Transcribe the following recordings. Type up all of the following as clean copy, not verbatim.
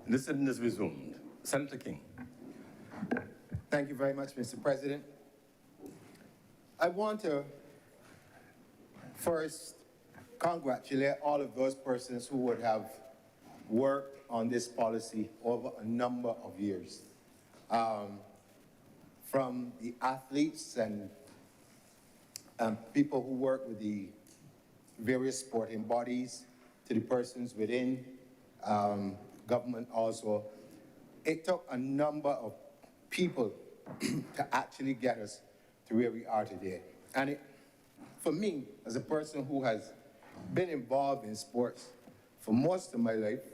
The sitting is resumed. Senator King. Thank you very much, Mr. President. I want to first congratulate all of those persons who would have worked on this policy over a number of years. From the athletes and people who work with the various sporting bodies to the persons within government also. It took a number of people to actually get us to where we are today. And for me, as a person who has been involved in sports for most of my life,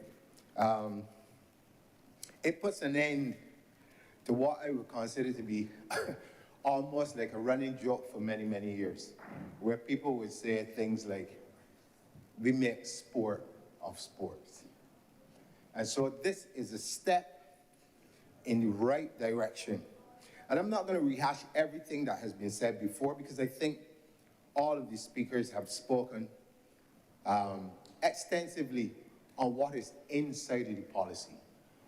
it puts an end to what I would consider to be almost like a running joke for many, many years, where people would say things like, we make sport of sports. And so this is a step in the right direction. And I'm not going to rehash everything that has been said before, because I think all of the speakers have spoken extensively on what is inside of the policy.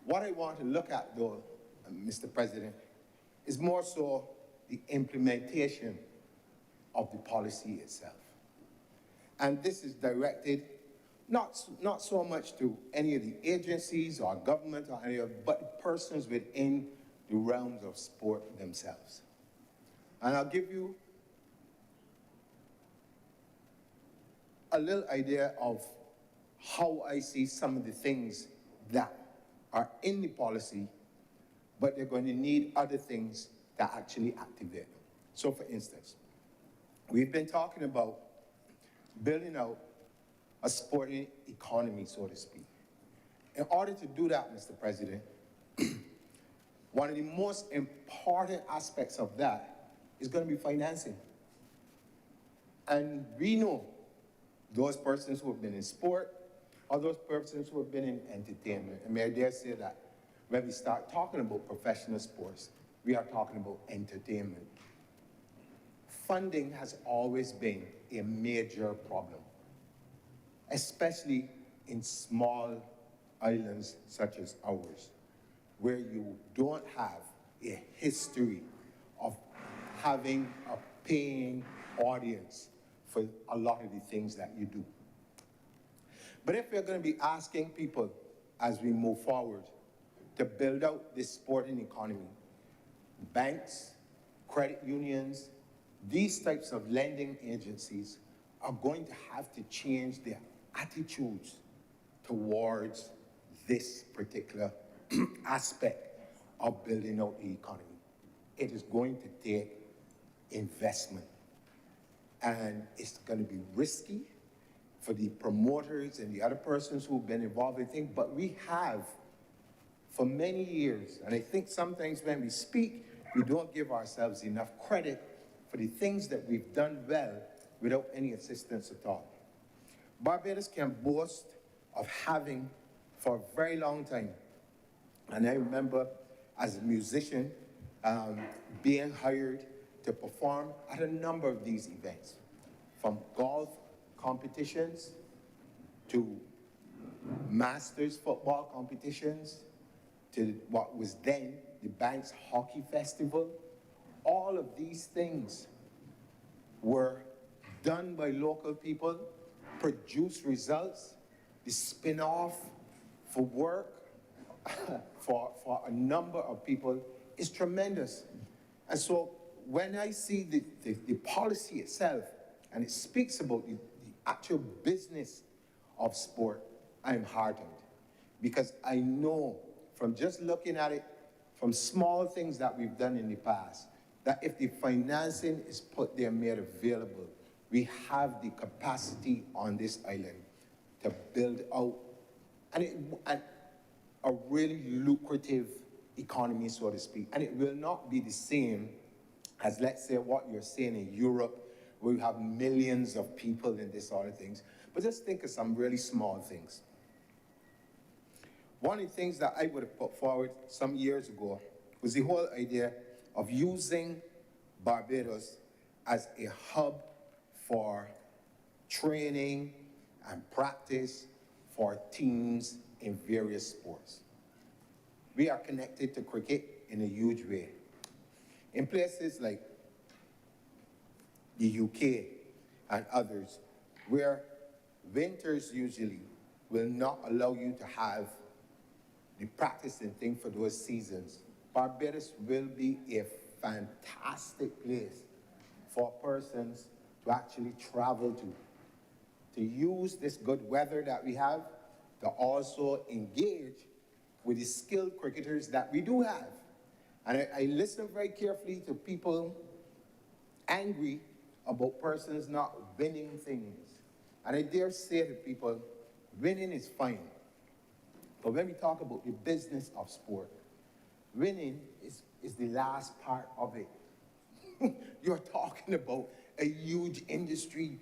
What I want to look at, though, Mr. President, is more so the implementation of the policy itself. And this is directed not so much to any of the agencies or government or any of, but persons within the realms of sport themselves. And I'll give you a little idea of how I see some of the things that are in the policy, but they're going to need other things to actually activate them. So for instance, we've been talking about building out a sporting economy, so to speak. In order to do that, Mr. President, one of the most important aspects of that is going to be financing. And we know those persons who have been in sport or those persons who have been in entertainment. And may I dare say that when we start talking about professional sports, we are talking about entertainment. Funding has always been a major problem, especially in small islands such as ours, where you don't have a history of having a paying audience for a lot of the things that you do. But if we're going to be asking people as we move forward to build out this sporting economy, banks, credit unions, these types of lending agencies are going to have to change their attitudes towards this particular aspect of building out the economy. It is going to take investment. And it's going to be risky for the promoters and the other persons who've been involved in things, but we have for many years, and I think sometimes when we speak, we don't give ourselves enough credit for the things that we've done well without any assistance at all. Barbados can boast of having, for a very long time, and I remember as a musician being hired to perform at a number of these events, from golf competitions to Masters football competitions to what was then the Banks Hockey Festival. All of these things were done by local people, produced results. The spin-off for work for a number of people is tremendous. And so when I see the policy itself, and it speaks about the actual business of sport, I'm heartened. Because I know from just looking at it, from small things that we've done in the past, that if the financing is put there, made available, we have the capacity on this island to build out and a really lucrative economy, so to speak. And it will not be the same as, let's say, what you're seeing in Europe, where you have millions of people in this sort of things. But just think of some really small things. One of the things that I would have put forward some years ago was the whole idea of using Barbados as a hub for training and practice for teams in various sports. we are connected to cricket in a huge way. In places like the UK and others, where winters usually will not allow you to have the practicing thing for those seasons, Barbados will be a fantastic place for persons to actually travel to use this good weather that we have, to also engage with the skilled cricketers that we do have. And I listen very carefully to people angry about persons not winning things. And I dare say to people, winning is fine. But when we talk about the business of sport, winning is the last part of it. You're talking about a huge industry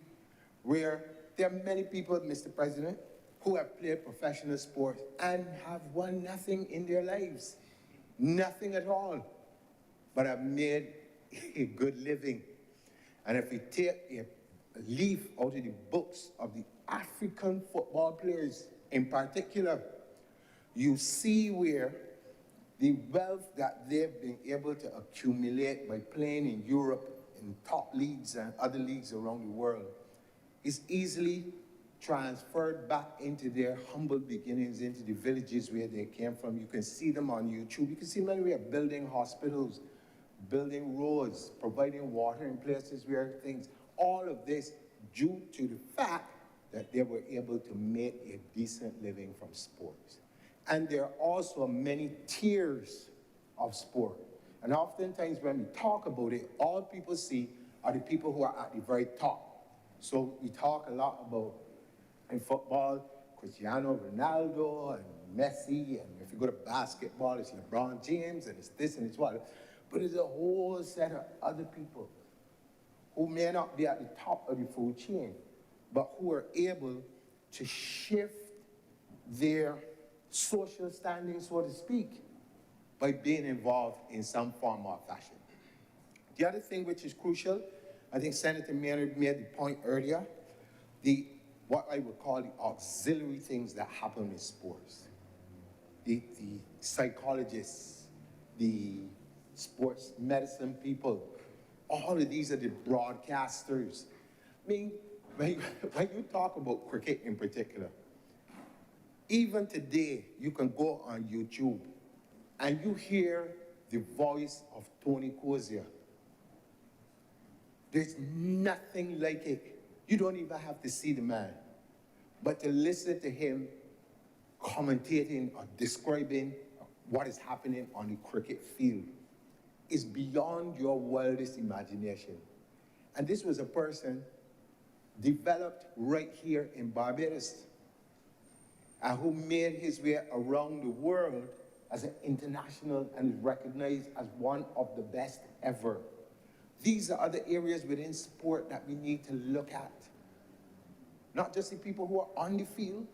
where there are many people, Mr. President, who have played professional sports and have won nothing in their lives. Nothing at all. But have made a good living. And if we take a leaf out of the books of the African football players in particular, you see where the wealth that they've been able to accumulate by playing in Europe, in top leagues and other leagues around the world, is easily transferred back into their humble beginnings, into the villages where they came from. You can see them on YouTube. You can see them anywhere, building hospitals, building roads, providing water in places where things, all of this due to the fact that they were able to make a decent living from sports. And there are also many tiers of sport. And oftentimes when we talk about it, all people see are the people who are at the very top. So we talk a lot about, in football, Cristiano Ronaldo and Messi, and if you go to basketball, it's LeBron James, and it's this and it's what. But there's a whole set of other people who may not be at the top of the food chain, but who are able to shift their social standing, so to speak, by being involved in some form or fashion. The other thing which is crucial, I think Senator Maynard made the point earlier, what I would call the auxiliary things that happen in sports. The psychologists, the sports medicine people, all of these are the broadcasters. I mean, when you talk about cricket in particular, even today, you can go on YouTube and you hear the voice of Tony Cozier. There's nothing like it. You don't even have to see the man, but to listen to him commentating or describing what is happening on the cricket field is beyond your wildest imagination. And this was a person developed right here in Barbados, and who made his way around the world as an international and is recognized as one of the best ever. These are other areas within sport that we need to look at. Not just the people who are on the field,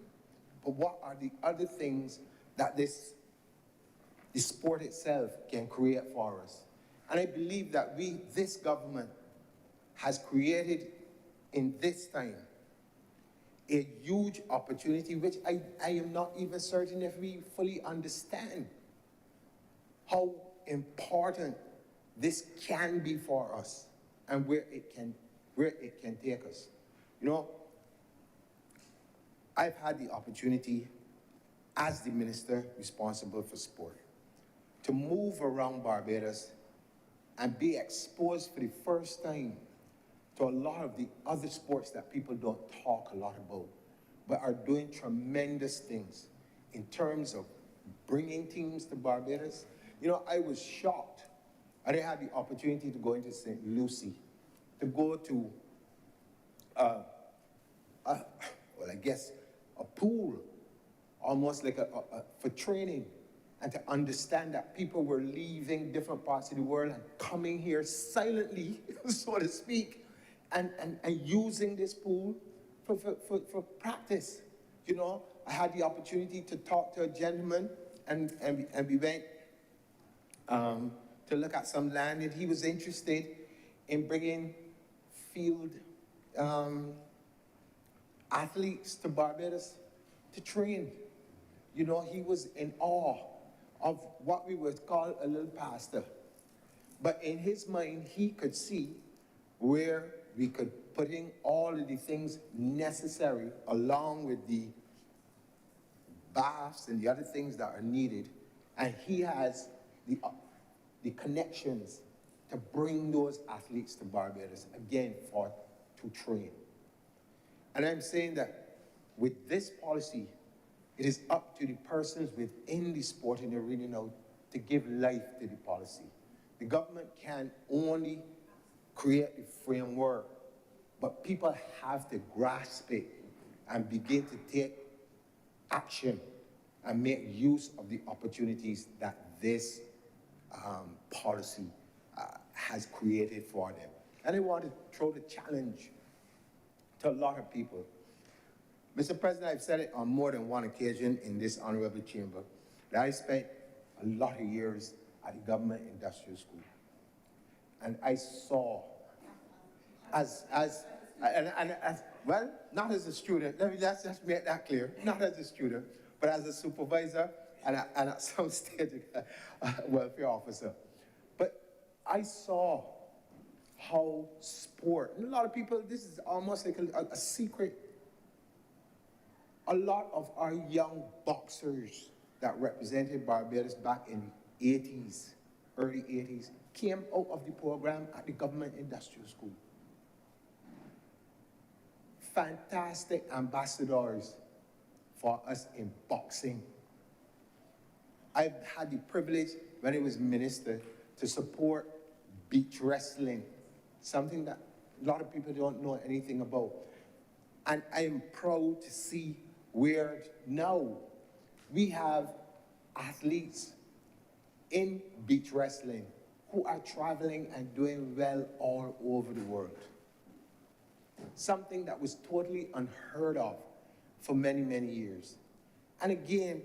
but what are the other things that the sport itself can create for us. And I believe that this government has created in this time a huge opportunity, which I am not even certain if we fully understand how important this can be for us and where it can take us. You know, I've had the opportunity as the minister responsible for sport to move around Barbados and be exposed for the first time to a lot of the other sports that people don't talk a lot about, but are doing tremendous things in terms of bringing teams to Barbados. You know, I was shocked. I had the opportunity to go into St. Lucie, to go to, well, I guess, a pool, almost like for training, and to understand that people were leaving different parts of the world and coming here silently, so to speak, and using this pool for practice. You know, I had the opportunity to talk to a gentleman, and we went to look at some land, and he was interested in bringing field athletes to Barbados to train. You know, he was in awe of what we would call a little pastor. But in his mind, he could see where we could put in all of the things necessary along with the baths and the other things that are needed. And he has the connections to bring those athletes to Barbados, again, to train. And I'm saying that with this policy, it is up to the persons within the sporting arena now to give life to the policy. The government can only create the framework, but people have to grasp it and begin to take action and make use of the opportunities that this policy has created for them. And I want to throw the challenge to a lot of people. Mr. President, I've said it on more than one occasion in this honorable chamber that I spent a lot of years at the government industrial school. And I saw, well, not as a student, let's just make that clear, not as a student, but as a supervisor and at some stage a welfare officer. But I saw how sport, and a lot of people, this is almost like a secret. A lot of our young boxers that represented Barbados back in the 80s, early 80s, came out of the program at the government industrial school. Fantastic ambassadors for us in boxing. I've had the privilege, when I was minister, to support beach wrestling, something that a lot of people don't know anything about. And I am proud to see where now we have athletes in beach wrestling who are traveling and doing well all over the world. Something that was totally unheard of for many, many years. And again,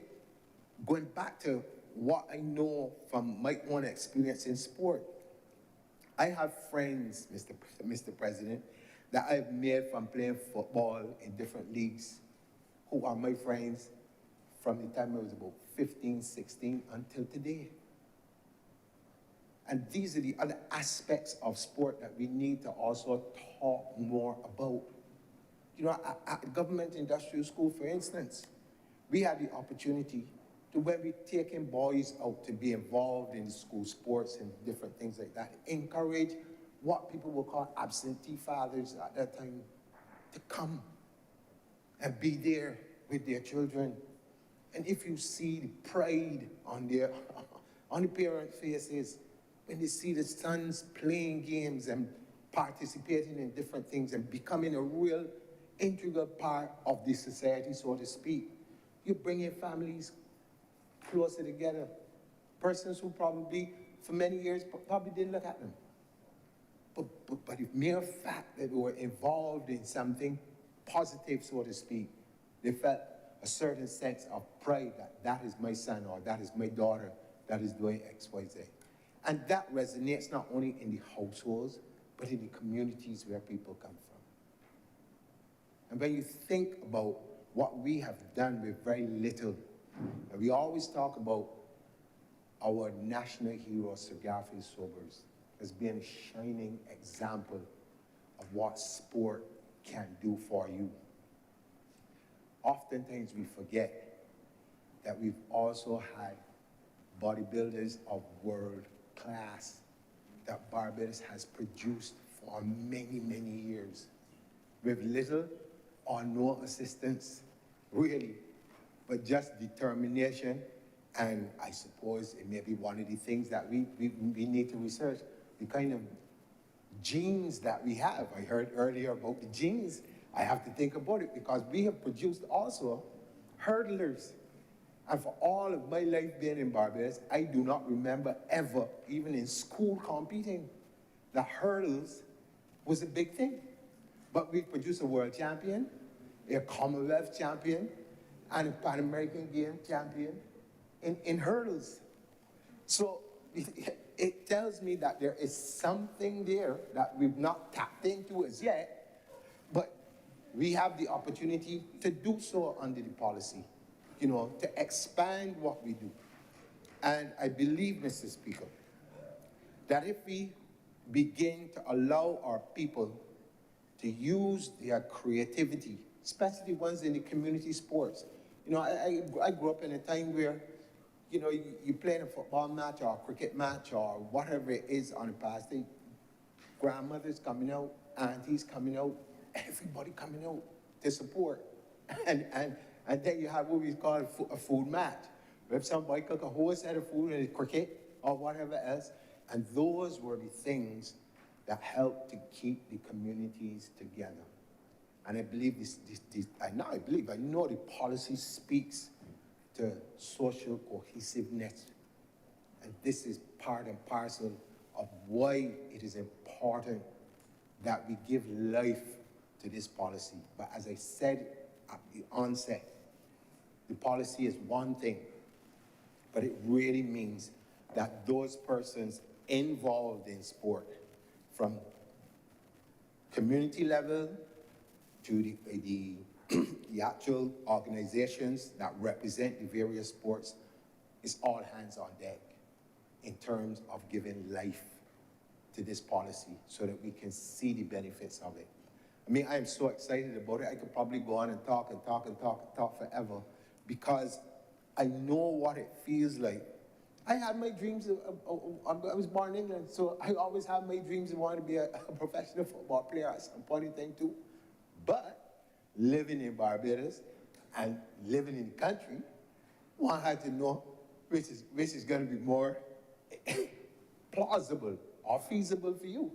going back to what I know from my own experience in sport, I have friends, Mr. President, that I've made from playing football in different leagues who are my friends from the time I was about 15, 16 until today. And these are the other aspects of sport that we need to also talk more about. You know, at government industrial school, for instance, we had the opportunity to, when we taking boys out to be involved in school sports and different things like that, encourage what people would call absentee fathers at that time to come and be there with their children. And if you see the pride on the parents' faces, when they see the sons playing games and participating in different things and becoming a real integral part of the society, so to speak, you're bringing families closer together. Persons who probably, for many years, probably didn't look at them. But the mere fact that they were involved in something positive, so to speak, they felt a certain sense of pride that that is my son or that is my daughter that is doing X, Y, Z. And that resonates not only in the households, but in the communities where people come from. And when you think about what we have done with very little, and we always talk about our national hero, Sir Garfield Sobers, as being a shining example of what sport can do for you. Oftentimes we forget that we've also had bodybuilders of world class that Barbados has produced for many, many years with little or no assistance, really, but just determination. And I suppose it may be one of the things that we need to research, the kind of genes that we have. I heard earlier about the genes. I have to think about it because we have produced also hurdlers. And for all of my life being in Barbados, I do not remember ever, even in school competing, the hurdles was a big thing. But we produced a world champion, a Commonwealth champion, and a Pan American Game champion in hurdles. So it tells me that there is something there that we've not tapped into as yet, but we have the opportunity to do so under the policy, you know, to expand what we do. And I believe, Mr. Speaker, that if we begin to allow our people to use their creativity, especially ones in the community sports. You know, I grew up in a time where, you know, you playing a football match or a cricket match or whatever it is on the past day, grandmothers coming out, aunties coming out, everybody coming out to support. And then you have what we call a food match. If somebody cook a whole set of food in cricket or whatever else, and those were the things that helped to keep the communities together. And I believe I know the policy speaks to social cohesiveness. And this is part and parcel of why it is important that we give life to this policy. But as I said at the onset, the policy is one thing, but it really means that those persons involved in sport, from community level to the actual organizations that represent the various sports, is all hands on deck in terms of giving life to this policy so that we can see the benefits of it. I mean, I am so excited about it. I could probably go on and talk forever, because I know what it feels like. I had my dreams I was born in England, so I always had my dreams of wanting to be a professional football player at some point in time too. But living in Barbados and living in the country, one had to know which is going to be more plausible or feasible for you.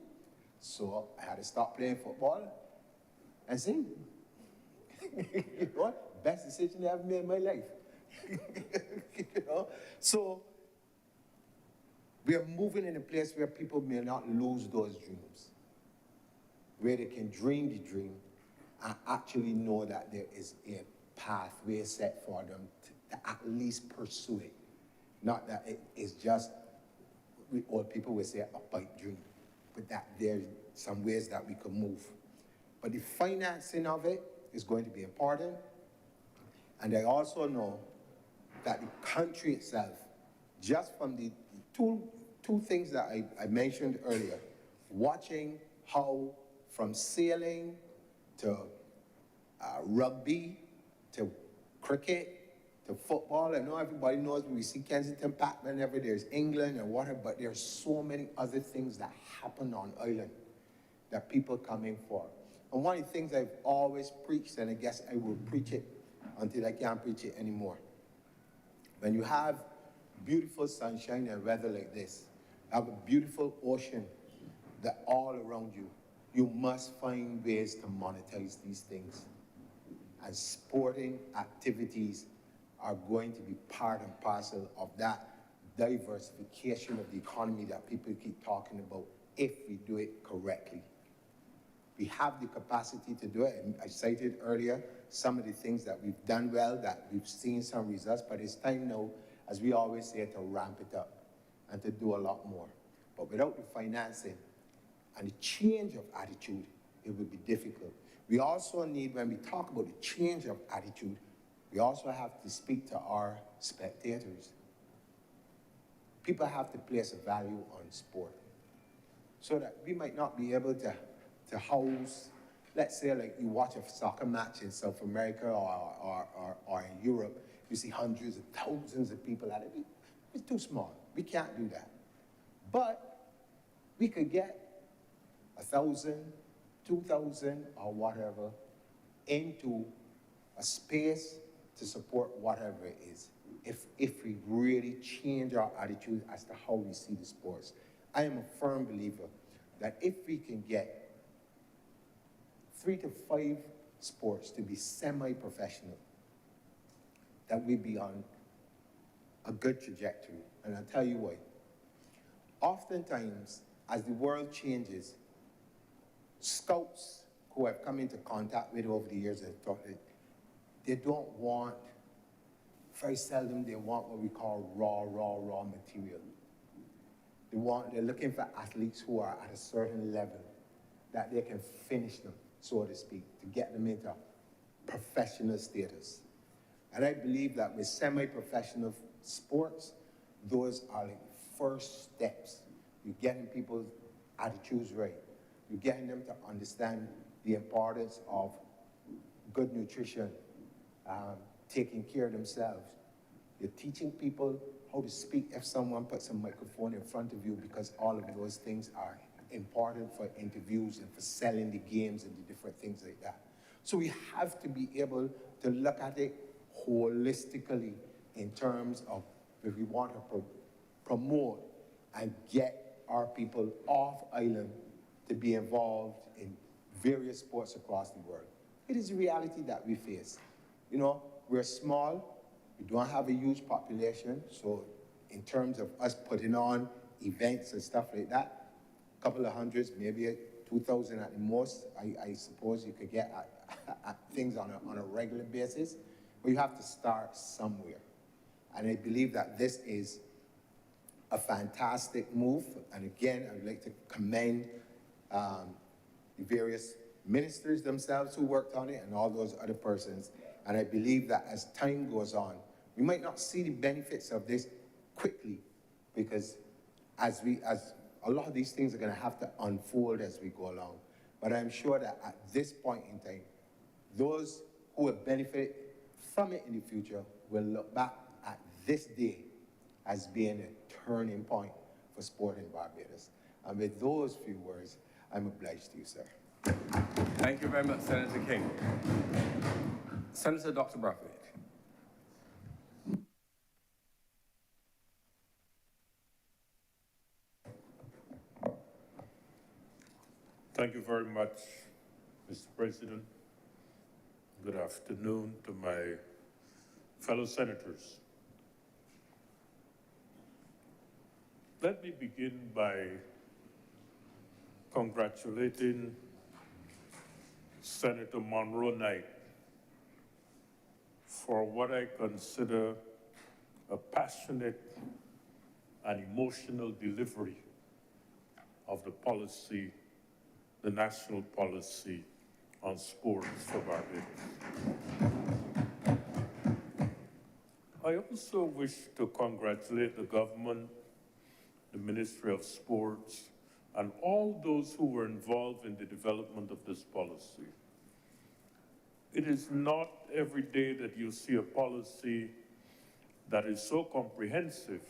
So I had to stop playing football and sing. You know what? Best decision I ever made in my life. You know? So we are moving in a place where people may not lose those dreams, where they can dream the dream and actually know that there is a pathway set for them to at least pursue it. Not that it is just, old people would say, a pipe dream, but that there's some ways that we can move. But the financing of it is going to be important. And I also know that the country itself, just from the two things that I mentioned earlier, watching how from sailing to rugby to cricket to football. I know everybody knows when we see Kensington Park whenever there's England or whatever, but there's so many other things that happen on island that people come in for. And one of the things I've always preached, and I guess I will preach it until I can't preach it anymore. When you have beautiful sunshine and weather like this, have a beautiful ocean that all around you, you must find ways to monetize these things. And sporting activities are going to be part and parcel of that diversification of the economy that people keep talking about if we do it correctly. We have the capacity to do it. And I cited earlier some of the things that we've done well, that we've seen some results, but it's time now, as we always say, to ramp it up and to do a lot more. But without the financing and the change of attitude, it would be difficult. We also need, when we talk about the change of attitude, we also have to speak to our spectators. People have to place a value on sport, so that we might not be able to house, let's say like you watch a soccer match in South America or in Europe, you see hundreds of thousands of people at it. It's too small. We can't do that. But we could get 1,000, 2,000 or whatever into a space to support whatever it is, if we really change our attitude as to how we see the sports. I am a firm believer that if we can get 3 to 5 sports to be semi-professional, that we'd be on a good trajectory. And I'll tell you why. Oftentimes, as the world changes, scouts who I've come into contact with over the years have thought that they don't want, very seldom they want what we call raw material. They're looking for athletes who are at a certain level that they can finish them, so to speak, to get them into professional status. And I believe that with semi-professional sports, those are like first steps. You're getting people's attitudes right. You're getting them to understand the importance of good nutrition, taking care of themselves. You're teaching people how to speak if someone puts a microphone in front of you, because all of those things are important for interviews and for selling the games and the different things like that. So we have to be able to look at it holistically in terms of if we want to promote and get our people off island to be involved in various sports across the world. It is a reality that we face. You know, we're small, we don't have a huge population, so in terms of us putting on events and stuff like that, a couple of hundreds, maybe 2,000 at the most, I suppose you could get at things on a regular basis, but you have to start somewhere. And I believe that this is a fantastic move, and again, I would like to commend the various ministers themselves who worked on it and all those other persons. And I believe that as time goes on, we might not see the benefits of this quickly, because as a lot of these things are going to have to unfold as we go along. But I'm sure that at this point in time, those who will benefit from it in the future will look back at this day as being a turning point for sport in Barbados. And with those few words, I'm obliged to you, sir. Thank you very much, Senator King. Senator Dr. Brathwaite. Thank you very much, Mr. President. Good afternoon to my fellow senators. Let me begin by congratulating Senator Monroe Knight for what I consider a passionate and emotional delivery of the policy, the national policy on sports for Barbados. I also wish to congratulate the government, the Ministry of Sports, and all those who were involved in the development of this policy. It is not every day that you see a policy that is so comprehensive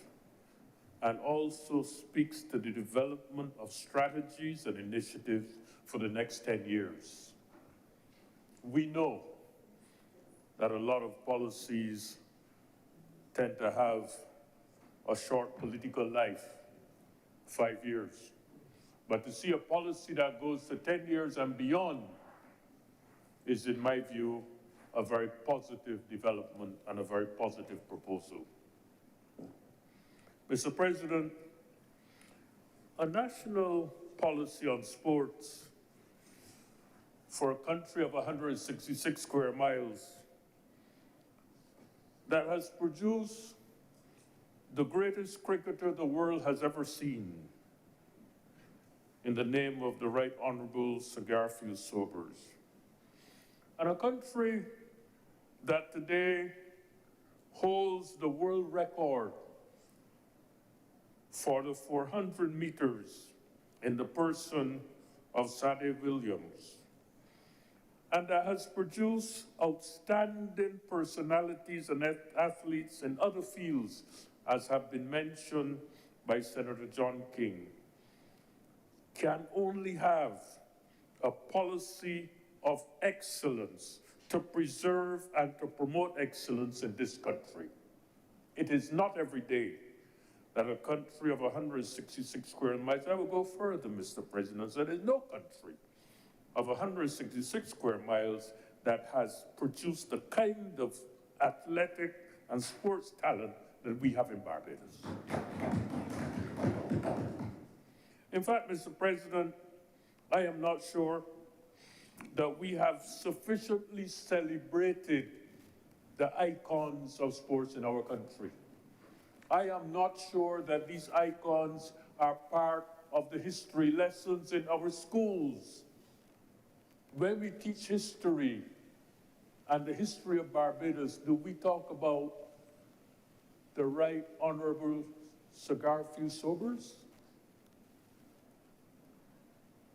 and also speaks to the development of strategies and initiatives for the next 10 years. We know that a lot of policies tend to have a short political life, 5 years. But to see a policy that goes to 10 years and beyond is, in my view, a very positive development and a very positive proposal. Mr. President, a national policy on sports for a country of 166 square miles that has produced the greatest cricketer the world has ever seen, in the name of the Right Honourable Sir Garfield Sobers. And a country that today holds the world record for the 400 meters in the person of Sadie Williams, and that has produced outstanding personalities and athletes in other fields, as have been mentioned by Senator John King, can only have a policy of excellence to preserve and to promote excellence in this country. It is not every day that a country of 166 square miles, I will go further, Mr. President, there is no country of 166 square miles that has produced the kind of athletic and sports talent that we have in Barbados. In fact, Mr. President, I am not sure that we have sufficiently celebrated the icons of sports in our country. I am not sure that these icons are part of the history lessons in our schools. When we teach history and the history of Barbados, do we talk about the Right Honourable Cigar Few Sobers?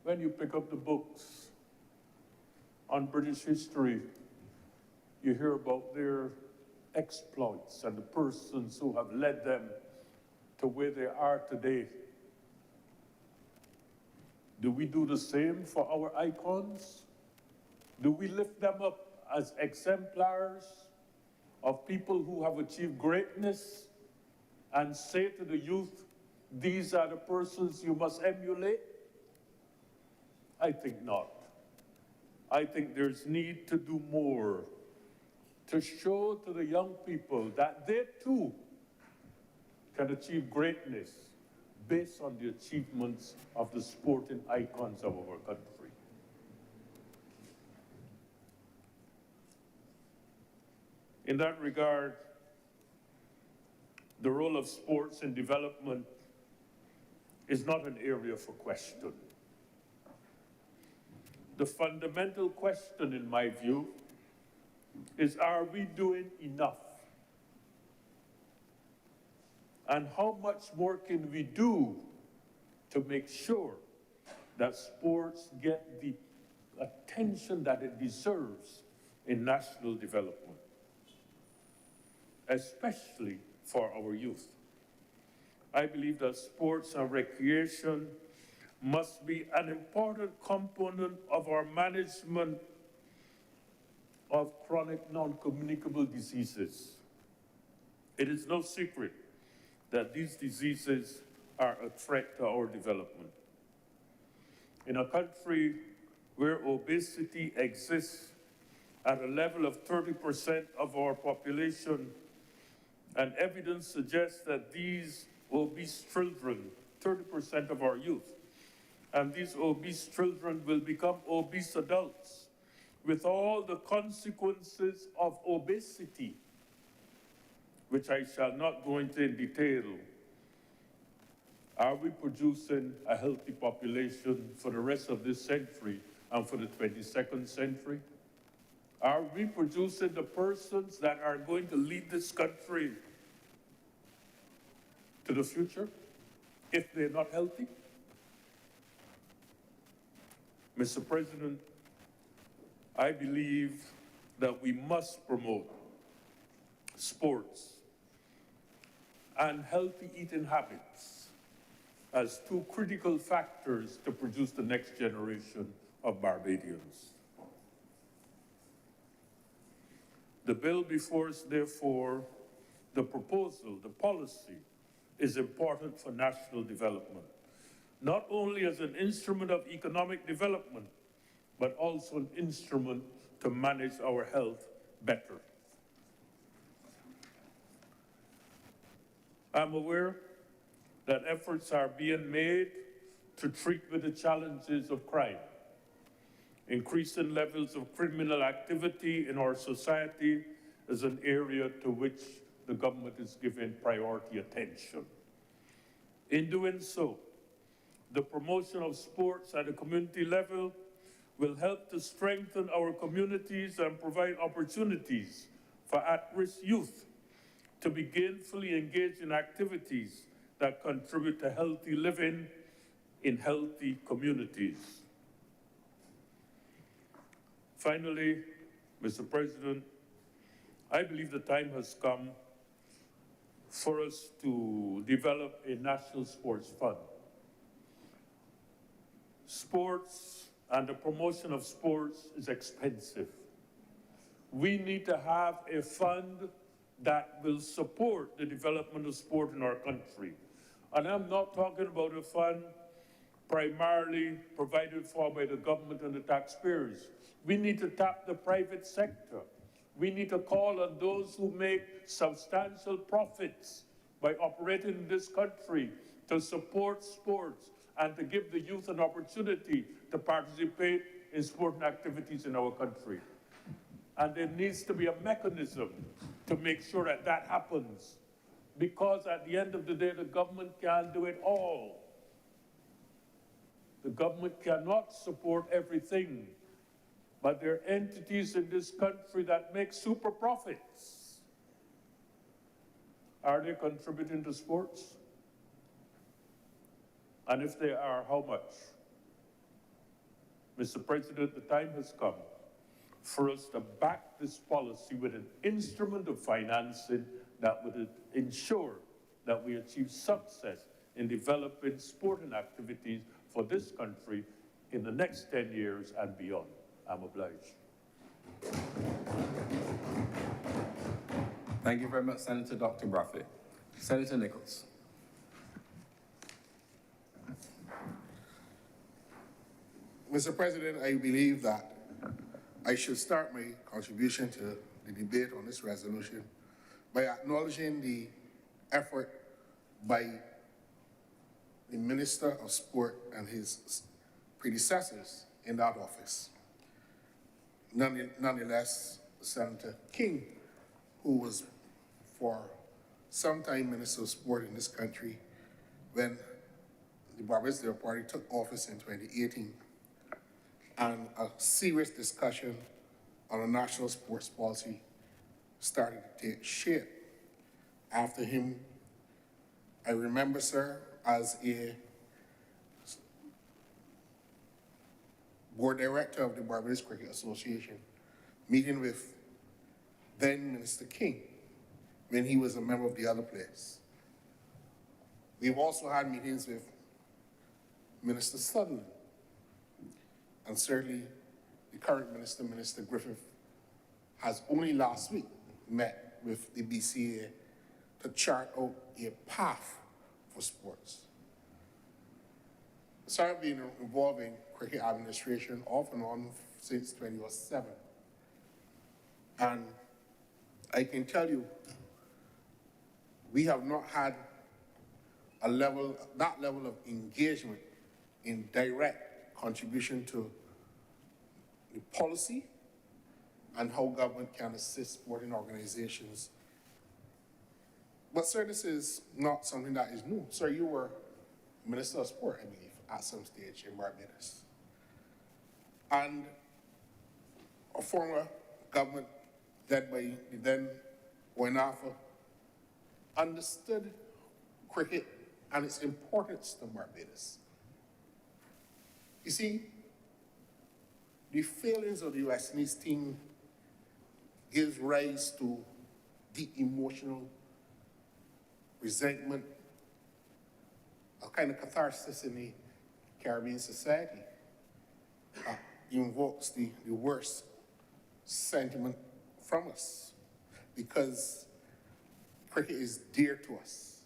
When you pick up the books on British history, you hear about their exploits and the persons who have led them to where they are today. Do we do the same for our icons? Do we lift them up as exemplars of people who have achieved greatness and say to the youth, these are the persons you must emulate? I think not. I think there's need to do more to show to the young people that they too can achieve greatness based on the achievements of the sporting icons of our country. In that regard, the role of sports in development is not an area for question. The fundamental question, in my view, is, are we doing enough? And how much more can we do to make sure that sports get the attention that it deserves in national development, especially for our youth? I believe that sports and recreation must be an important component of our management of chronic non-communicable diseases. It is no secret that these diseases are a threat to our development. In a country where obesity exists at a level of 30% of our population, and evidence suggests that these obese children, 30% of our youth, and these obese children will become obese adults with all the consequences of obesity, which I shall not go into in detail. Are we producing a healthy population for the rest of this century and for the 22nd century? Are we producing the persons that are going to lead this country to the future if they're not healthy? Mr. President, I believe that we must promote sports and healthy eating habits as two critical factors to produce the next generation of Barbadians. The bill before us, therefore, the proposal, the policy, is important for national development, not only as an instrument of economic development, but also an instrument to manage our health better. I'm aware that efforts are being made to treat with the challenges of crime. Increasing levels of criminal activity in our society is an area to which the government is giving priority attention. In doing so, the promotion of sports at a community level will help to strengthen our communities and provide opportunities for at-risk youth to be gainfully engaged in activities that contribute to healthy living in healthy communities. Finally, Mr. President, I believe the time has come for us to develop a national sports fund. Sports and the promotion of sports is expensive. We need to have a fund that will support the development of sport in our country. And I'm not talking about a fund primarily provided for by the government and the taxpayers. We need to tap the private sector. We need to call on those who make substantial profits by operating in this country to support sports and to give the youth an opportunity to participate in sporting activities in our country. And there needs to be a mechanism to make sure that that happens, because at the end of the day, the government can't do it all. The government cannot support everything, but there are entities in this country that make super profits. Are they contributing to sports? And if they are, how much? Mr. President, the time has come for us to back this policy with an instrument of financing that would ensure that we achieve success in developing sporting activities for this country in the next 10 years and beyond. I'm obliged. Thank you very much, Senator Dr. Bruffett. Senator Nichols. Mr. President, I believe that I should start my contribution to the debate on this resolution by acknowledging the effort by the Minister of Sport and his predecessors in that office. Nonetheless, Senator King, who was for some time Minister of Sport in this country when the Barbados Labour Party took office in 2018, and a serious discussion on a national sports policy started to take shape. After him, I remember, sir, as a board director of the Barbados Cricket Association, meeting with then Minister King when he was a member of the other place. We've also had meetings with Minister Sutherland, and certainly the current minister, Minister Griffith, has only last week met with the BCA to chart out a path for sports. So I've been involved in cricket administration off and on since 2007. And I can tell you, we have not had that level of engagement in direct contribution to the policy and how government can assist sporting organizations. But sir, this is not something that is new. Sir, you were Minister of Sport, I believe, at some stage in Barbados. And a former government led by the then Winafa understood cricket and its importance to Barbados. You see, the failings of the West Indies team gives rise to deep emotional resentment, a kind of catharsis in the Caribbean society. Invokes the worst sentiment from us because cricket is dear to us.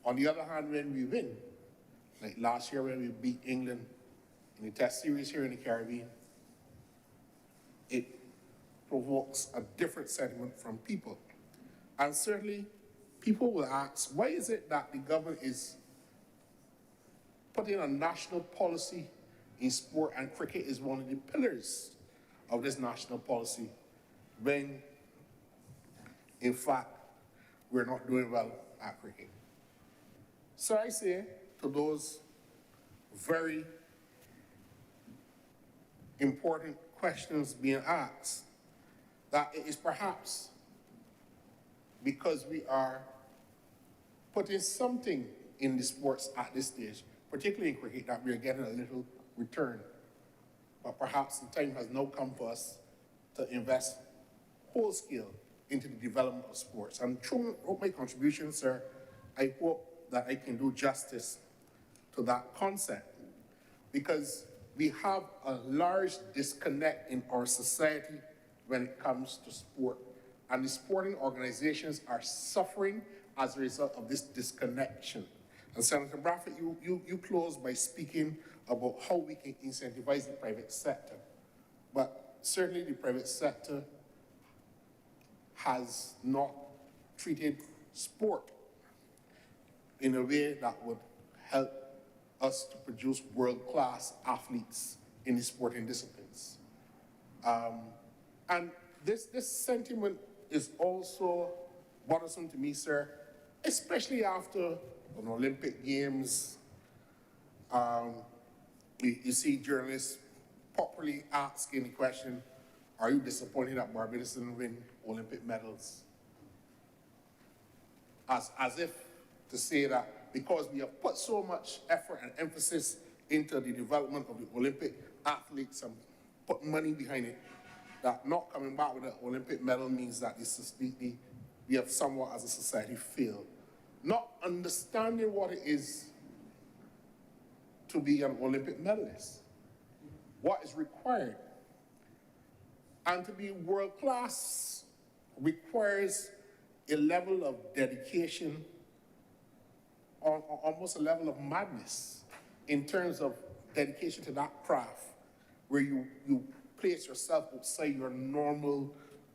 On the other hand, when we win, like last year when we beat England in the Test series here in the Caribbean, it provokes a different sentiment from people. And certainly, people will ask, why is it that the government is putting a national policy in sport and cricket is one of the pillars of this national policy when, in fact, we're not doing well at cricket? So I say to those very important questions being asked that it is perhaps because we are putting something in the sports at this stage, particularly in cricket, that we are getting a little return. But perhaps the time has now come for us to invest whole scale into the development of sports. And through my contribution, sir, I hope that I can do justice to that concept, because we have a large disconnect in our society when it comes to sport. And the sporting organizations are suffering as a result of this disconnection. And Senator Bradford, you closed by speaking about how we can incentivize the private sector. But certainly the private sector has not treated sport in a way that would help us to produce world-class athletes in the sporting disciplines. And this sentiment is also bothersome to me, sir, especially after an Olympic Games. You see journalists popularly asking the question, are you disappointed that Barbados didn't win Olympic medals? as if to say that because we have put so much effort and emphasis into the development of the Olympic athletes and put money behind it, that not coming back with an Olympic medal means that we have somewhat as a society failed. Not understanding what it is to be an Olympic medalist, what is required. And to be world class requires a level of dedication, almost a level of madness in terms of dedication to that craft, where you place yourself outside your normal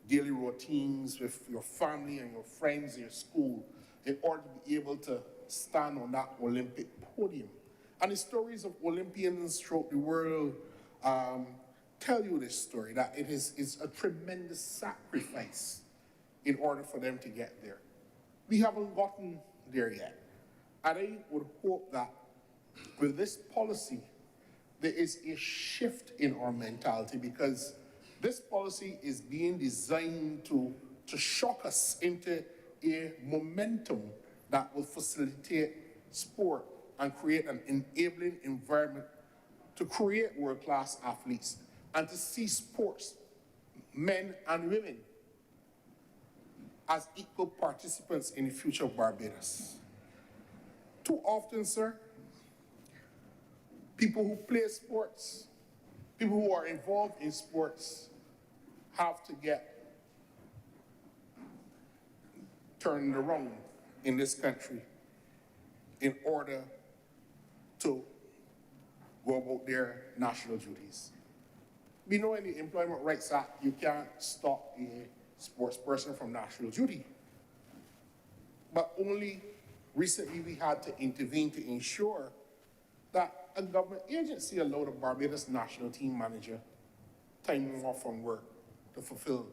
daily routines with your family and your friends and your school in order to be able to stand on that Olympic podium. And the stories of Olympians throughout the world tell you this story, that it is a tremendous sacrifice in order for them to get there. We haven't gotten there yet. And I would hope that with this policy, there is a shift in our mentality, because this policy is being designed to shock us into a momentum that will facilitate sport and create an enabling environment to create world-class athletes and to see sports, men and women, as equal participants in the future of Barbados. Too often, sir, people who play sports, people who are involved in sports, have to get turned around in this country in order to go about their national duties. We know in the Employment Rights Act, you can't stop a sports person from national duty. But only recently we had to intervene to ensure that a government agency allowed a Barbados national team manager time off from work to fulfill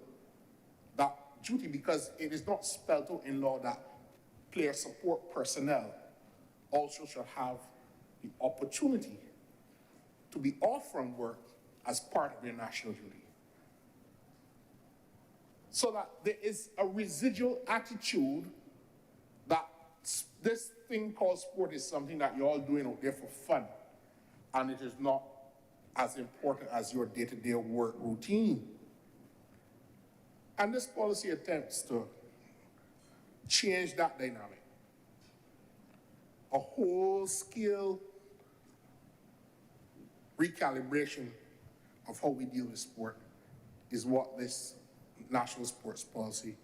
that duty, because it is not spelled out in law that player support personnel also shall have the opportunity to be off from work as part of their national duty. So that there is a residual attitude that this thing called sport is something that you're all doing out there for fun, and it is not as important as your day-to-day work routine. And this policy attempts to change that dynamic. A whole-scale recalibration of how we deal with sport is what this national sports policy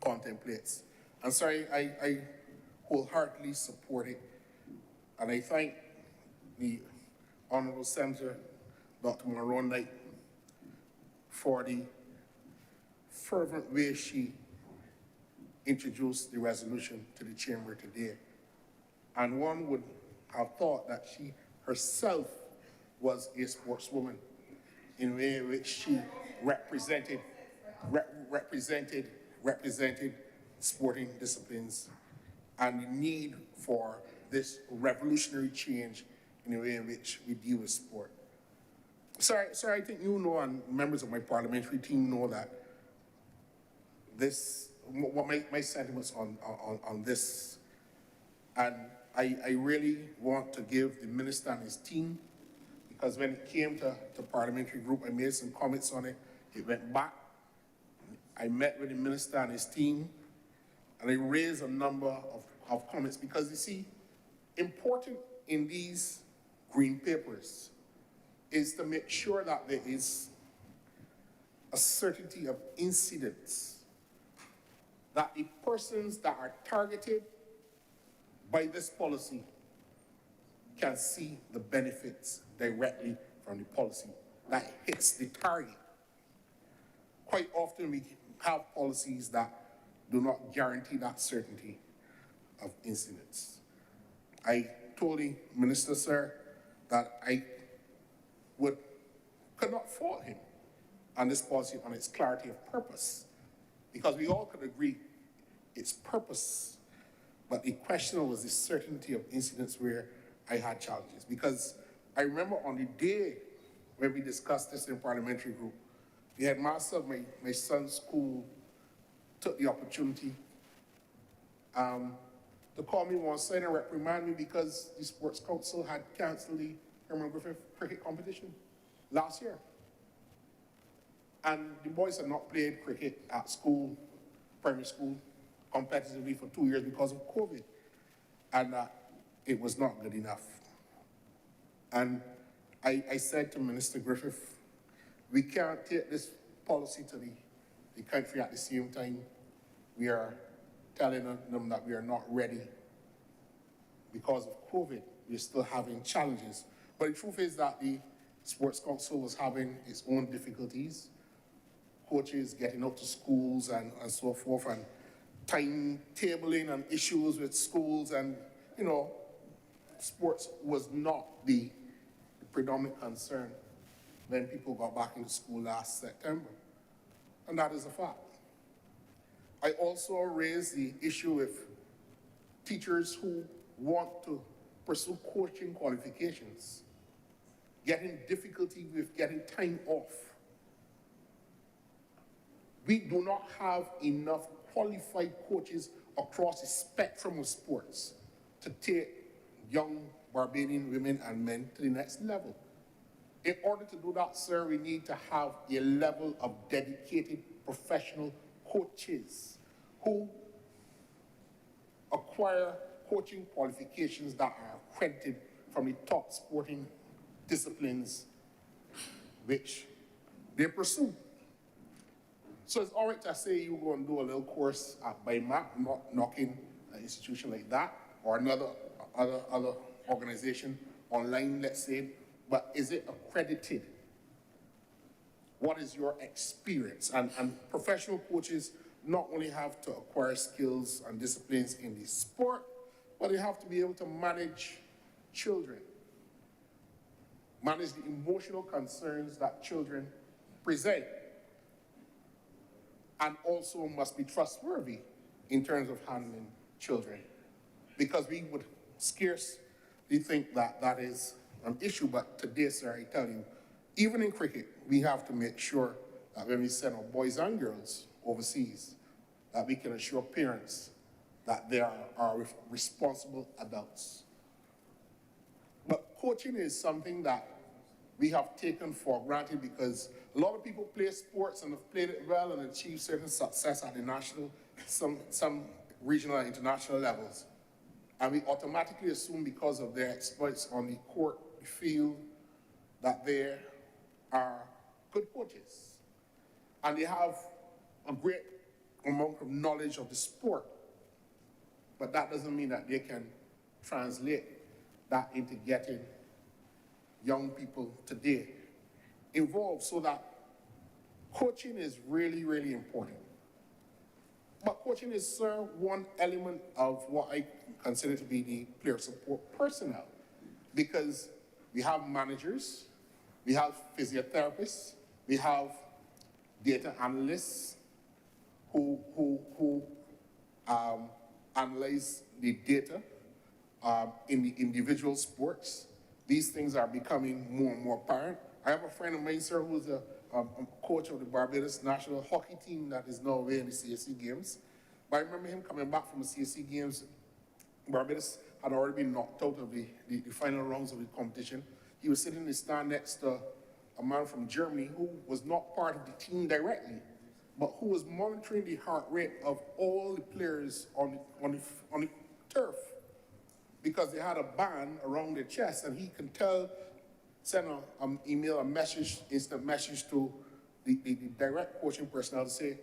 contemplates. And so I wholeheartedly support it. And I thank the Honourable Senator Dr. Maron Knight for the fervent way she introduced the resolution to the chamber today. And one would have thought that she herself was a sportswoman in a way in which she represented sporting disciplines and the need for this revolutionary change in the way in which we deal with sport. Sir, I think you know, and members of my parliamentary team know, that this, what my sentiments on this, and I really want to give the minister and his team, because when it came to parliamentary group, I made some comments on it. It went back. I met with the minister and his team, and I raised a number of comments, because you see, important in these green papers is to make sure that there is a certainty of incidents, that the persons that are targeted by this policy can see the benefits directly from the policy that hits the target. Quite often we have policies that do not guarantee that certainty of incidents. I told the minister, sir, that I could not fault him on this policy on its clarity of purpose, because we all could agree its purpose, but the question was the certainty of incidents where I had challenges. Because I remember on the day where we discussed this in parliamentary group, the headmaster of my son's school took the opportunity to call me one side and reprimand me because the Sports Council had canceled the Herman Griffith cricket competition last year. And the boys had not played cricket at school, primary school, competitively for 2 years because of COVID. And it was not good enough. And I said to Minister Griffith, we can't take this policy to the country at the same time we are telling them that we are not ready because of COVID. We're still having challenges. But the truth is that the Sports Council was having its own difficulties. Coaches getting out to schools and so forth, and timetabling and issues with schools, and, you know, sports was not the predominant concern when people got back into school last September. And that is a fact. I also raised the issue with teachers who want to pursue coaching qualifications, getting difficulty with getting time off. We do not have enough qualified coaches across the spectrum of sports to take young Barbadian women and men to the next level. In order to do that, sir, we need to have a level of dedicated professional coaches who acquire coaching qualifications that are accredited from the top sporting disciplines which they pursue. So it's all right to say you go and do a little course at BIMAC, not knocking an institution like that or another other organization online, let's say, but is it accredited? What is your experience? And professional coaches not only have to acquire skills and disciplines in the sport, but they have to be able to manage children, manage the emotional concerns that children present, and also must be trustworthy in terms of handling children, because we would scarcely think that that is an issue. But today, sir, I tell you, even in cricket, we have to make sure that when we send our boys and girls overseas, that we can assure parents that they are responsible adults. But coaching is something that we have taken for granted because a lot of people play sports and have played it well and achieved certain success at the national, some regional and international levels. And we automatically assume because of their exploits on the court, the field, that they are good coaches. And they have a great amount of knowledge of the sport. But that doesn't mean that they can translate that into getting young people today involved, so that coaching is really, really important. But coaching is, sir, one element of what I consider to be the player support personnel, because we have managers, we have physiotherapists, we have data analysts who analyze the data in the individual sports. These things are becoming more and more apparent. I have a friend of mine, sir, who's a coach of the Barbados national hockey team that is now away in the CSC games. But I remember him coming back from the CSC games. Barbados had already been knocked out of the final rounds of the competition. He was sitting in the stand next to a man from Germany who was not part of the team directly, but who was monitoring the heart rate of all the players on the turf, because they had a band around their chest, and he can send an email, a message, instant message to the direct coaching personnel to say,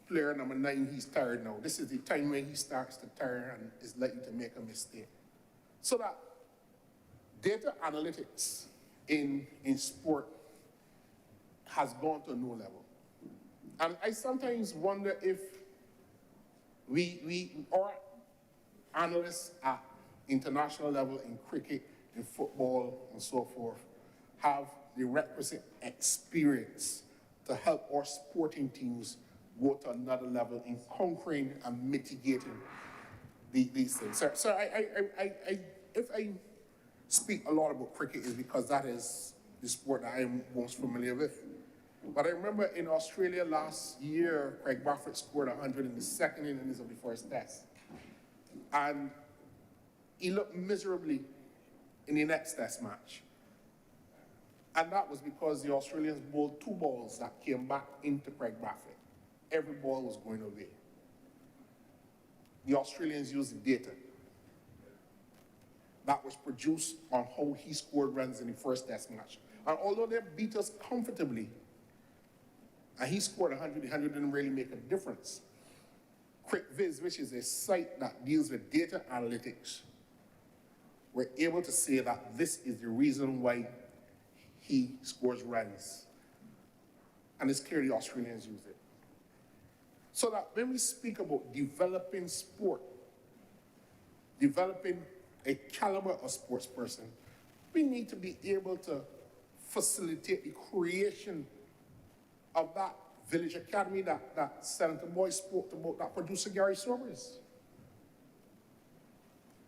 player number 9, he's tired now. This is the time when he starts to tire and is likely to make a mistake. So that data analytics in sport has gone to a new level. And I sometimes wonder if our analysts at international level in cricket, in football, and so forth, have the requisite experience to help our sporting teams go to another level in conquering and mitigating these things. So if I speak a lot about cricket, is because that is the sport that I'm most familiar with. But I remember in Australia last year, Craig Barfoot scored 100 in the second innings of the first test. And he looked miserably in the next test match. And that was because the Australians bowled 2 balls that came back into Craig Brathwaite. Every ball was going away. The Australians used the data that was produced on how he scored runs in the first test match. And although they beat us comfortably, and he scored 100, the 100 didn't really make a difference. QuickViz, which is a site that deals with data analytics, were able to say that this is the reason why he scores runs. And it's clear the Australians use it. So that when we speak about developing sport, developing a caliber of sports person, we need to be able to facilitate the creation of that village academy that Senator Boyd spoke about, that producer Gary Sobers.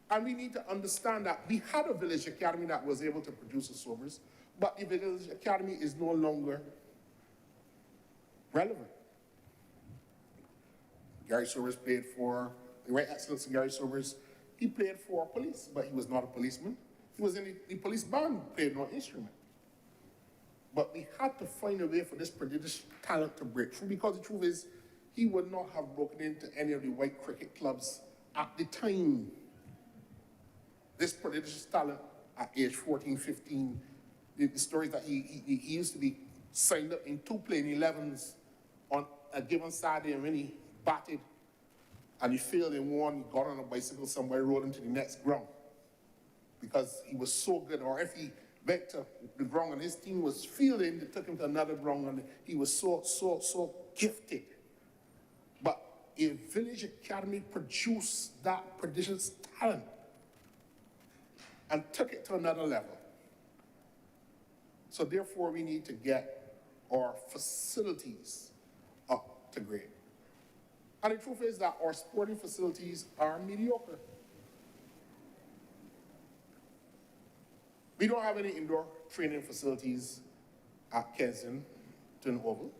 And we need to understand that we had a village academy that was able to produce a Sobers, but the village academy is no longer relevant. Gary Sobers played for, the Right Excellency Gary Sobers, he played for police, but he was not a policeman. He was in the police band, played no instrument. But we had to find a way for this prodigious talent to break through, because the truth is, he would not have broken into any of the white cricket clubs at the time. This prodigious talent at age 14, 15, the stories that he used to be signed up in 2 playing 11s on a given Saturday, and when he batted and he failed in one, he got on a bicycle somewhere, rode into the next ground because he was so good. Or if he went to the ground and his team was fielding, they took him to another ground and he was so gifted. But a village academy produced that prodigious talent and took it to another level. So therefore, we need to get our facilities up to grade. And the truth is that our sporting facilities are mediocre. We don't have any indoor training facilities at Kensington Oval.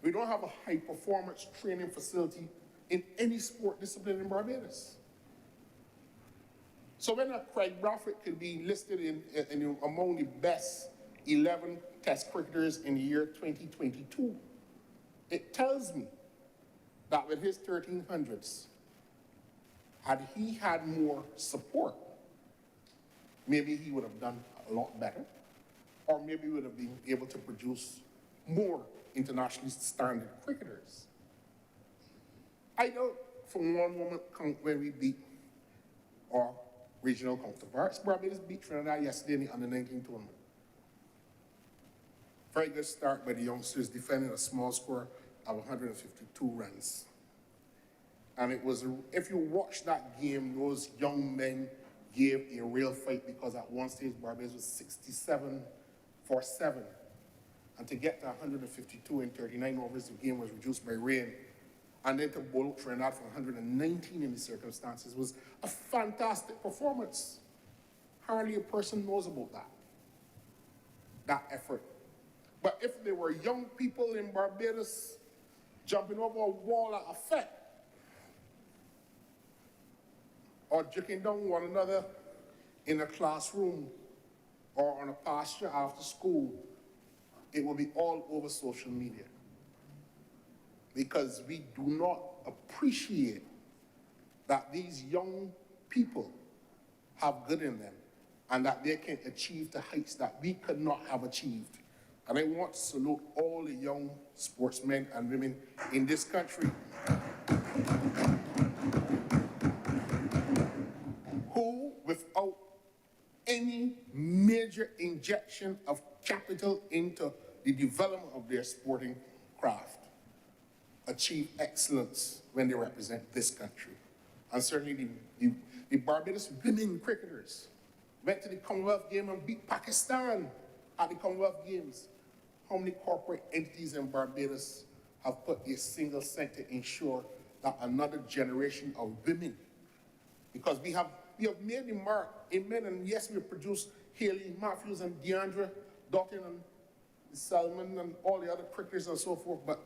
We don't have a high-performance training facility in any sport discipline in Barbados. So when a Craig Brathwaite could be listed in among the best 11 test cricketers in the year 2022, it tells me that with his 1300s, had he had more support, maybe he would have done a lot better, or maybe he would have been able to produce more internationally standard cricketers. I know from one moment when we beat our regional counterparts, Barbados beat Trinidad yesterday in the under-19 tournament. Very good start by the youngsters, defending a small score of 152 runs. And it was, if you watch that game, those young men gave a real fight, because at one stage Barbados was 67 for 7. And to get to 152 in 39 overs, the game was reduced by rain. And then to bowl Trinidad for 119 in the circumstances was a fantastic performance. Hardly a person knows about that effort. But if there were young people in Barbados jumping over a wall at effect, or jerking down one another in a classroom or on a pasture after school, it will be all over social media. Because we do not appreciate that these young people have good in them and that they can achieve the heights that we could not have achieved. And I want to salute all the young sportsmen and women in this country who, without any major injection of capital into the development of their sporting craft, achieve excellence when they represent this country. And certainly the Barbados women cricketers went to the Commonwealth Games and beat Pakistan at the Commonwealth Games. How many corporate entities in Barbados have put a single cent to ensure that another generation of women, because we have made the mark in men, and yes, we have produced Haley Matthews and Deandra Doughton and Salmon and all the other cricketers and so forth, but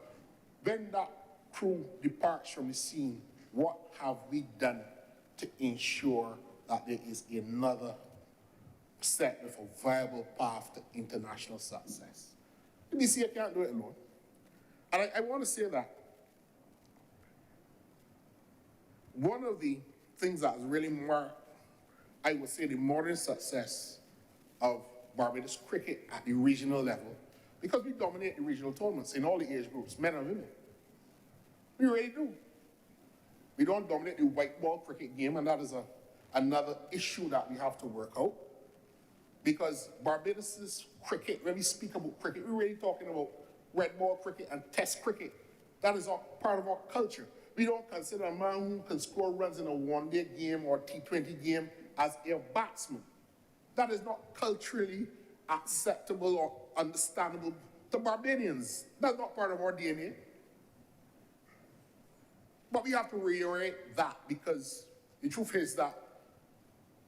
when that crew departs from the scene, what have we done to ensure that there is another set with a viable path to international success. The BCA can't do it alone. And I want to say that one of the things that has really marked, I would say, the modern success of Barbados cricket at the regional level, because we dominate the regional tournaments in all the age groups, men and women. We really do. We don't dominate the white ball cricket game, and that is another issue that we have to work out. Because Barbados' cricket, when we speak about cricket, we're really talking about red ball cricket and test cricket. That is part of our culture. We don't consider a man who can score runs in a one-day game or T20 game as a batsman. That is not culturally acceptable or understandable to Barbadians. That's not part of our DNA. But we have to reiterate that, because the truth is that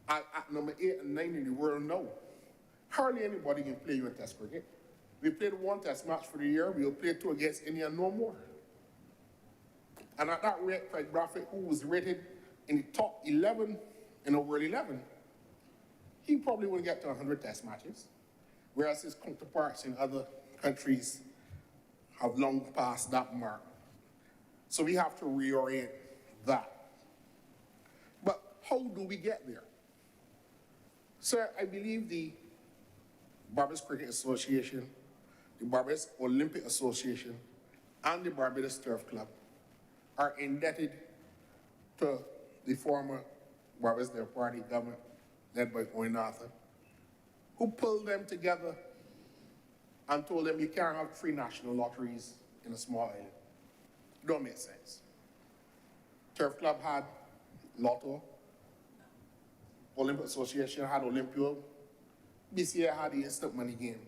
at number 8 and 9 in the world now, hardly anybody can play you in test cricket. We played one test match for the year, we'll play 2 against India, no more. And at that rate, Craig Brathwaite, who was rated in the top 11 in the World 11, he probably wouldn't get to 100 test matches, whereas his counterparts in other countries have long passed that mark. So we have to reorient that. But how do we get there? Sir, I believe the Barbados Cricket Association, the Barbados Olympic Association, and the Barbados Turf Club are indebted to the former Barbados Labour Party government led by Owen Arthur, who pulled them together and told them you can't have 3 national lotteries in a small island. It don't make sense. Turf Club had Lotto, Olympic Association had Olympio, BCA had the instant money game.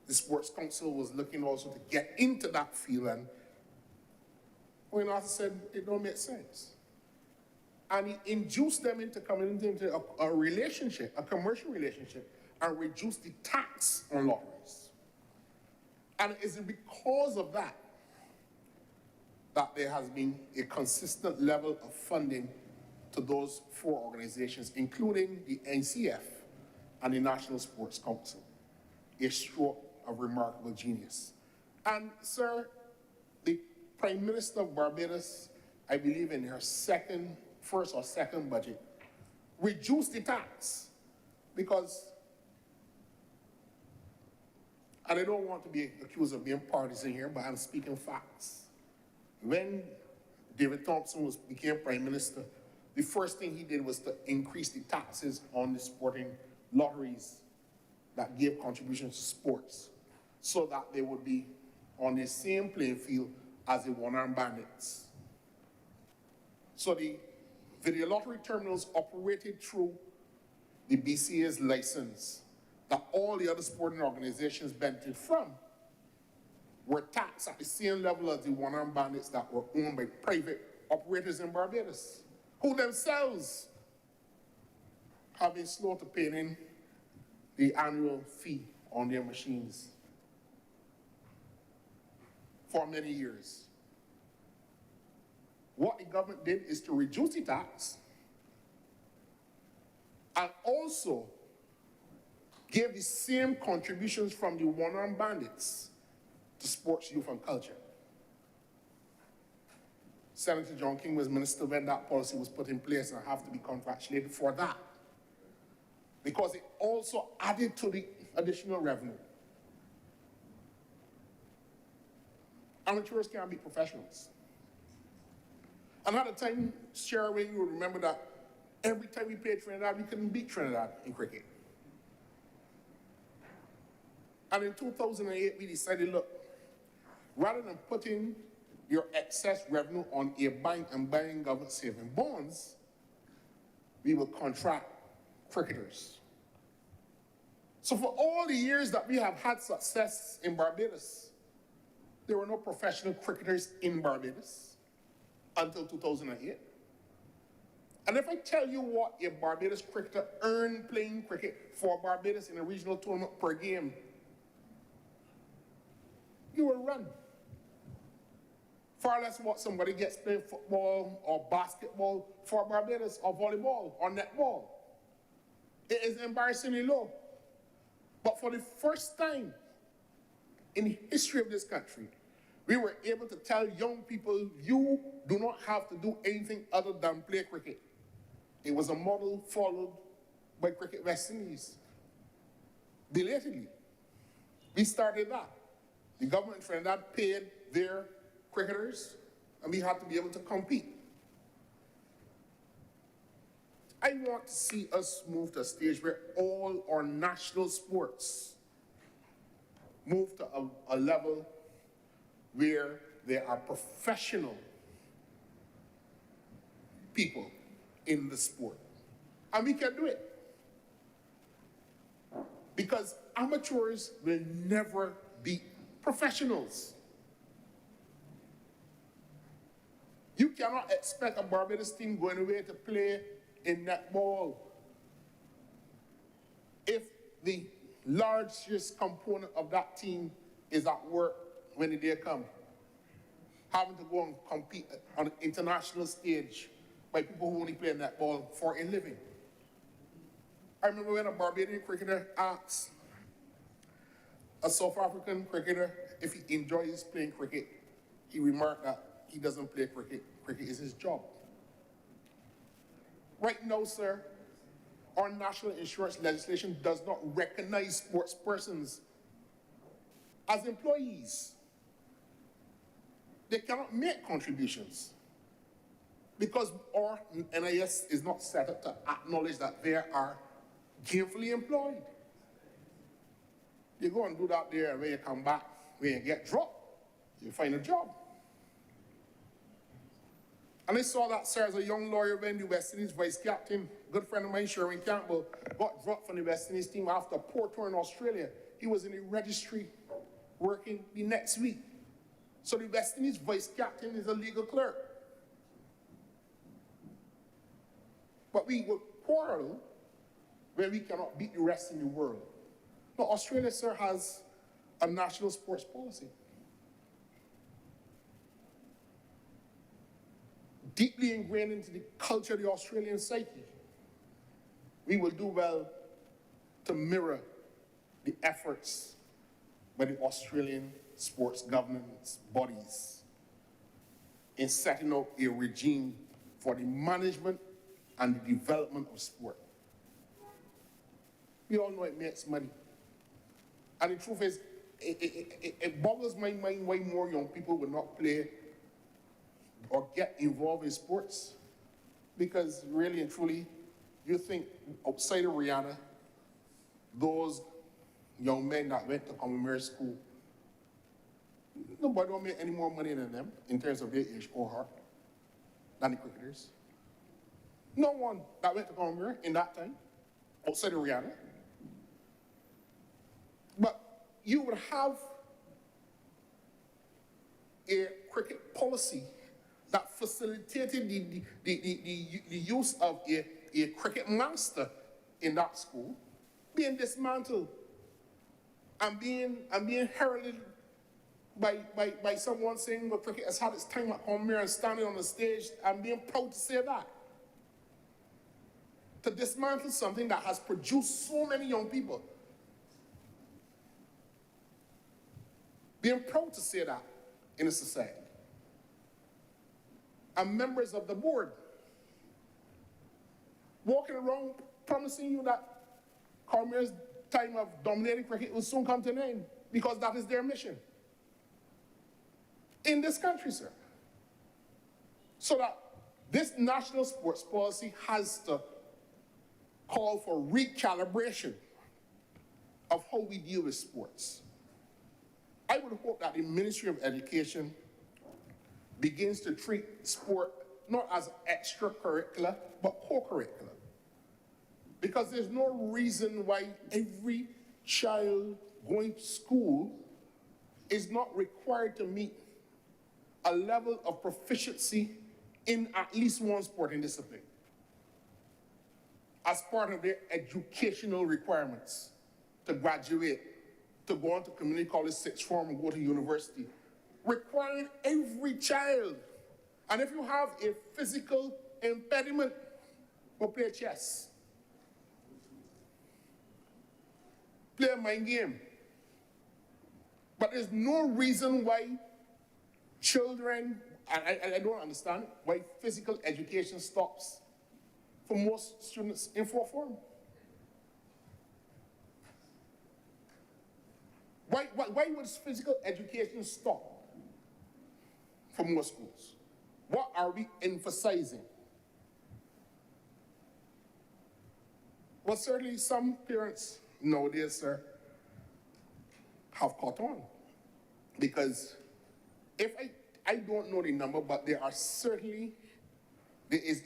The Sports Council was looking also to get into that field, and Owen Arthur said it don't make sense. And he induced them into coming into a relationship, a commercial relationship, and reduce the tax on lotteries. And it's because of that that there has been a consistent level of funding to those 4 organizations, including the NCF and the National Sports Council, a stroke of remarkable genius. And, sir, the Prime Minister of Barbados, I believe in her first or second budget, reduced the tax because, and I don't want to be accused of being partisan here, but I'm speaking facts. When David Thompson became Prime Minister, the first thing he did was to increase the taxes on the sporting lotteries that gave contributions to sports, so that they would be on the same playing field as the one-armed bandits. So the video lottery terminals operated through the BCA's license that all the other sporting organizations benefited from were taxed at the same level as the one-armed bandits that were owned by private operators in Barbados, who themselves have been slow to pay in the annual fee on their machines for many years. What the government did is to reduce the tax and also give the same contributions from the one-armed bandits to sports, youth, and culture. Senator John King was minister when that policy was put in place, and I have to be congratulated for that, because it also added to the additional revenue. Amateurs can't be professionals. And at the time, Sherway, you will remember that every time we played Trinidad, we couldn't beat Trinidad in cricket. And in 2008, we decided, look, rather than putting your excess revenue on a bank and buying government saving bonds, we will contract cricketers. So for all the years that we have had success in Barbados, there were no professional cricketers in Barbados until 2008. And if I tell you what a Barbados cricketer earned playing cricket for Barbados in a regional tournament per game, you will run. far less what somebody gets playing football or basketball for Barbados or volleyball or netball. It is embarrassingly low. But for the first time in the history of this country, we were able to tell young people, you do not have to do anything other than play cricket. It was a model followed by Cricket West Indies. Belatedly, we started that. The government in Trinidad paid their cricketers, and we had to be able to compete. I want to see us move to a stage where all our national sports move to a level where there are professional people in the sport. And we can do it. Because amateurs will never beat professionals. You cannot expect a Barbados team going away to play in netball if the largest component of that team is at work when the day comes, having to go and compete on an international stage by people who only play netball for a living. I remember when a Barbadian cricketer asked a South African cricketer if he enjoys playing cricket, he remarked that he doesn't play cricket. Cricket is his job. Right now, sir, our national insurance legislation does not recognize sports persons as employees. They cannot make contributions because our NIS is not set up to acknowledge that they are gainfully employed. You go and do that there, and when you come back, when you get dropped, you find a job. And I saw that, sir, as a young lawyer when the West Indies vice captain, good friend of mine, Sherwin Campbell, got dropped from the West Indies team after a poor tour in Australia. He was in the registry working the next week. So the West Indies vice captain is a legal clerk. But we will quarrel when we cannot beat the rest in the world. Now, Australia, sir, has a national sports policy. Deeply ingrained into the culture of the Australian psyche. We will do well to mirror the efforts by the Australian sports governance bodies in setting up a regime for the management and the development of sport. We all know it makes money. And the truth is, it boggles my mind why more young people will not play or get involved in sports. Because really and truly, you think outside of Rihanna, those young men that went to Commonwealth School, nobody don't make any more money than them in terms of their age cohort than the cricketers. No one that went to Commonwealth in that time, outside of Rihanna. But you would have a cricket policy that facilitated the use of a cricket master in that school being dismantled and being heralded by someone saying, well, cricket has had its time at home here and standing on the stage and being proud to say that. To dismantle something that has produced so many young people. Being proud to say that in a society. And members of the board walking around promising you that Cormier's time of dominating cricket will soon come to an end because that is their mission. In this country, sir. So that this national sports policy has to call for recalibration of how we deal with sports. I would hope that the Ministry of Education begins to treat sport not as extracurricular, but co-curricular. Because there's no reason why every child going to school is not required to meet a level of proficiency in at least one sporting discipline as part of their educational requirements to graduate, to go on to community college, sixth form, and go to university, requiring every child, and if you have a physical impediment, go play chess, play a mind game. But there's no reason why children, I don't understand why physical education stops for most students in fourth form. Why would physical education stop for most schools? What are we emphasizing? Well, certainly some parents nowadays, sir, have caught on. Because if I don't know the number, but there is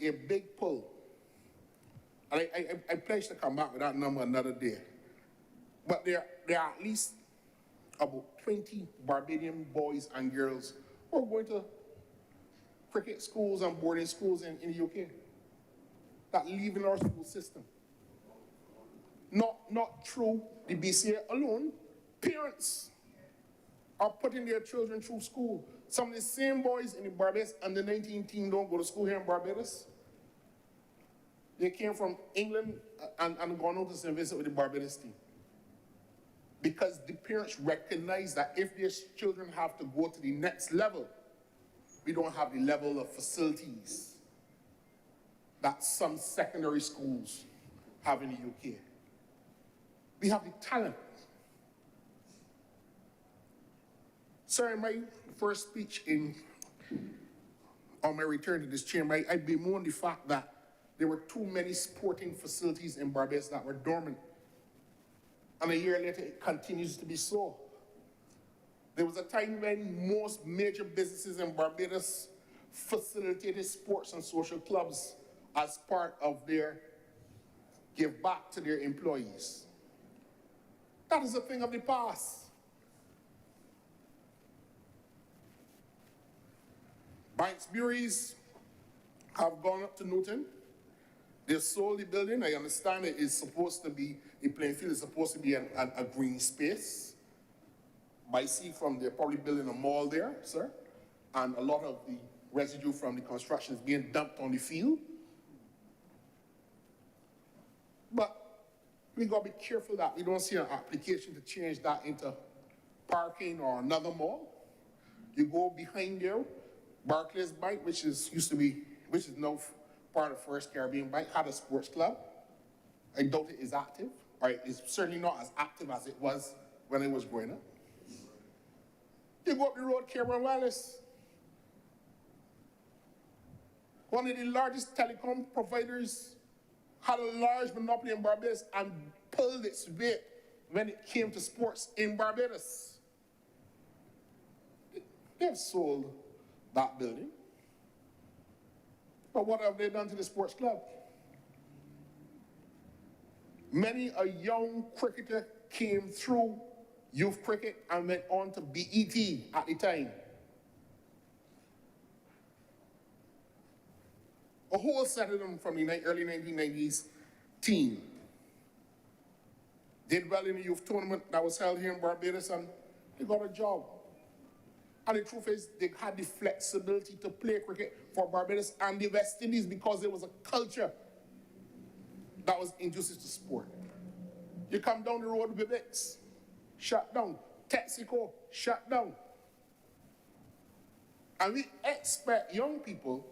a big pull. And I pledge to come back with that number another day. But there are at least about 20 Barbadian boys and girls who are going to cricket schools and boarding schools in the UK that live in our school system. Not through the BCA alone. Parents are putting their children through school. Some of the same boys in the Barbados under 19 team don't go to school here in Barbados. They came from England and gone out to St. Vincent with the Barbados team. Because the parents recognize that if their children have to go to the next level, we don't have the level of facilities that some secondary schools have in the UK. We have the talent. Sir, in my first speech on my return to this chamber, I bemoaned the fact that there were too many sporting facilities in Barbados that were dormant. And a year later, it continues to be so. There was a time when most major businesses in Barbados facilitated sports and social clubs as part of their give back to their employees. That is a thing of the past. Banks Breweries have gone up to Newton. They sold the building. I understand it is supposed to be, the playing field is supposed to be a green space. I see from they're probably building a mall there, sir. And a lot of the residue from the construction is being dumped on the field. But we gotta be careful that we don't see an application to change that into parking or another mall. You go behind there, Barclays Bank, which is now part of First Caribbean Bank, had a sports club. I doubt it is active, or it's certainly not as active as it was when I was growing up. You go up the road, Cameron Wallace, one of the largest telecom providers, had a large monopoly in Barbados and pulled its weight when it came to sports in Barbados. They've sold that building. But what have they done to the sports club? Many a young cricketer came through youth cricket and went on to BET at the time. A whole set of them from the early 1990s team did well in the youth tournament that was held here in Barbados, and they got a job. And the truth is, they had the flexibility to play cricket for Barbados and the West Indies because there was a culture that was introduced to sport. You come down the road with Bibix, shut down. Texaco, shut down. And we expect young people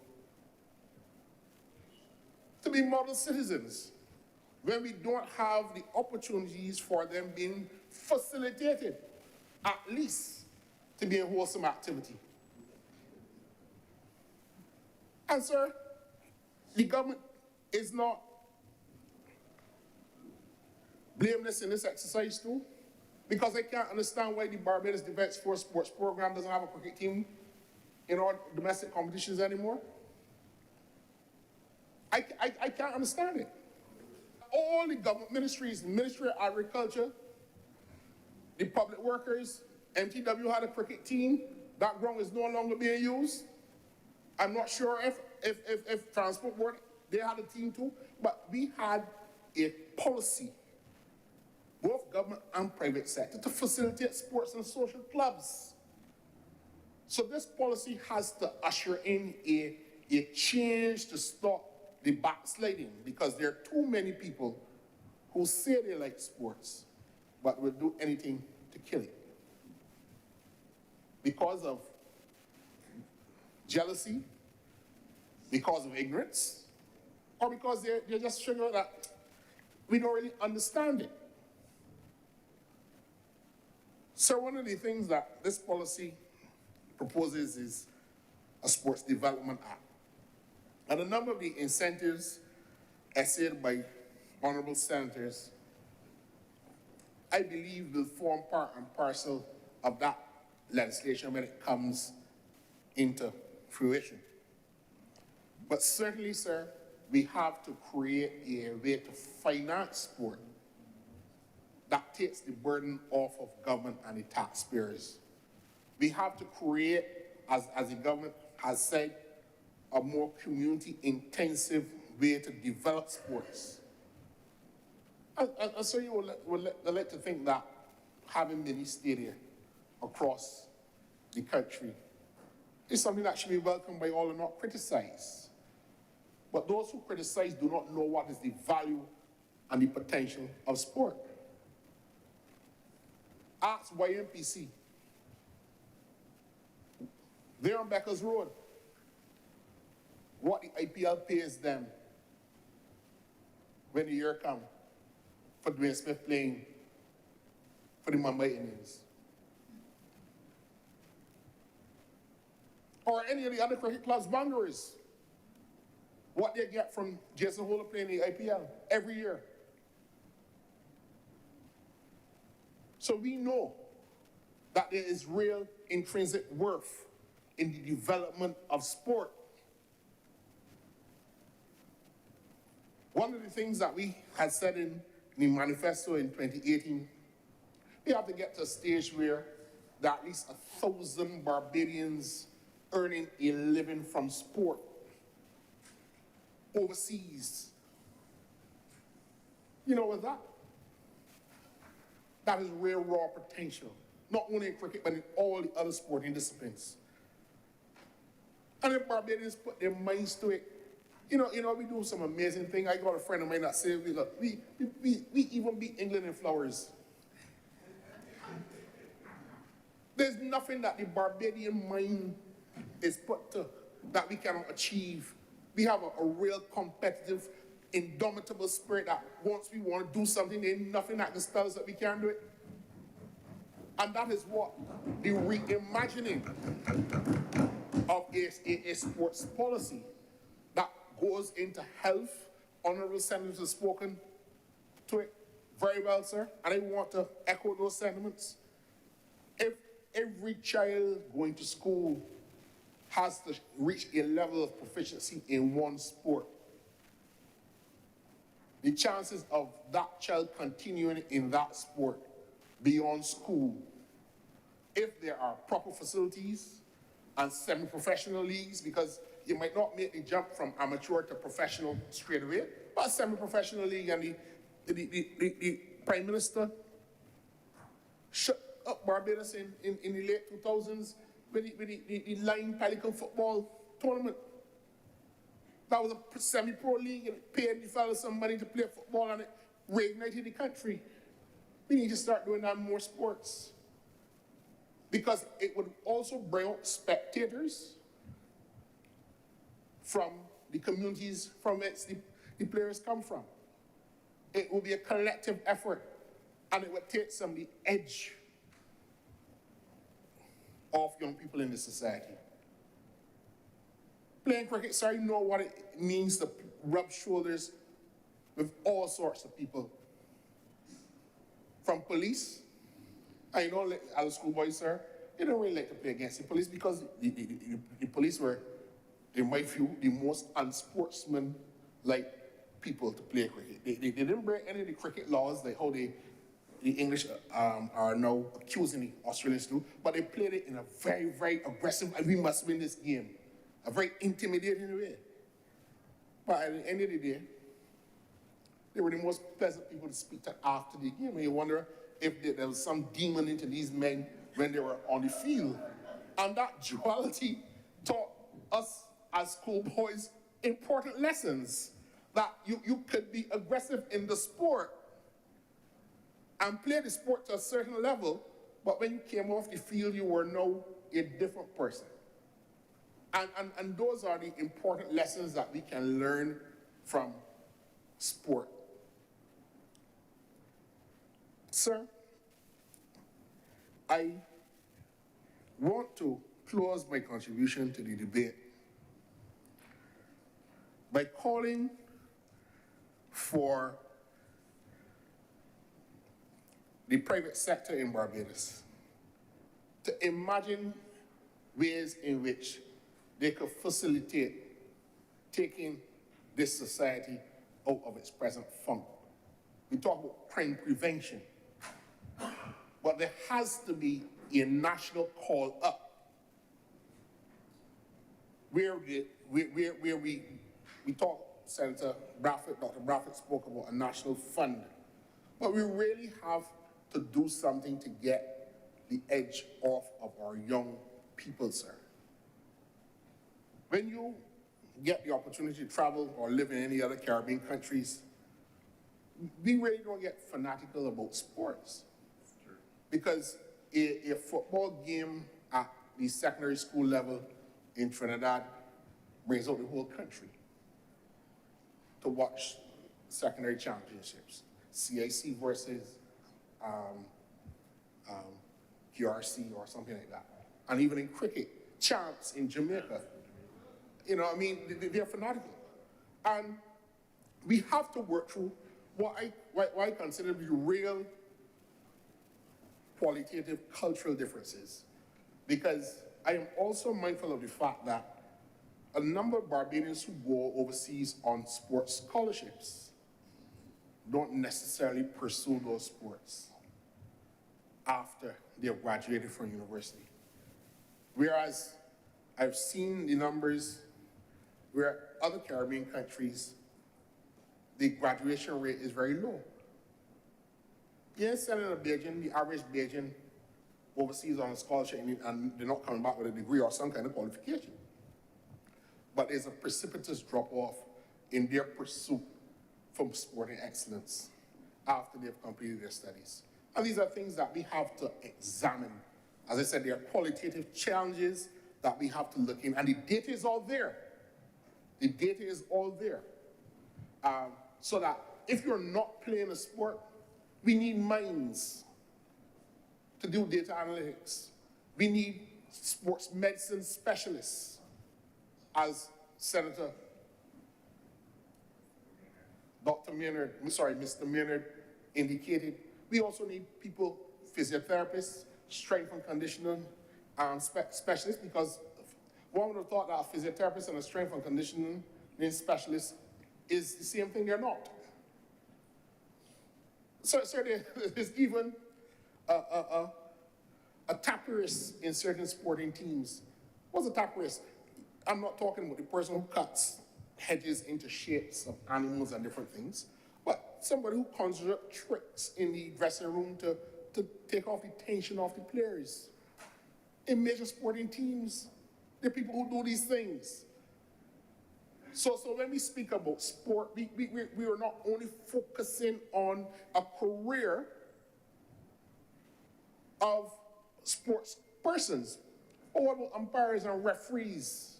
to be model citizens when we don't have the opportunities for them being facilitated, at least to be in wholesome activity. And sir, the government is not blameless in this exercise too, because I can't understand why the Barbados Defence Force Sports Program doesn't have a cricket team in our domestic competitions anymore. I can't understand it. All the government ministries, Ministry of Agriculture, the public workers, MTW had a cricket team. That ground is no longer being used. I'm not sure if Transport Board, they had a team too, but we had a policy, both government and private sector, to facilitate sports and social clubs. So this policy has to usher in a change to stop the backsliding, because there are too many people who say they like sports, but will do anything to kill it. Because of jealousy, because of ignorance, or because they're just figuring that we don't really understand it. So one of the things that this policy proposes is a Sports Development Act. And a number of the incentives essayed by honorable senators, I believe, will form part and parcel of that legislation when it comes into fruition. But certainly, sir, we have to create a way to finance sport that takes the burden off of government and the taxpayers. We have to create, as the government has said, a more community-intensive way to develop sports. And so you would like to think that having many stadia across the country is something that should be welcomed by all and not criticized. But those who criticize do not know what is the value and the potential of sport. Ask YMPC. They're on Becker's Road. What the IPL pays them when the year comes for Dwayne Smith playing for the Mumbai Indians. Or any of the other cricket clubs' boundaries. What they get from Jason Holder playing the IPL every year. So we know that there is real intrinsic worth in the development of sport. One of the things that we had said in the manifesto in 2018, we have to get to a stage where there are at least 1,000 Barbadians earning a living from sport overseas. You know what's that? That is real raw potential, not only in cricket, but in all the other sporting disciplines. And if Barbadians put their minds to it, you know, we do some amazing thing. I got a friend of mine that said, we even beat England in flowers. There's nothing that the Barbadian mind is put to that we cannot achieve. We have a real competitive, indomitable spirit that once we want to do something, there's nothing that can tell us that we can't do it. And that is what the reimagining of a sports policy that goes into health. Honourable senators have spoken to it very well, sir, and I want to echo those sentiments. If every child going to school has to reach a level of proficiency in one sport, the chances of that child continuing in that sport beyond school, if there are proper facilities and semi-professional leagues, because you might not make the jump from amateur to professional straight away, but a semi-professional league, and the Prime Minister shut up Barbados in the late 2000s with the Line Pelican football tournament. That was a semi-pro league, and it paid the fellas some money to play football, and it reignited the country. We need to start doing that in more sports, because it would also bring out spectators from the communities from which the players come from. It will be a collective effort, and it would take some of the edge off young people in the society. Playing cricket, sir, you know what it means to rub shoulders with all sorts of people. From police, and you know, as a schoolboy, sir, they don't really like to play against the police, because the police were, in my view, the most unsportsman-like people to play cricket. They didn't break any of the cricket laws, like how the English are now accusing the Australians to, but they played it in a very, very aggressive, and we must win this game, a very intimidating way. But at the end of the day, they were the most pleasant people to speak to after the game, and you wonder if there was some demon into these men when they were on the field. And that duality taught us as schoolboys important lessons, that you could be aggressive in the sport and play the sport to a certain level, but when you came off the field, you were now a different person. And those are the important lessons that we can learn from sport. Sir, I want to close my contribution to the debate by calling for the private sector in Barbados to imagine ways in which they could facilitate taking this society out of its present funk. We talk about crime prevention, but there has to be a national call up where we talk, Senator Bradford, Dr. Bradford spoke about a national fund, but we really have to do something to get the edge off of our young people, sir. When you get the opportunity to travel or live in any other Caribbean countries, we really don't get fanatical about sports. Because a football game at the secondary school level in Trinidad brings out the whole country to watch secondary championships. CIC versus QRC or something like that. And even in cricket, champs in Jamaica. You know, I mean, they're fanatical. And we have to work through what I consider to be real qualitative cultural differences. Because I am also mindful of the fact that a number of Barbadians who go overseas on sports scholarships don't necessarily pursue those sports after they've graduated from university. Whereas I've seen the numbers where other Caribbean countries, the graduation rate is very low. Yes, Senator Bajan, the average Bajan overseas on a scholarship and they're not coming back with a degree or some kind of qualification. But there's a precipitous drop-off in their pursuit from sporting excellence after they've completed their studies. And these are things that we have to examine. As I said, there are qualitative challenges that we have to look in, and the data is all there. The data is all there. So that if you're not playing a sport, we need minds to do data analytics. We need sports medicine specialists, as Senator Mr. Maynard indicated. We also need people, physiotherapists, strength and conditioning specialists, because one would have thought that a physiotherapist and a strength and conditioning specialist is the same thing. They're not. So there's even a tapperist in certain sporting teams. What's a tapperist? I'm not talking about the person who cuts hedges into shapes of animals and different things, but somebody who conjures up tricks in the dressing room to take off the tension off the players. In major sporting teams, there are people who do these things. So when we speak about sport, we are not only focusing on a career of sports persons, but what about umpires and referees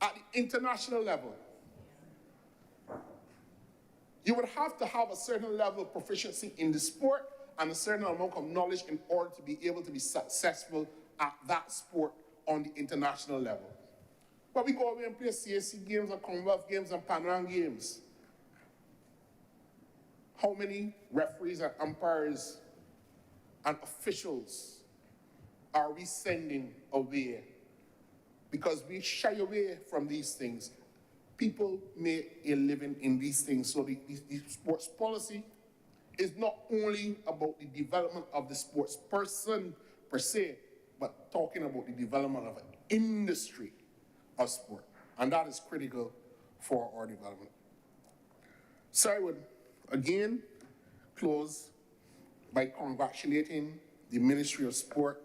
at the international level? You would have to have a certain level of proficiency in the sport and a certain amount of knowledge in order to be able to be successful at that sport on the international level. But we go away and play CAC games and Commonwealth games and Panorama games. How many referees and umpires and officials are we sending away because we shy away from these things? People make a living in these things. So the sports policy is not only about the development of the sports person per se, but talking about the development of an industry of sport. And that is critical for our development. So I would again close by congratulating the Ministry of Sport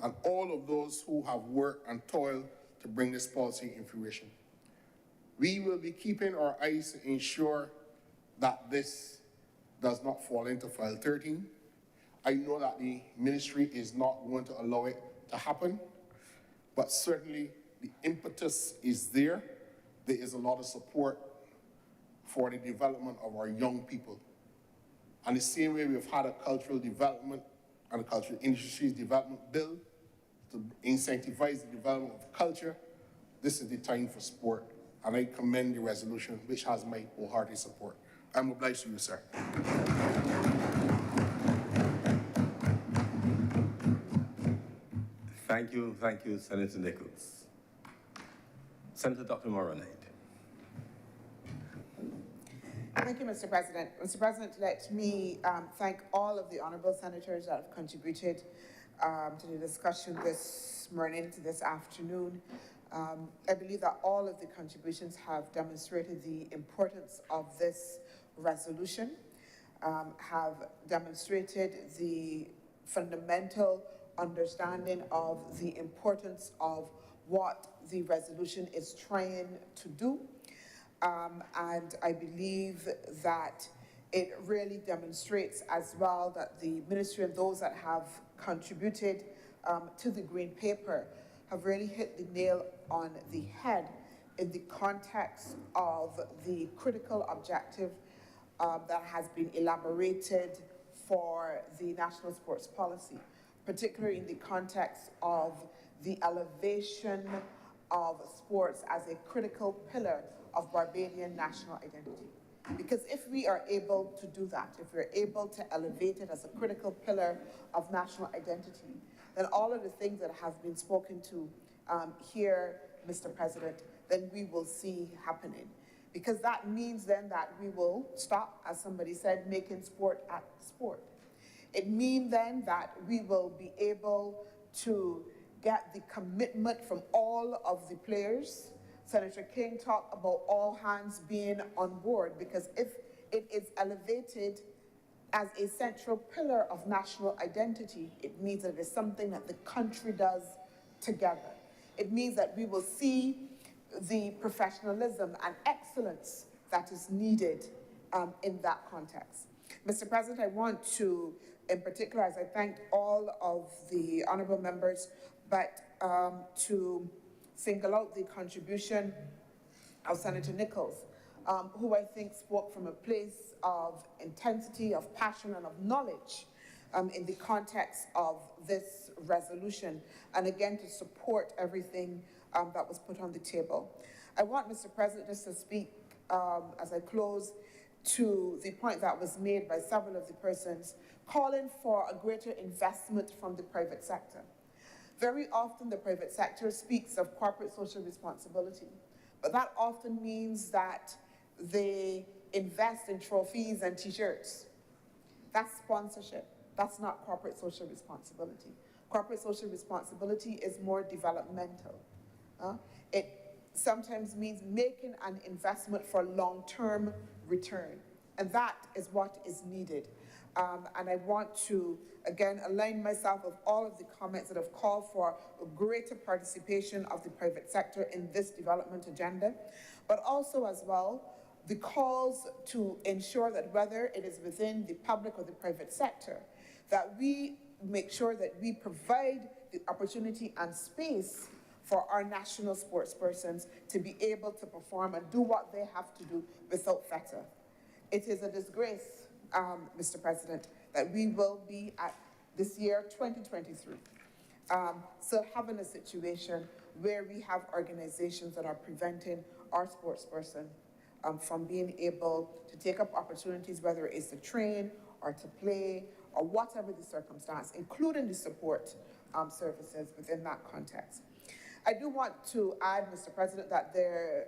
and all of those who have worked and toiled to bring this policy in fruition. We will be keeping our eyes to ensure that this does not fall into file 13. I know that the ministry is not going to allow it to happen, but certainly the impetus is there. There is a lot of support for the development of our young people. And the same way we've had a cultural development and a cultural industries development bill to incentivize the development of culture, this is the time for sport. And I commend the resolution, which has my wholehearted support. I'm obliged to you, sir. Thank you, Senator Nichols. Senator Dr. Moronide. Thank you, Mr. President. Mr. President, let me thank all of the honourable senators that have contributed to the discussion this morning, to this afternoon. I believe that all of the contributions have demonstrated the importance of this resolution, have demonstrated the fundamental understanding of the importance of what the resolution is trying to do. And I believe that it really demonstrates as well that the ministry and those that have contributed to the Green Paper have really hit the nail on the head in the context of the critical objective that has been elaborated for the national sports policy, particularly in the context of the elevation of sports as a critical pillar of Barbadian national identity. Because if we are able to do that, if we're able to elevate it as a critical pillar of national identity, then all of the things that have been spoken to here, Mr. President, then we will see happening. Because that means then that we will stop, as somebody said, making sport at sport. It means then that we will be able to get the commitment from all of the players. Senator King talked about all hands being on board, because if it is elevated as a central pillar of national identity, it means that it is something that the country does together. It means that we will see the professionalism and excellence that is needed in that context. Mr. President, I want to, in particular, as I thanked all of the honourable members, but to single out the contribution of Senator Nichols, who I think spoke from a place of intensity, of passion, and of knowledge in the context of this resolution, and again to support everything that was put on the table. I want, Mr. President, just to speak as I close to the point that was made by several of the persons calling for a greater investment from the private sector. Very often the private sector speaks of corporate social responsibility, but that often means that they invest in trophies and t-shirts. That's sponsorship. That's not corporate social responsibility. Corporate social responsibility is more developmental. It sometimes means making an investment for long-term return, and that is what is needed. And I want to, again, align myself with all of the comments that have called for a greater participation of the private sector in this development agenda, but also as well, the calls to ensure that whether it is within the public or the private sector, that we make sure that we provide the opportunity and space for our national sports persons to be able to perform and do what they have to do without fetter. It is a disgrace, Mr. President, that we will be at this year, 2023, still having a situation where we have organizations that are preventing our sports person from being able to take up opportunities, whether it's to train or to play or whatever the circumstance, including the support services within that context. I do want to add, Mr. President, that there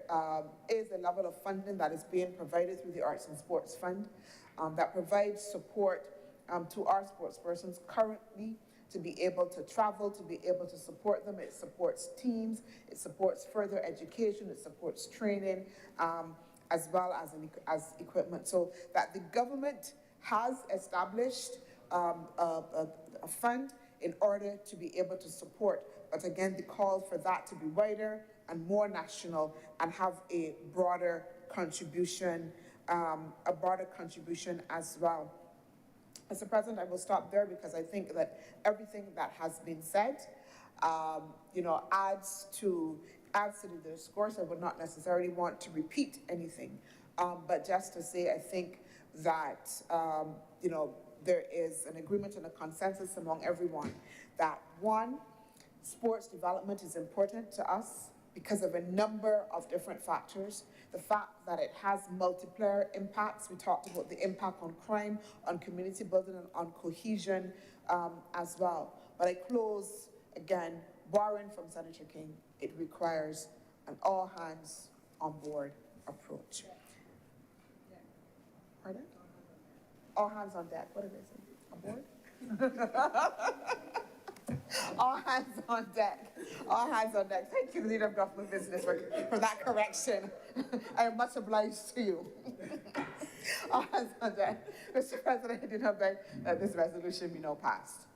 is a level of funding that is being provided through the Arts and Sports Fund that provides support to our sports persons currently to be able to travel, to be able to support them. It supports teams, it supports further education, it supports training, as well as equipment. So that the government has established a fund in order to be able to support. But again, the call for that to be wider and more national and have a broader contribution as well. Mr. President, I will stop there because I think that everything that has been said, adds to the discourse. I would not necessarily want to repeat anything, but just to say, I think that, there is an agreement and a consensus among everyone that, one, sports development is important to us because of a number of different factors. The fact that it has multiplier impacts. We talked about the impact on crime, on community building, and on cohesion as well. But I close, again, borrowing from Senator King, it requires an all hands on board approach. Pardon? All hands on deck. What did I say? Aboard? All hands on deck. All hands on deck. Thank you, Leader of Government Business, for that correction. I am much obliged to you. All hands on deck. Mr. President, I do not beg that this resolution be now passed.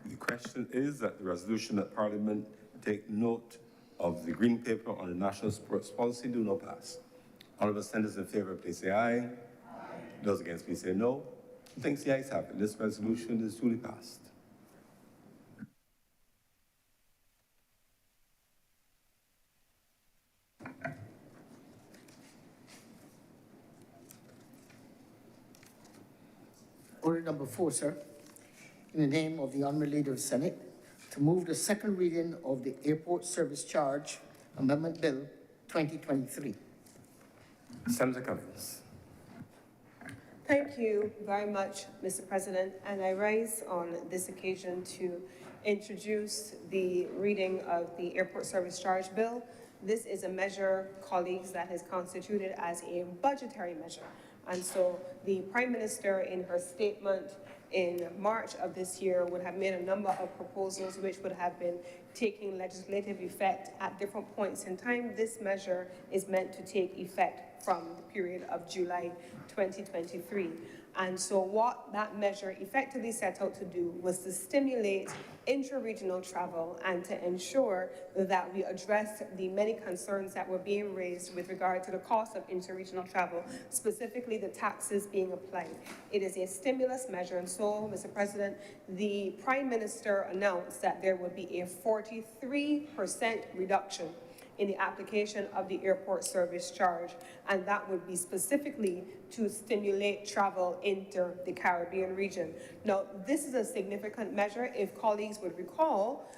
The question is that the resolution that Parliament take note of the Green Paper on the National Sports Policy do not pass. Honourable Senators in favour, please say aye. Aye. Those against, please say no. Who thinks the ayes have it? This resolution is duly passed. Order number 4, sir. In the name of the Honourable Leader of the Senate, to move the second reading of the Airport Service Charge Amendment Bill 2023. Senator Cummings. Thank you very much, Mr. President, and I rise on this occasion to introduce the reading of the Airport Service Charge Bill. This is a measure, colleagues, that is constituted as a budgetary measure. And so the Prime Minister, in her statement in March of this year, would have made a number of proposals which would have been taking legislative effect at different points in time. This measure is meant to take effect from the period of July 2023. And so what that measure effectively set out to do was to stimulate intra-regional travel and to ensure that we address the many concerns that were being raised with regard to the cost of inter-regional travel, specifically the taxes being applied. It is a stimulus measure, and so, Mr. President, the Prime Minister announced that there would be a 43% reduction in the application of the airport service charge, and that would be specifically to stimulate travel into the Caribbean region. Now, this is a significant measure. If colleagues would recall,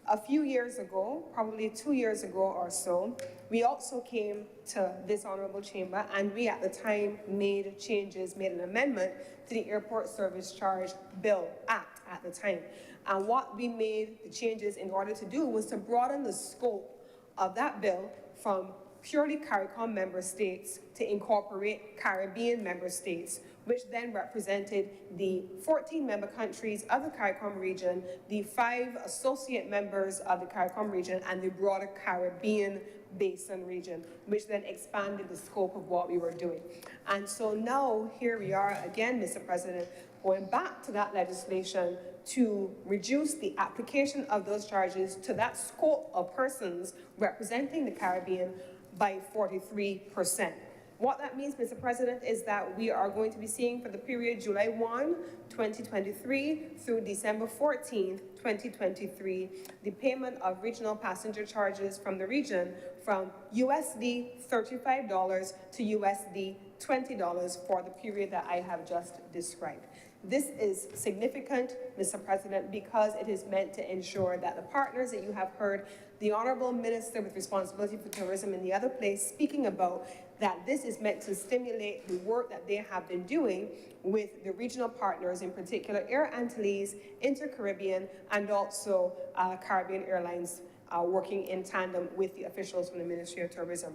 a few years ago, probably 2 years ago or so, we also came to this honourable chamber and we at the time made an amendment to the Airport Service Charge Bill Act at the time. And what we made the changes in order to do was to broaden the scope of that bill from purely CARICOM member states to incorporate Caribbean member states, which then represented the 14 member countries of the CARICOM region, the 5 associate members of the CARICOM region, and the broader Caribbean Basin region, which then expanded the scope of what we were doing. And so now here we are again, Mr. President, going back to that legislation to reduce the application of those charges to that scope of persons representing the Caribbean by 43%. What that means, Mr. President, is that we are going to be seeing for the period July 1, 2023 through December 14, 2023, the payment of regional passenger charges from the region from USD $35 to USD $20 for the period that I have just described. This is significant, Mr. President, because it is meant to ensure that the partners that you have heard the Honourable Minister with responsibility for tourism in the other place speaking about, that this is meant to stimulate the work that they have been doing with the regional partners, in particular Air Antilles, Inter-Caribbean, and also Caribbean Airlines working in tandem with the officials from the Ministry of Tourism.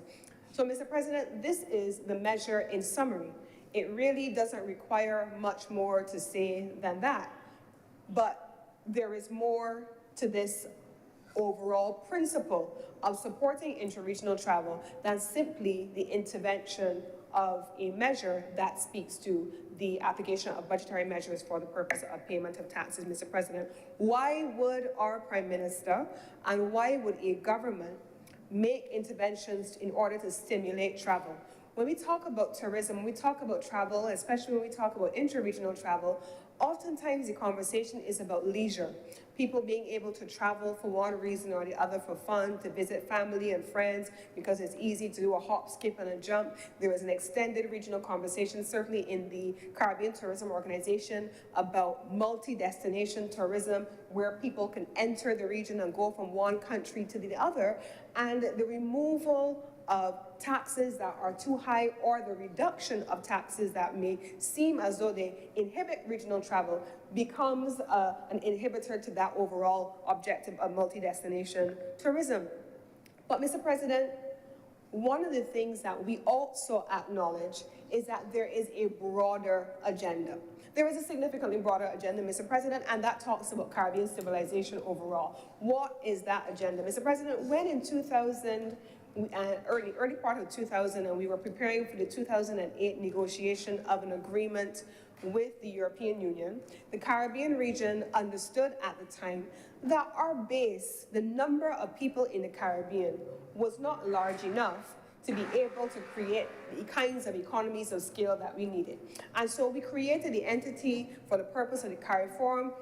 So, Mr. President, this is the measure in summary. It really doesn't require much more to say than that. But there is more to this overall principle of supporting interregional travel than simply the intervention of a measure that speaks to the application of budgetary measures for the purpose of payment of taxes, Mr. President. Why would our Prime Minister and why would a government make interventions in order to stimulate travel? When we talk about tourism, when we talk about travel, especially when we talk about inter-regional travel, oftentimes the conversation is about leisure. People being able to travel for one reason or the other, for fun, to visit family and friends, because it's easy to do a hop, skip, and a jump. There is an extended regional conversation, certainly in the Caribbean Tourism Organization, about multi-destination tourism, where people can enter the region and go from one country to the other, and the removal of taxes that are too high or the reduction of taxes that may seem as though they inhibit regional travel becomes an inhibitor to that overall objective of multi-destination tourism. But Mr. President, one of the things that we also acknowledge is that there is a broader agenda. There is a significantly broader agenda, Mr. President, and that talks about Caribbean civilization overall. What is that agenda, Mr. President? When in early part of 2000, and we were preparing for the 2008 negotiation of an agreement with the European Union, the Caribbean region understood at the time that our base, the number of people in the Caribbean, was not large enough to be able to create the kinds of economies of scale that we needed. And so we created the entity for the purpose of the CARIFORM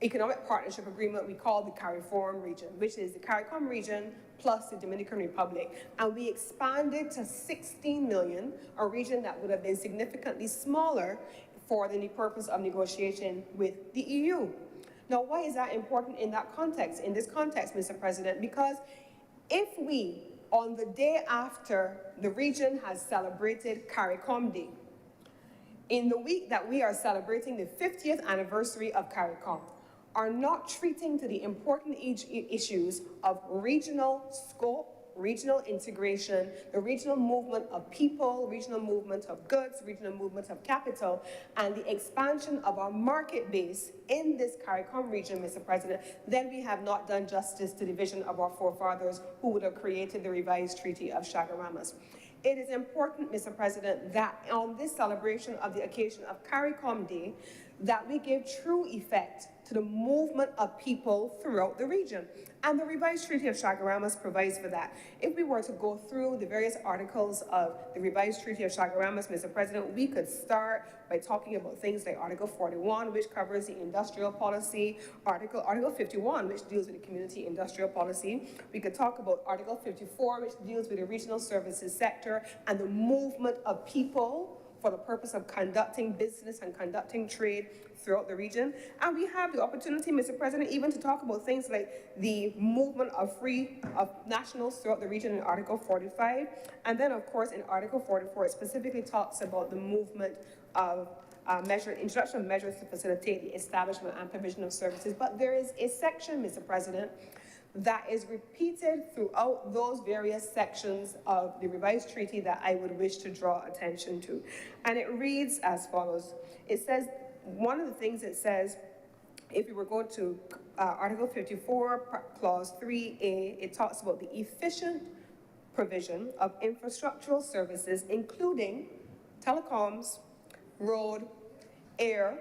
Economic Partnership Agreement we call the CARIFORM region, which is the CARICOM region plus the Dominican Republic. And we expanded to 16 million, a region that would have been significantly smaller for the purpose of negotiation with the EU. Now, why is that important in that context, in this context, Mr. President? Because if we, on the day after the region has celebrated CARICOM Day, in the week that we are celebrating the 50th anniversary of CARICOM, are not treating to the important issues of regional scope, regional integration, the regional movement of people, regional movement of goods, regional movement of capital, and the expansion of our market base in this CARICOM region, Mr. President, then we have not done justice to the vision of our forefathers who would have created the revised Treaty of Chaguaramas. It is important, Mr. President, that on this celebration of the occasion of CARICOM Day, that we give true effect to the movement of people throughout the region. And the revised Treaty of Chaguaramas provides for that. If we were to go through the various articles of the revised Treaty of Chaguaramas, Mr. President, we could start by talking about things like Article 41, which covers the industrial policy, Article 51, which deals with the community industrial policy. We could talk about Article 54, which deals with the regional services sector and the movement of people for the purpose of conducting business and conducting trade throughout the region. And we have the opportunity, Mr. President, even to talk about things like the movement of nationals throughout the region in Article 45. And then, of course, in Article 44, it specifically talks about the movement of introduction of measures to facilitate the establishment and provision of services. But there is a section, Mr. President, that is repeated throughout those various sections of the revised treaty that I would wish to draw attention to. And it reads as follows. It says, one of the things it says, if you were going to Article 54, Clause 3A, it talks about the efficient provision of infrastructural services, including telecoms, road, air,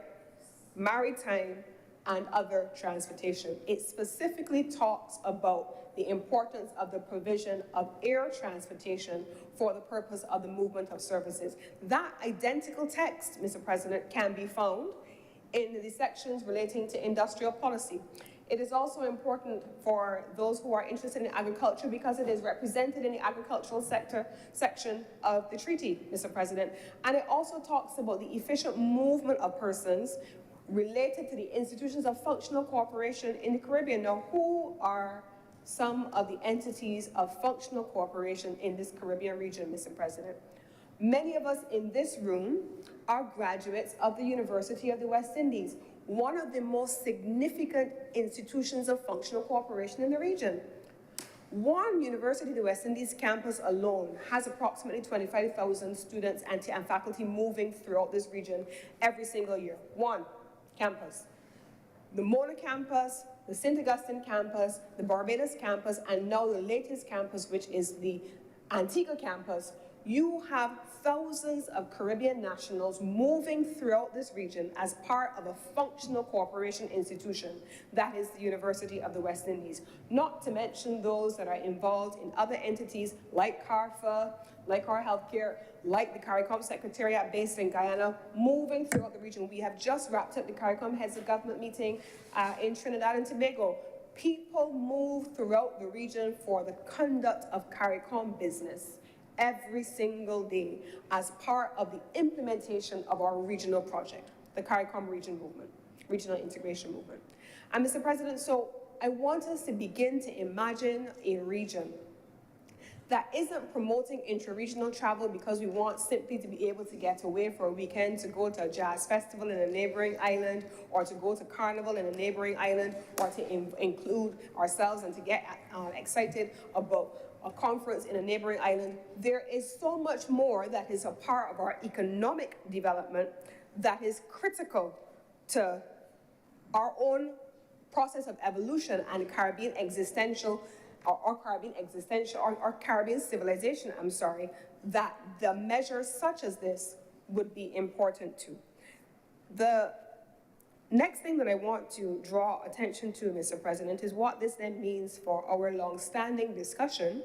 maritime, and other transportation. It specifically talks about the importance of the provision of air transportation for the purpose of the movement of services. That identical text, Mr. President, can be found in the sections relating to industrial policy. It is also important for those who are interested in agriculture because it is represented in the agricultural sector section of the treaty, Mr. President. And it also talks about the efficient movement of persons related to the institutions of functional cooperation in the Caribbean. Now, who are some of the entities of functional cooperation in this Caribbean region, Mr. President? Many of us in this room are graduates of the University of the West Indies, one of the most significant institutions of functional cooperation in the region. One University of the West Indies campus alone has approximately 25,000 students and faculty moving throughout this region every single year. One campus. The Mona campus, the St. Augustine campus, the Barbados campus, and now the latest campus, which is the Antigua campus, you have thousands of Caribbean nationals moving throughout this region as part of a functional cooperation institution that is the University of the West Indies, not to mention those that are involved in other entities like CARFA, like our healthcare, like the CARICOM Secretariat based in Guyana, moving throughout the region. We have just wrapped up the CARICOM Heads of Government meeting in Trinidad and Tobago. People move throughout the region for the conduct of CARICOM business every single day as part of the implementation of our regional project, the CARICOM Regional Integration Movement. And Mr. President, so I want us to begin to imagine a region that isn't promoting intra-regional travel because we want simply to be able to get away for a weekend, to go to a jazz festival in a neighboring island, or to go to carnival in a neighboring island, or to include ourselves and to get excited about a conference in a neighboring island. There is so much more that is a part of our economic development that is critical to our own process of evolution and Caribbean existential, or Caribbean civilization, I'm sorry, that the measures such as this would be important to. The next thing that I want to draw attention to, Mr. President, is what this then means for our long-standing discussion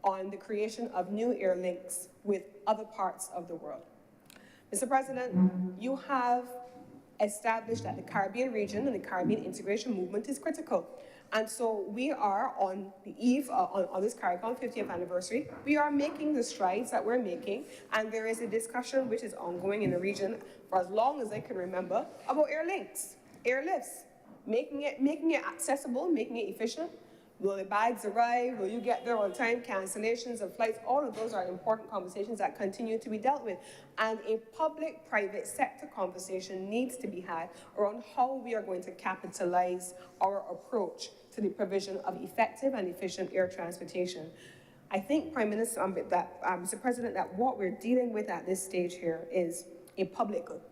on the creation of new air links with other parts of the world. Mr. President, you have established that the Caribbean region and the Caribbean integration movement is critical. And so we are on the eve, on this CARICOM 50th anniversary, we are making the strides that we're making, and there is a discussion which is ongoing in the region for as long as I can remember about air links, airlifts, making it accessible, making it efficient. Will the bags arrive? Will you get there on time? Cancellations of flights, all of those are important conversations that continue to be dealt with. And a public-private sector conversation needs to be had around how we are going to capitalize our approach to the provision of effective and efficient air transportation. I think, Prime Minister, Mr. President, that what we're dealing with at this stage here is a public good.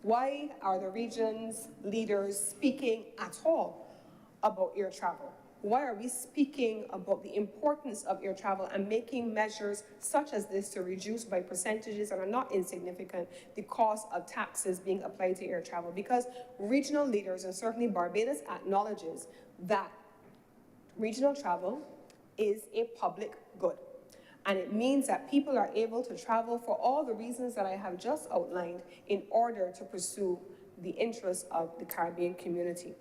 Why are the region's leaders speaking at all about air travel? Why are we speaking about the importance of air travel and making measures such as this to reduce by percentages that are not insignificant the cost of taxes being applied to air travel? Because regional leaders, and certainly Barbados acknowledges that regional travel is a public good. And it means that people are able to travel for all the reasons that I have just outlined in order to pursue the interests of the Caribbean community.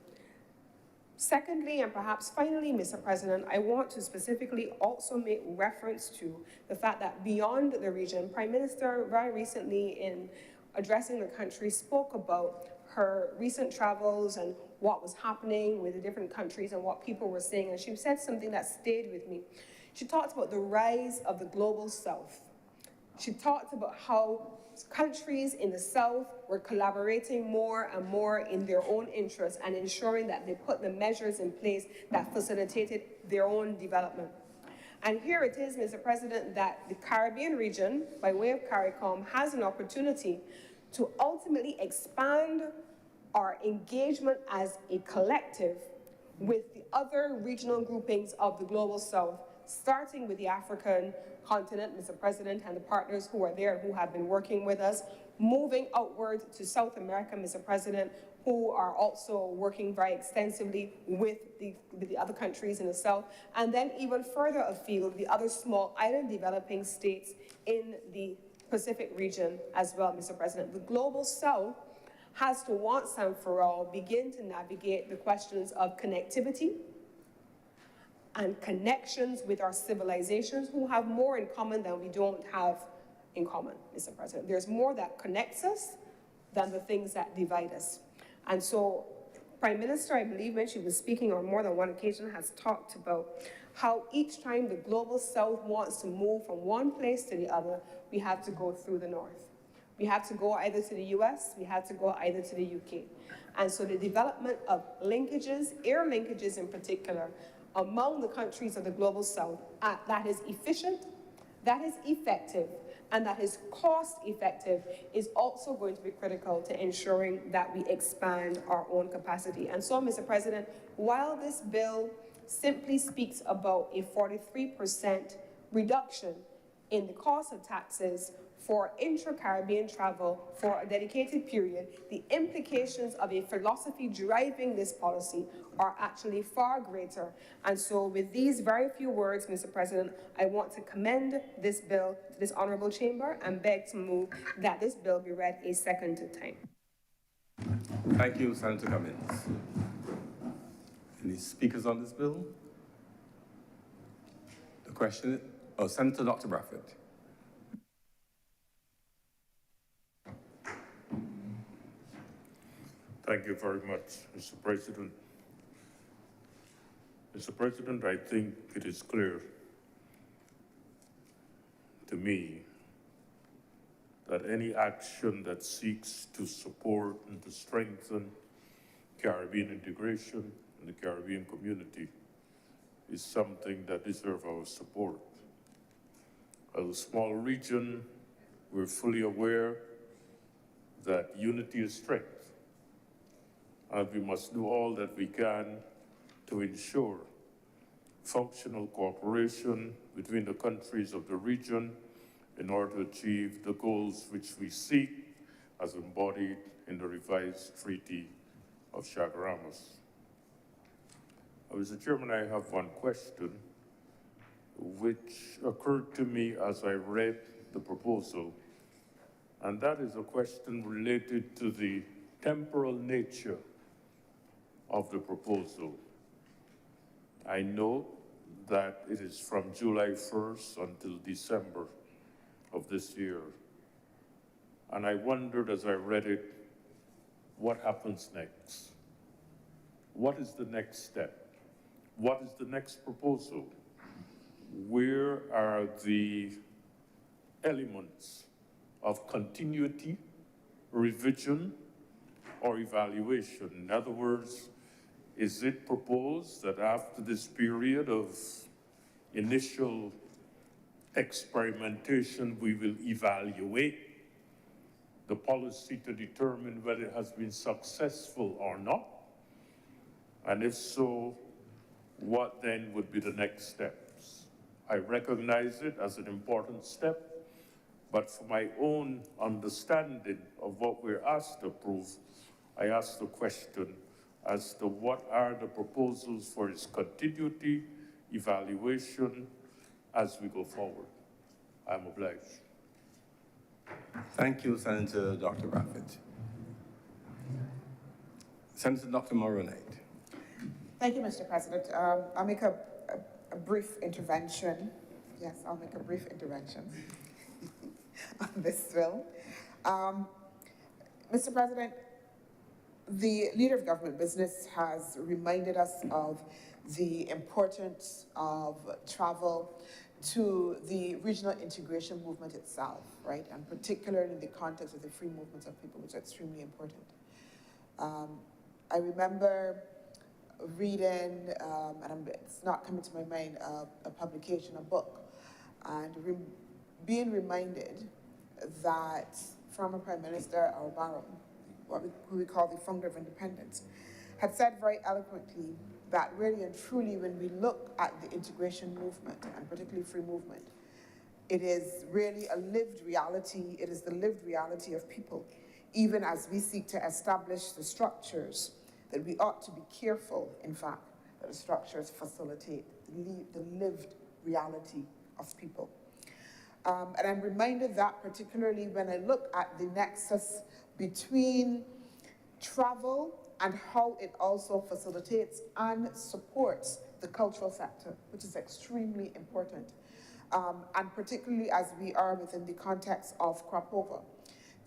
Secondly, and perhaps finally, Mr. President, I want to specifically also make reference to the fact that beyond the region, Prime Minister very recently in addressing the country spoke about her recent travels and what was happening with the different countries and what people were saying. And she said something that stayed with me. She talked about the rise of the global South. She talked about how countries in the South were collaborating more and more in their own interests and ensuring that they put the measures in place that facilitated their own development. And here it is, Mr. President, that the Caribbean region, by way of CARICOM, has an opportunity to ultimately expand our engagement as a collective with the other regional groupings of the Global South, starting with the African continent, Mr. President, and the partners who are there who have been working with us, moving outward to South America, Mr. President, who are also working very extensively with the other countries in the South, and then even further afield, the other small island developing states in the Pacific region as well, Mr. President. The Global South has to once and for all begin to navigate the questions of connectivity and connections with our civilizations who have more in common than we don't have in common, Mr. President. There's more that connects us than the things that divide us. And so, Prime Minister, I believe when she was speaking on more than one occasion, has talked about how each time the Global South wants to move from one place to the other, we have to go through the North. We have to go either to the US, we have to go either to the UK. And so the development of linkages, air linkages in particular, among the countries of the Global South that is efficient, that is effective, and that is cost-effective is also going to be critical to ensuring that we expand our own capacity. And so, Mr. President, while this bill simply speaks about a 43% reduction in the cost of taxes for intra-Caribbean travel for a dedicated period, the implications of a philosophy driving this policy are actually far greater. And so with these very few words, Mr. President, I want to commend this bill to this honourable chamber and beg to move that this bill be read a second time. Thank you, Senator Cummins. Any speakers on this bill? The question, Senator Dr. Bradford. Thank you very much, Mr. President. Mr. President, I think it is clear to me that any action that seeks to support and to strengthen Caribbean integration in the Caribbean community is something that deserves our support. As a small region, we're fully aware that unity is strength, and we must do all that we can to ensure functional cooperation between the countries of the region in order to achieve the goals which we seek as embodied in the revised Treaty of Chaguaramas. Mr. Chairman, I have one question which occurred to me as I read the proposal, and that is a question related to the temporal nature of the proposal. I know that it is from July 1st until December of this year. And I wondered as I read it, what happens next? What is the next step? What is the next proposal? Where are the elements of continuity, revision, or evaluation? In other words, is it proposed that after this period of initial experimentation, we will evaluate the policy to determine whether it has been successful or not? And if so, what then would be the next steps? I recognize it as an important step, but for my own understanding of what we're asked to approve, I ask the question as to what are the proposals for its continuity, evaluation, as we go forward. I'm obliged. Thank you, Senator Dr. Bradford. Senator Dr. Moronite. Thank you, Mr. President. I'll make a brief intervention. Yes, I'll make a brief intervention on this bill. Mr. President, the Leader of Government Business has reminded us of the importance of travel to the regional integration movement itself, right? And particularly in the context of the free movements of people, which are extremely important. I remember reading, it's not coming to my mind, a publication, a book, and being reminded that former Prime Minister Barrow, who we call the founder of independence, had said very eloquently that really and truly when we look at the integration movement, and particularly free movement, it is really a lived reality. It is the lived reality of people, even as we seek to establish the structures that we ought to be careful, in fact, that the structures facilitate the lived reality of people. And I'm reminded that particularly when I look at the nexus between travel and how it also facilitates and supports the cultural sector, which is extremely important. And particularly as we are within the context of crop over.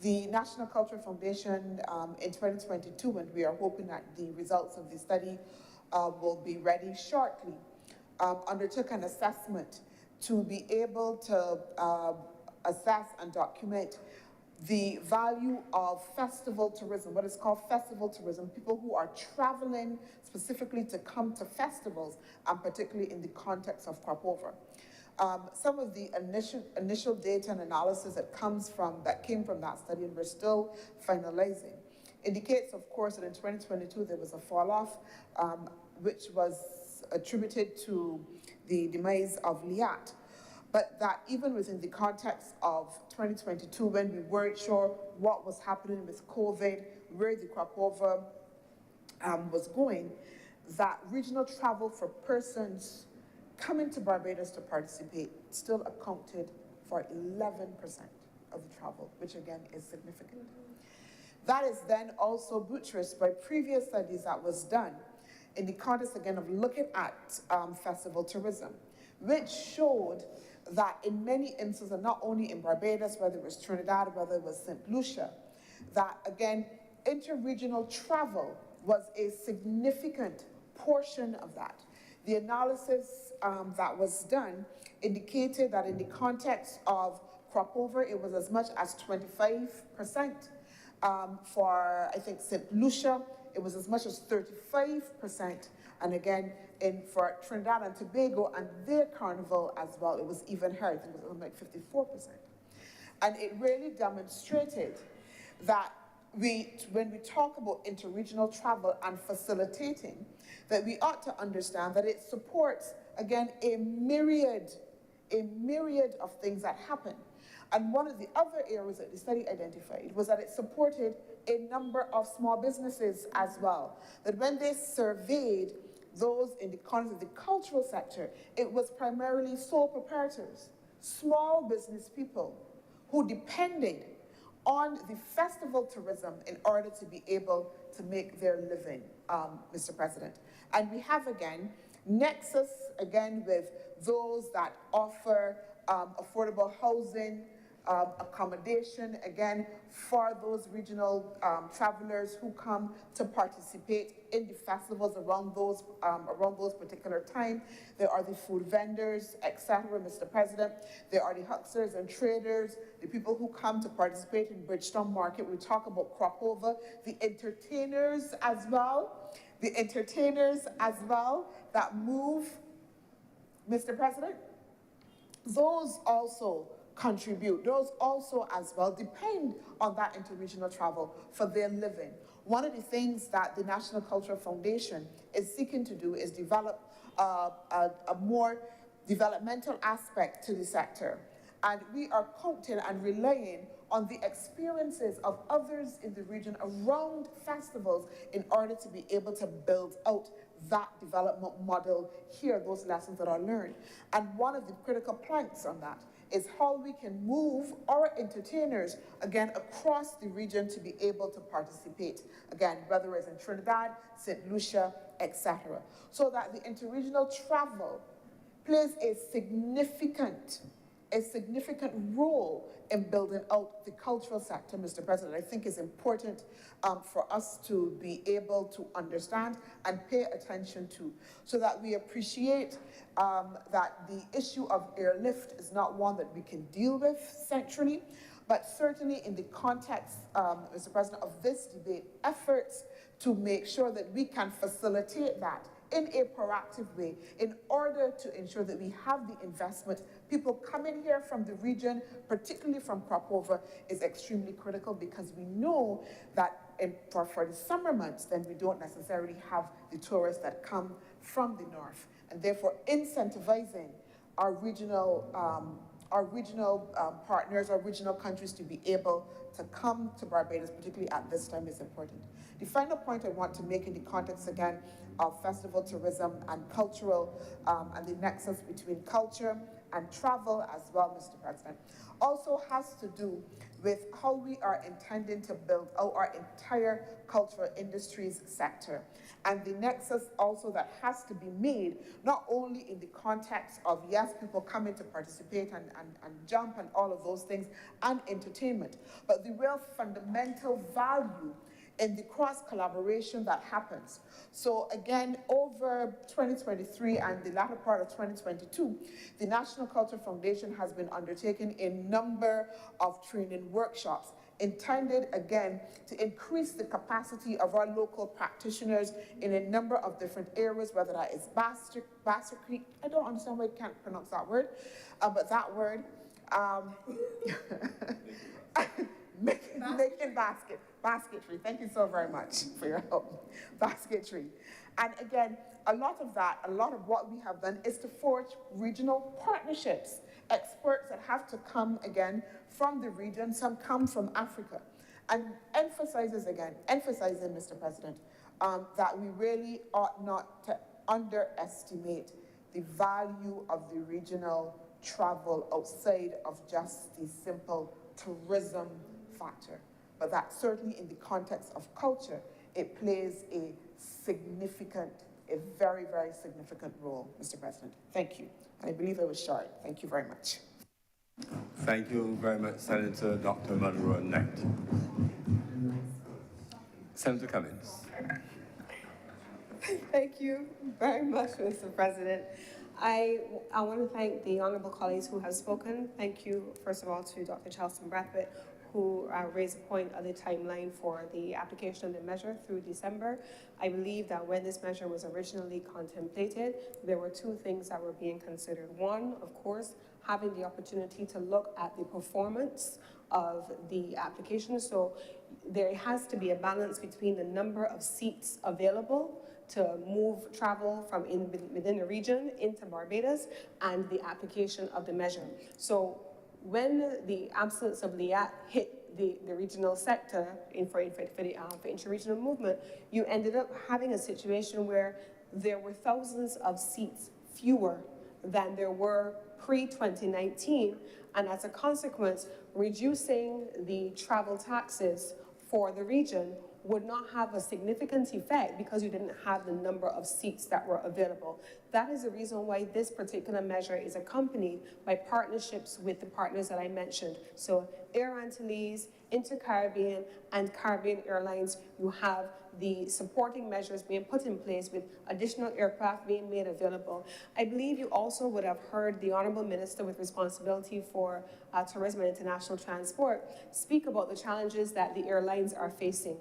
The National Cultural Foundation in 2022, and we are hoping that the results of the study will be ready shortly, undertook an assessment to be able to assess and document the value of festival tourism, what is called festival tourism, people who are traveling specifically to come to festivals, and particularly in the context of crop over. Some of the initial data and analysis that came from that study, and we're still finalizing, indicates, of course, that in 2022 there was a fall-off, which was attributed to the demise of Liat. but that even within the context of 2022, when we weren't sure what was happening with COVID, where the crop over was going, that regional travel for persons coming to Barbados to participate still accounted for 11% of the travel, which again is significant. That is then also buttressed by previous studies that was done in the context again of looking at festival tourism, which showed that in many instances, not only in Barbados, whether it was Trinidad, whether it was St. Lucia, that again, interregional travel was a significant portion of that. The analysis that was done indicated that in the context of crop over, it was as much as 25%. For, I think, St. Lucia, it was as much as 35%. And again, for Trinidad and Tobago and their carnival as well, it was even higher. I think it was like 54%. And it really demonstrated that when we talk about interregional travel and facilitating, that we ought to understand that it supports, again, a myriad of things that happen. And one of the other areas that the study identified was that it supported a number of small businesses as well. That when they surveyed those in the context of the cultural sector, it was primarily sole proprietors, small business people who depended on the festival tourism in order to be able to make their living, Mr. President. And we have again, nexus again with those that offer affordable housing, accommodation, again, for those regional travelers who come to participate in the festivals around those particular time. There are the food vendors, etc., Mr. President. There are the hucksters and traders, the people who come to participate in Bridgetown Market. We talk about crop over, the entertainers as well, that move, Mr. President. Those also contribute. Those also as well depend on that interregional travel for their living. One of the things that the National Cultural Foundation is seeking to do is develop a more developmental aspect to the sector. And we are counting and relying on the experiences of others in the region around festivals in order to be able to build out that development model here, those lessons that are learned. And one of the critical planks on that is how we can move our entertainers, again, across the region to be able to participate, again, whether it's in Trinidad, St. Lucia, etc. So that the interregional travel plays a significant role in building out the cultural sector, Mr. President. I think is important for us to be able to understand and pay attention to, so that we appreciate that the issue of airlift is not one that we can deal with centrally, but certainly in the context, Mr. President, of this debate, efforts to make sure that we can facilitate that in a proactive way in order to ensure that we have the investment. People coming here from the region, particularly from crop over, is extremely critical, because we know that for the summer months, then we don't necessarily have the tourists that come from the north. And therefore, incentivizing our regional partners, our regional countries to be able to come to Barbados, particularly at this time, is important. The final point I want to make in the context, again, of festival tourism and cultural, and the nexus between culture and travel as well, Mr. President, also has to do with how we are intending to build out our entire cultural industries sector. And the nexus also that has to be made, not only in the context of, yes, people coming to participate and jump and all of those things, and entertainment, but the real fundamental value in the cross-collaboration that happens. So again, over 2023 and the latter part of 2022, the National Cultural Foundation has been undertaking a number of training workshops intended, again, to increase the capacity of our local practitioners in a number of different areas, whether that is Bastard Creek, I don't understand why I can't pronounce that word, but that word, making basketry. Thank you so very much for your help. Basketry. And again, a lot of what we have done is to forge regional partnerships experts that have to come again from the region, some come from Africa, and emphasizing, Mr. President, that we really ought not to underestimate the value of the regional travel outside of just the simple tourism factor. But that certainly in the context of culture, it plays a very, very significant role, Mr. President. Thank you. And I believe I was short. Thank you very much. Thank you very much, Senator Dr. Monroe Knight. Senator Cummings. Thank you very much, Mr. President. I want to thank the honourable colleagues who have spoken. Thank you, first of all, to Dr. Charleston Brathwaite, who raised the point of the timeline for the application of the measure through December. I believe that when this measure was originally contemplated, there were two things that were being considered. One, of course, having the opportunity to look at the performance of the application. So there has to be a balance between the number of seats available to move travel from within the region into Barbados and the application of the measure. So when the absence of LIAT hit the regional sector for inter-regional movement, you ended up having a situation where there were thousands of seats fewer than there were pre-2019, and as a consequence, reducing the travel taxes for the region would not have a significant effect because you didn't have the number of seats that were available. That is the reason why this particular measure is accompanied by partnerships with the partners that I mentioned. So Air Antilles, Inter-Caribbean, and Caribbean Airlines, you have the supporting measures being put in place with additional aircraft being made available. I believe you also would have heard the Honourable Minister with responsibility for tourism and international transport speak about the challenges that the airlines are facing.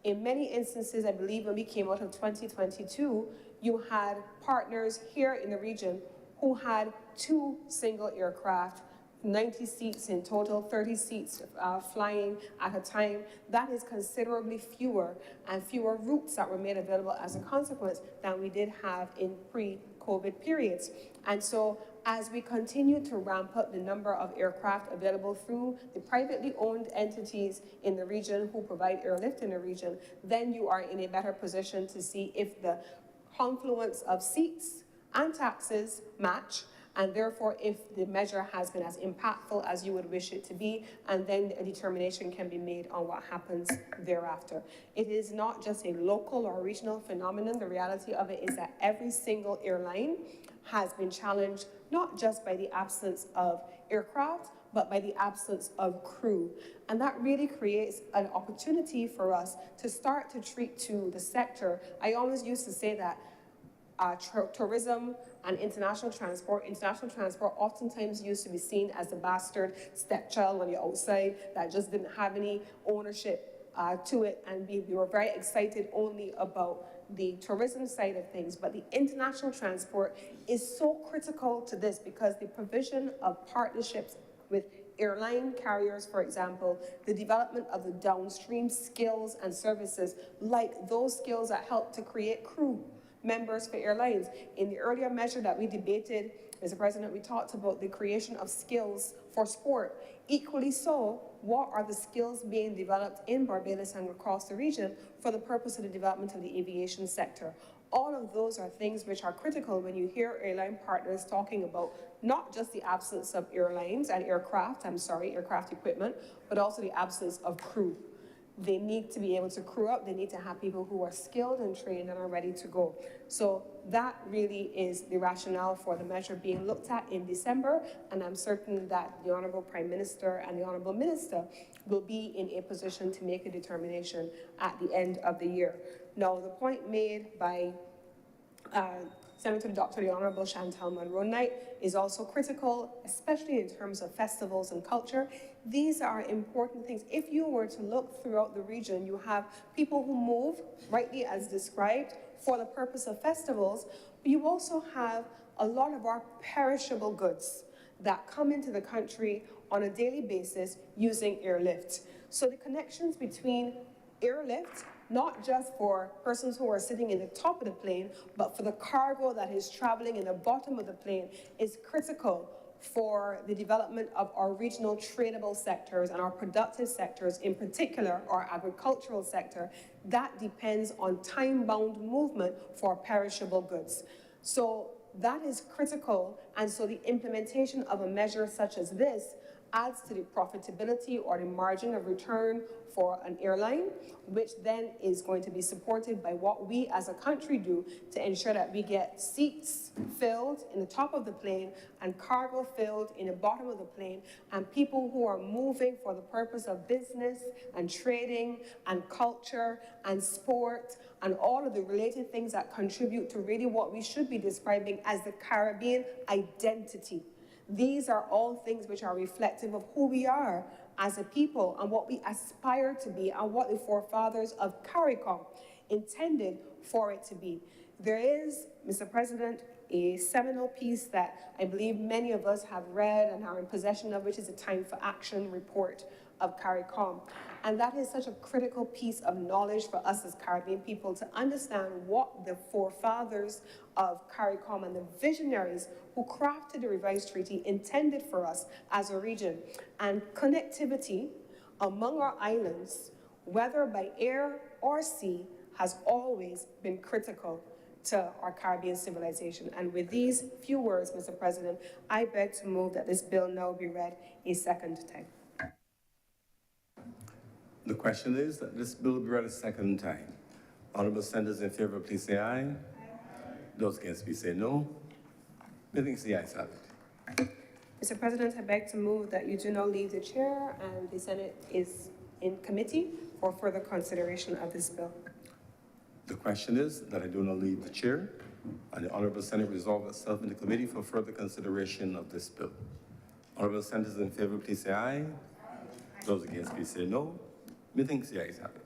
In many instances, I believe when we came out of 2022, you had partners here in the region who had 2 single aircraft, 90 seats in total, 30 seats flying at a time. That is considerably fewer and fewer routes that were made available as a consequence than we did have in pre-COVID periods. And so as we continue to ramp up the number of aircraft available through the privately owned entities in the region who provide airlift in the region, then you are in a better position to see if the confluence of seats and taxes match, and therefore if the measure has been as impactful as you would wish it to be, and then a determination can be made on what happens thereafter. It is not just a local or regional phenomenon. The reality of it is that every single airline has been challenged, not just by the absence of aircraft, but by the absence of crew. And that really creates an opportunity for us to start to treat to the sector. I always used to say that tourism and international transport oftentimes used to be seen as the bastard stepchild on the outside that just didn't have any ownership to it, and we were very excited only about the tourism side of things. But the international transport is so critical to this because the provision of partnerships with airline carriers, for example, the development of the downstream skills and services, like those skills that help to create crew members for airlines. In the earlier measure that we debated, Mr. President, we talked about the creation of skills for sport. Equally so, what are the skills being developed in Barbados and across the region for the purpose of the development of the aviation sector? All of those are things which are critical when you hear airline partners talking about not just the absence of airlines and aircraft equipment, but also the absence of crew. They need to be able to crew up. They need to have people who are skilled and trained and are ready to go. So that really is the rationale for the measure being looked at in December, and I'm certain that the Honourable Prime Minister and the Honourable Minister will be in a position to make a determination at the end of the year. Now, the point made by Senator Dr. the Honourable Chantal Monroe Knight is also critical, especially in terms of festivals and culture. These are important things. If you were to look throughout the region, you have people who move, rightly as described, for the purpose of festivals, but you also have a lot of our perishable goods that come into the country on a daily basis using airlift. So the connections between airlift, not just for persons who are sitting in the top of the plane, but for the cargo that is traveling in the bottom of the plane, is critical for the development of our regional tradable sectors and our productive sectors, in particular our agricultural sector, that depends on time-bound movement for perishable goods. So that is critical, and so the implementation of a measure such as this adds to the profitability or the margin of return for an airline, which then is going to be supported by what we as a country do to ensure that we get seats filled in the top of the plane and cargo filled in the bottom of the plane, and people who are moving for the purpose of business and trading and culture and sport and all of the related things that contribute to really what we should be describing as the Caribbean identity. These are all things which are reflective of who we are as a people and what we aspire to be and what the forefathers of CARICOM intended for it to be. There is, Mr. President, a seminal piece that I believe many of us have read and are in possession of, which is the Time for Action report of CARICOM. And that is such a critical piece of knowledge for us as Caribbean people to understand what the forefathers of CARICOM and the visionaries who crafted the revised treaty intended for us as a region. And connectivity among our islands, whether by air or sea, has always been critical to our Caribbean civilization. And with these few words, Mr. President, I beg to move that this bill now be read a second time. The question is that this bill be read a second time. Honourable senators in favour, please say aye. Those against, please say no. Methinks the ayes have it. Mr. President, I beg to move that you do not leave the chair and the Senate is in committee for further consideration of this bill. The question is that I do not leave the chair, and the Honourable Senate resolve itself in the committee for further consideration of this bill. Honourable senators in favour, please say aye. Those against, please say no. Methinks the ayes have it.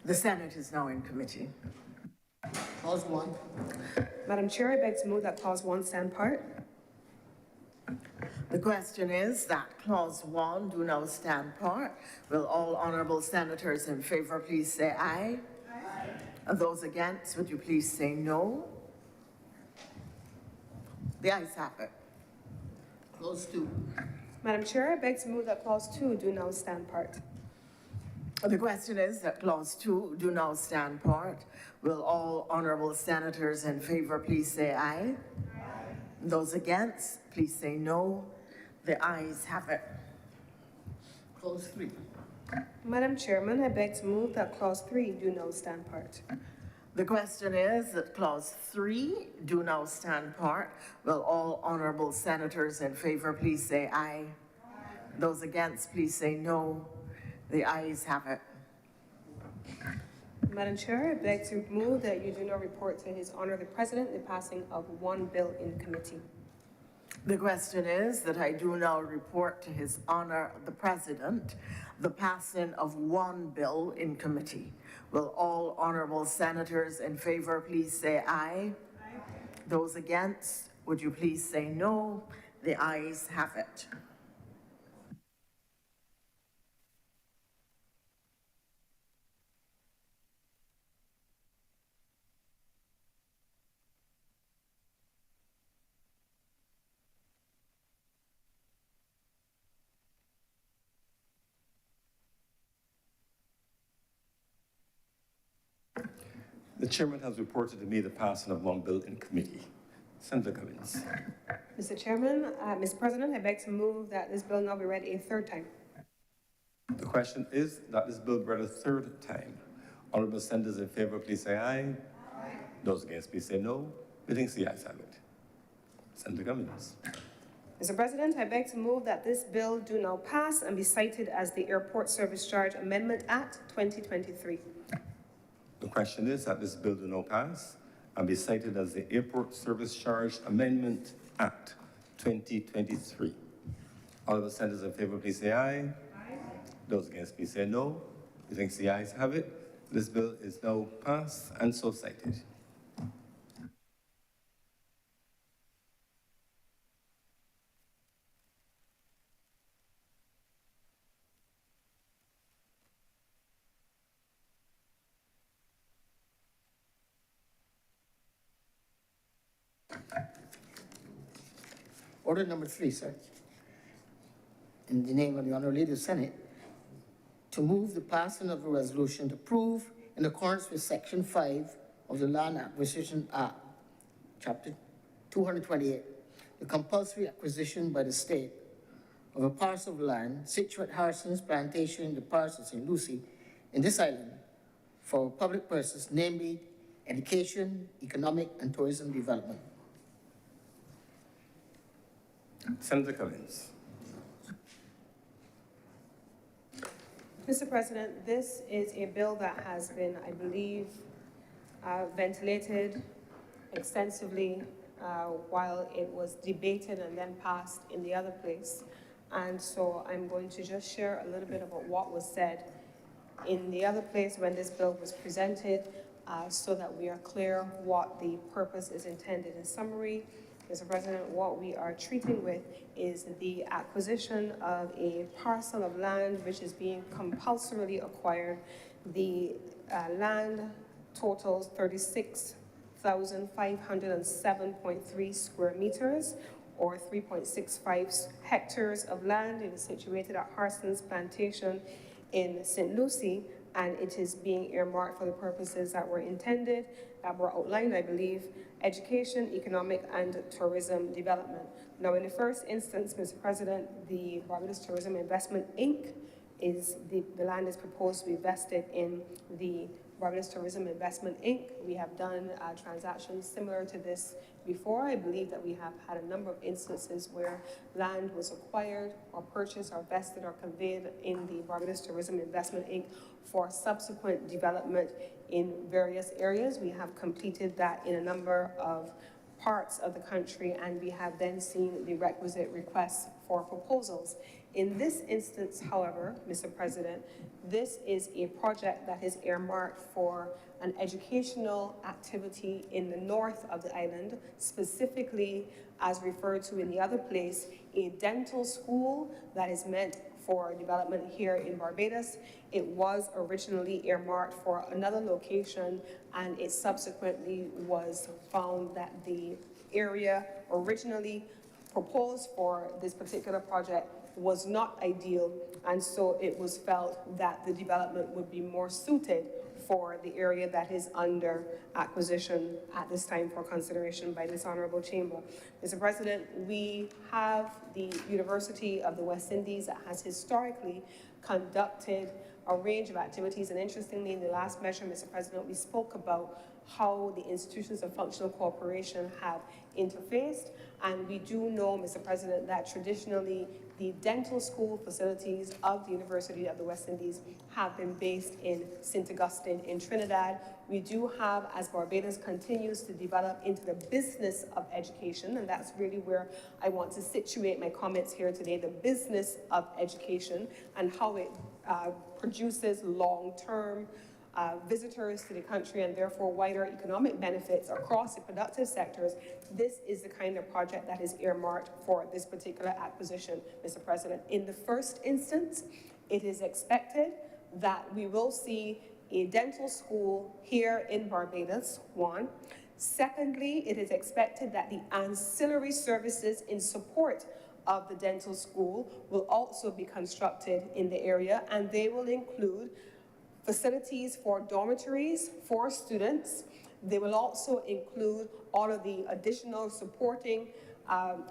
The Senate is now in committee. Clause 1. Madam Chair, I beg to move that clause 1 stand part. The question is that clause 1 do now stand part. Will all honourable senators in favour please say aye? Aye. And those against, would you please say no? The ayes have it. Clause 2. Madam Chair, I beg to move that clause 2 do now stand part. The question is that clause 2 do now stand part. Will all honourable senators in favour please say aye? Aye. Those against, please say no. The ayes have it. Clause 3. Madam Chairman, I beg to move that clause 3 do now stand part. The question is that clause 3 do now stand part. Will all honourable senators in favour please say aye? Aye. Those against, please say no. The ayes have it. Madam Chair, I beg to move that you do not report to His Honour the President the passing of one bill in committee. The question is that I do now report to His Honour the President the passing of one bill in committee. Will all honourable senators in favour please say aye? Aye. Those against, would you please say no? The ayes have it. The chairman has reported to me the passing of one bill in committee. Senator Cummins. Mr. Chairman, Mr. President, I beg to move that this bill now be read a third time. The question is that this bill be read a third time. Honourable senators in favour, please say aye. Aye. Those against, please say no. Methinks the ayes have it. Senator Cummins. Mr. President, I beg to move that this bill do now pass and be cited as the Airport Service Charge Amendment Act 2023. The question is that this bill do not pass and be cited as the Airport Service Charge Amendment Act 2023. Honourable senators in favour, please say aye. Aye. Those against, please say no. Methinks the ayes have it. This bill is now passed and so cited. Order number 3, sir. In the name of the Honourable Leader of the Senate, to move the passing of a resolution to approve, in accordance with Section 5 of the Land Acquisition Act, Chapter 228, the compulsory acquisition by the state of a parcel of land situate Harrison's Plantation in the parish of St. Lucie in this island for public purposes, namely education, economic, and tourism development. Senator Collins. Mr. President, this is a bill that has been, I believe, ventilated extensively while it was debated and then passed in the other place. And so I'm going to just share a little bit about what was said in the other place when this bill was presented so that we are clear what the purpose is intended. In summary, Mr. President, what we are treating with is the acquisition of a parcel of land which is being compulsorily acquired. The land totals 36,507.3 square meters, or 3.65 hectares of land. It is situated at Harson's Plantation in St. Lucie, and it is being earmarked for the purposes that were intended, that were outlined, I believe: education, economic, and tourism development. Now, in the first instance, Mr. President, the Barbados Tourism Investment Inc. is the land is proposed to be vested in the Barbados Tourism Investment Inc. We have done transactions similar to this before. I believe that we have had a number of instances where land was acquired or purchased or vested or conveyed in the Barbados Tourism Investment Inc. for subsequent development in various areas. We have completed that in a number of parts of the country, and we have then seen the requisite requests for proposals. In this instance, however, Mr. President, this is a project that is earmarked for an educational activity in the north of the island, specifically, as referred to in the other place, a dental school that is meant for development here in Barbados. It was originally earmarked for another location, and it subsequently was found that the area originally proposed for this particular project was not ideal, and so it was felt that the development would be more suited for the area that is under acquisition at this time for consideration by this Honourable Chamber. Mr. President, we have the University of the West Indies that has historically conducted a range of activities, and interestingly, in the last measure, Mr. President, we spoke about how the institutions of functional cooperation have interfaced, and we do know, Mr. President, that traditionally the dental school facilities of the University of the West Indies have been based in St. Augustine in Trinidad. We do have, as Barbados continues to develop into the business of education, and that's really where I want to situate my comments here today, the business of education and how it produces long-term visitors to the country and therefore wider economic benefits across the productive sectors. This is the kind of project that is earmarked for this particular acquisition, Mr. President. In the first instance, it is expected that we will see a dental school here in Barbados, one. Secondly, it is expected that the ancillary services in support of the dental school will also be constructed in the area, and they will include facilities for dormitories for students. They will also include all of the additional supporting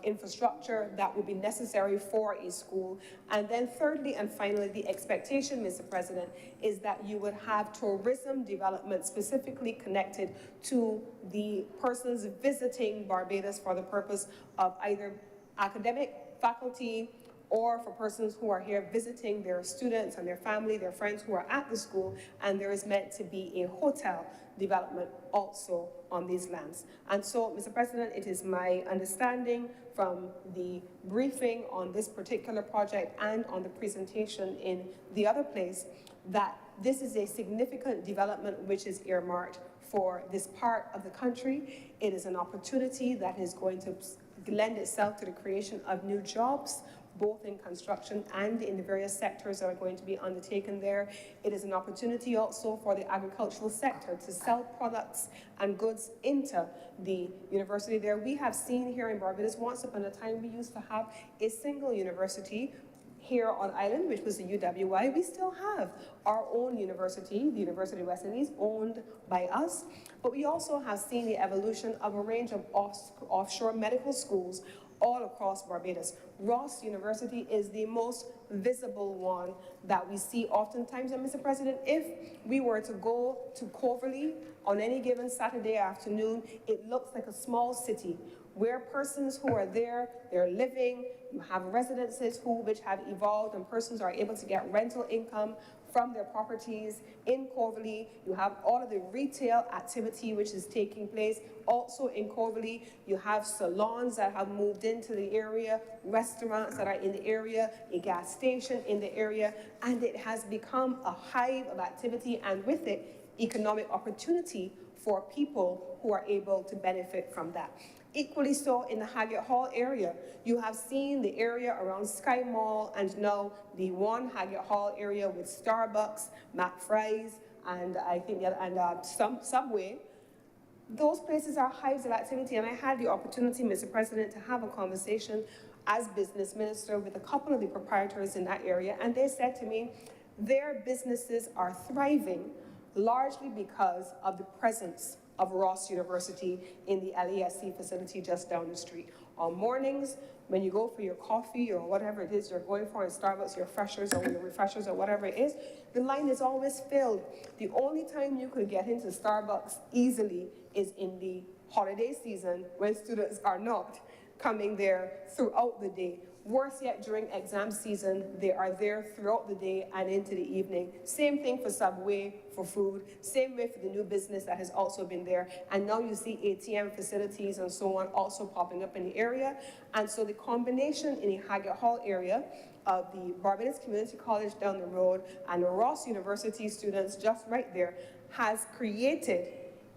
infrastructure that will be necessary for a school. And then thirdly and finally, the expectation, Mr. President, is that you would have tourism development specifically connected to the persons visiting Barbados for the purpose of either academic, faculty, or for persons who are here visiting their students and their family, their friends who are at the school, and there is meant to be a hotel development also on these lands. And so, Mr. President, it is my understanding from the briefing on this particular project and on the presentation in the other place that this is a significant development which is earmarked for this part of the country. It is an opportunity that is going to lend itself to the creation of new jobs both in construction and in the various sectors that are going to be undertaken there. It is an opportunity also for the agricultural sector to sell products and goods into the university there. We have seen here in Barbados, once upon a time, we used to have a single university here on island, which was the UWI. We still have our own university, the University of West Indies, owned by us. But we also have seen the evolution of a range of offshore medical schools all across Barbados. Ross University is the most visible one that we see oftentimes. And Mr. President, if we were to go to Coverley on any given Saturday afternoon, it looks like a small city where persons who are there, they're living, you have residences which have evolved, and persons are able to get rental income from their properties in Coverley. You have all of the retail activity which is taking place also in Coverley. You have salons that have moved into the area, restaurants that are in the area, a gas station in the area, and it has become a hive of activity, and with it, economic opportunity for people who are able to benefit from that. Equally so in the Haggett Hall area. You have seen the area around Sky Mall and now the one Haggett Hall area with Starbucks, McFry's, and I think some Subway. Those places are hives of activity, and I had the opportunity, Mr. President, to have a conversation as business minister with a couple of the proprietors in that area, and they said to me, their businesses are thriving largely because of the presence of Ross University in the LASC facility just down the street. On mornings, when you go for your coffee or whatever it is you're going for in Starbucks, your freshers or your refreshers or whatever it is, the line is always filled. The only time you could get into Starbucks easily is in the holiday season when students are not coming there throughout the day. Worse yet, during exam season, they are there throughout the day and into the evening. Same thing for Subway, for food. Same way for the new business that has also been there. And now you see ATM facilities and so on also popping up in the area. And so the combination in the Haggett Hall area of the Barbados Community College down the road and the Ross University students just right there has created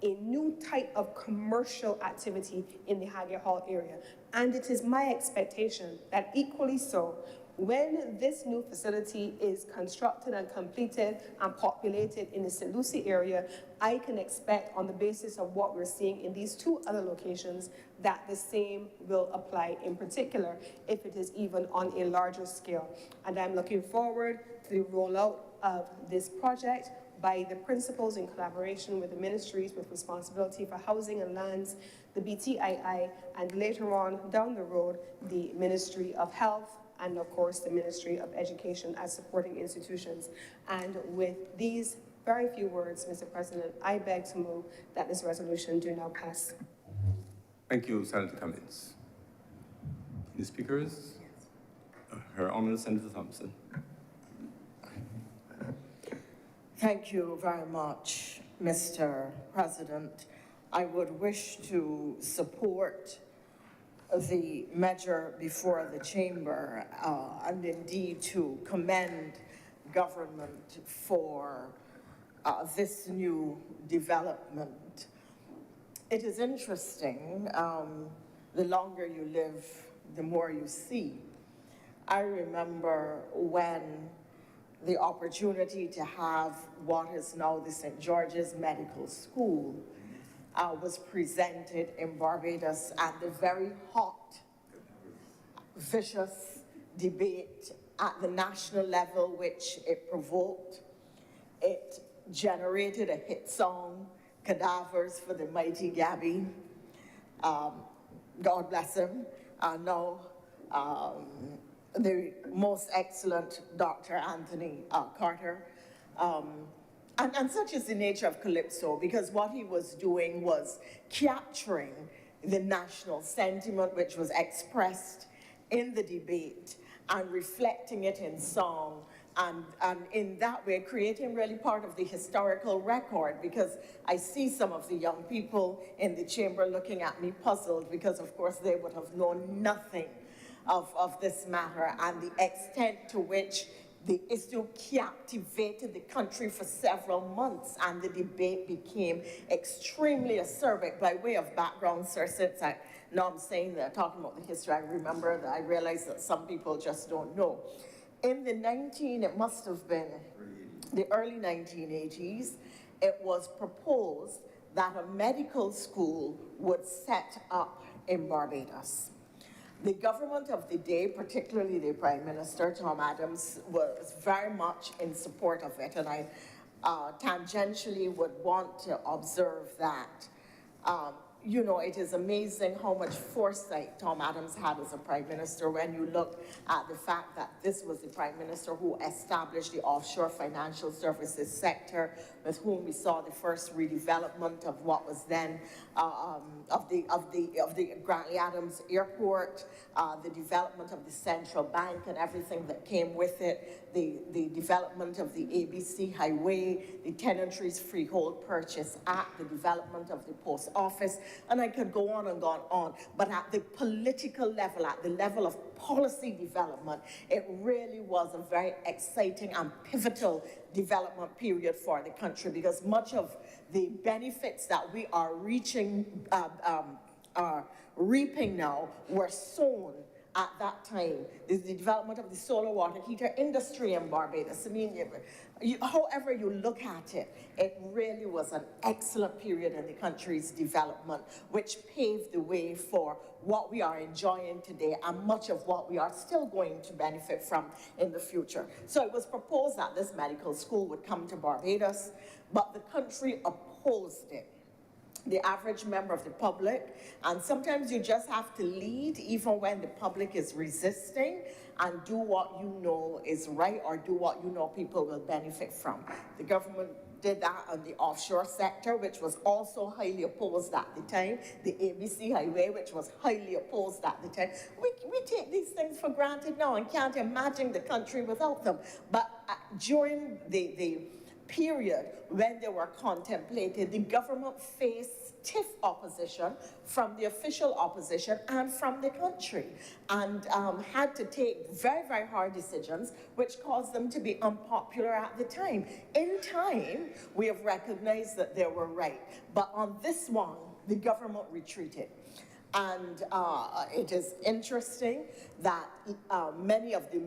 a new type of commercial activity in the Haggett Hall area. And it is my expectation that equally so, when this new facility is constructed and completed and populated in the St. Lucie area, I can expect, on the basis of what we're seeing in these two other locations, that the same will apply, in particular, if it is even on a larger scale. And I'm looking forward to the rollout of this project by the principals in collaboration with the ministries with responsibility for housing and lands, the BTII, and later on down the road, the Ministry of Health, and of course the Ministry of Education as supporting institutions. And with these very few words, Mr. President, I beg to move that this resolution do now pass. Thank you, Senator Cummins. Any speakers? Her Honourable Senator Thompson. Thank you very much, Mr. President. I would wish to support the measure before the chamber and indeed to commend government for this new development. It is interesting, the longer you live, the more you see. I remember when the opportunity to have what is now the St. George's Medical School was presented in Barbados, at the very hot, vicious debate at the national level which it provoked. It generated a hit song, Cadavers for the Mighty Gabby. God bless him. Now, the most excellent Dr. Anthony Carter. And such is the nature of Calypso, because what he was doing was capturing the national sentiment which was expressed in the debate and reflecting it in song, and in that way creating really part of the historical record, because I see some of the young people in the chamber looking at me puzzled, because of course they would have known nothing of this matter and the extent to which The issue captivated the country for several months, and the debate became extremely acerbic. By way of background, sir, since I know I'm saying that, talking about the history, I remember that I realized that some people just don't know. In the it must have been the early 1980s, it was proposed that a medical school would set up in Barbados. The government of the day, particularly the Prime Minister, Tom Adams, was very much in support of it, and I tangentially would want to observe that. You know, it is amazing how much foresight Tom Adams had as a Prime Minister when you look at the fact that this was the Prime Minister who established the offshore financial services sector, with whom we saw the first redevelopment of what was then of the Grantley Adams Airport, the development of the central bank and everything that came with it, the development of the ABC Highway, the Tenantries Freehold Purchase Act, the development of the post office, and I could go on and go on. But at the political level, at the level of policy development, it really was a very exciting and pivotal development period for the country, because much of the benefits that we are reaping now were sown at that time. The development of the solar water heater industry in Barbados. I mean, however you look at it, it really was an excellent period in the country's development, which paved the way for what we are enjoying today and much of what we are still going to benefit from in the future. So it was proposed that this medical school would come to Barbados, but the country opposed it. The average member of the public, and sometimes you just have to lead even when the public is resisting, and do what you know is right, or do what you know people will benefit from. The government did that on the offshore sector, which was also highly opposed at the time, the ABC Highway, which was highly opposed at the time. We take these things for granted now and can't imagine the country without them. But during the period when they were contemplated, the government faced stiff opposition from the official opposition and from the country, and had to take very, very hard decisions, which caused them to be unpopular at the time. In time, we have recognized that they were right, but on this one, the government retreated. And it is interesting that many of the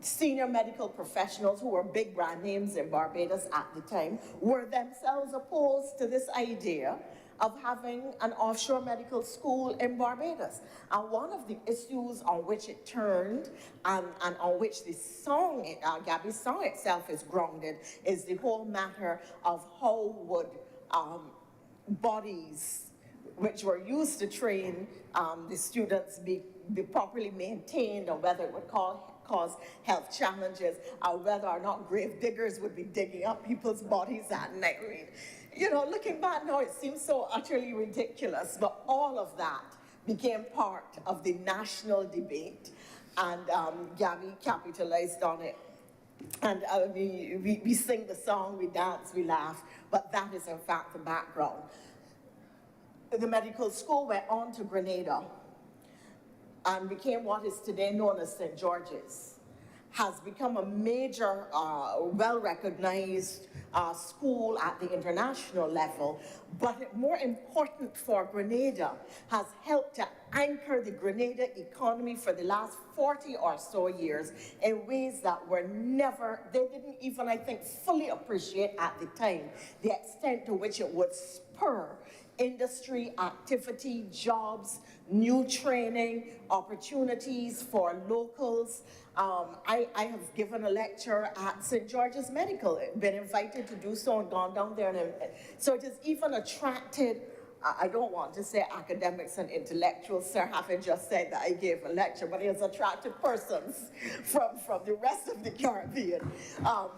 senior medical professionals who were big brand names in Barbados at the time were themselves opposed to this idea of having an offshore medical school in Barbados. And one of the issues on which it turned and on which the song, Gabby's song itself is grounded, is the whole matter of how would bodies which were used to train the students be properly maintained, or whether it would cause health challenges, or whether or not grave diggers would be digging up people's bodies at night. I mean, you know, looking back now, it seems so utterly ridiculous, but all of that became part of the national debate, and Gabby capitalized on it. And we sing the song, we dance, we laugh, but that is in fact the background. The medical school went on to Grenada and became what is today known as St. George's, has become a major, well-recognized school at the international level, but more important for Grenada, has helped to anchor the Grenada economy for the last 40 or so years in ways that were never, they didn't even, I think, fully appreciate at the time, the extent to which it would spur industry, activity, jobs, new training, opportunities for locals. I have given a lecture at St. George's Medical, been invited to do so and gone down there. And so it has even attracted, I don't want to say academics and intellectuals, sir, having just said that I gave a lecture, but it has attracted persons from the rest of the Caribbean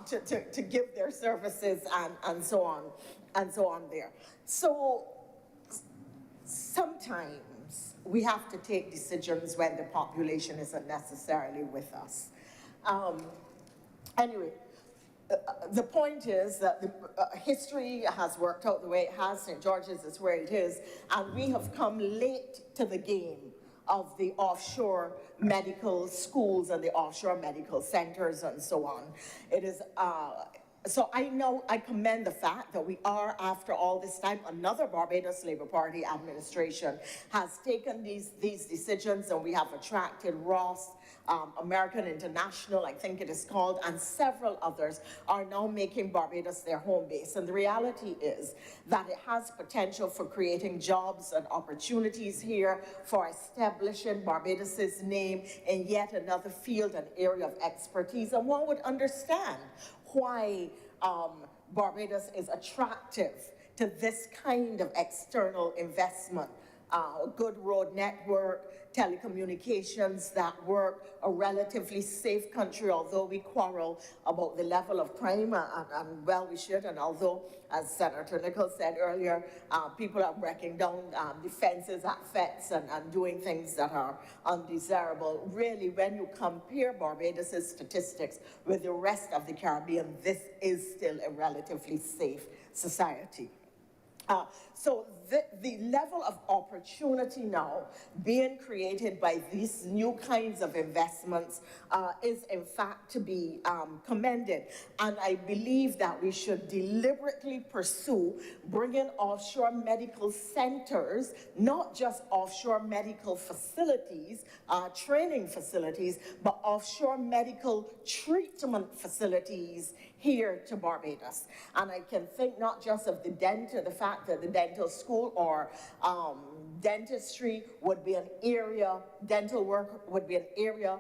to give their services and so on there. So sometimes we have to take decisions when the population isn't necessarily with us. Anyway, the point is that the history has worked out the way it has. St. George's is where it is, and we have come late to the game of the offshore medical schools and the offshore medical centers and so on. It is, so I commend the fact that we are, after all this time, another Barbados Labour Party administration has taken these decisions, and we have attracted Ross, American International, I think it is called, and several others are now making Barbados their home base. And the reality is that it has potential for creating jobs and opportunities here, for establishing Barbados's name in yet another field and area of expertise. And one would understand why Barbados is attractive to this kind of external investment. A good road network, telecommunications that work, a relatively safe country, although we quarrel about the level of crime, and well, we should, and although, as Senator Nichols said earlier, people are breaking down defenses at FETs and doing things that are undesirable. Really, when you compare Barbados' statistics with the rest of the Caribbean, this is still a relatively safe society. So the level of opportunity now being created by these new kinds of investments is in fact to be commended. And I believe that we should deliberately pursue bringing offshore medical centers, not just offshore medical facilities, training facilities, but offshore medical treatment facilities here to Barbados. And I can think not just of the fact that the dental school or dentistry would be an area, dental work would be an area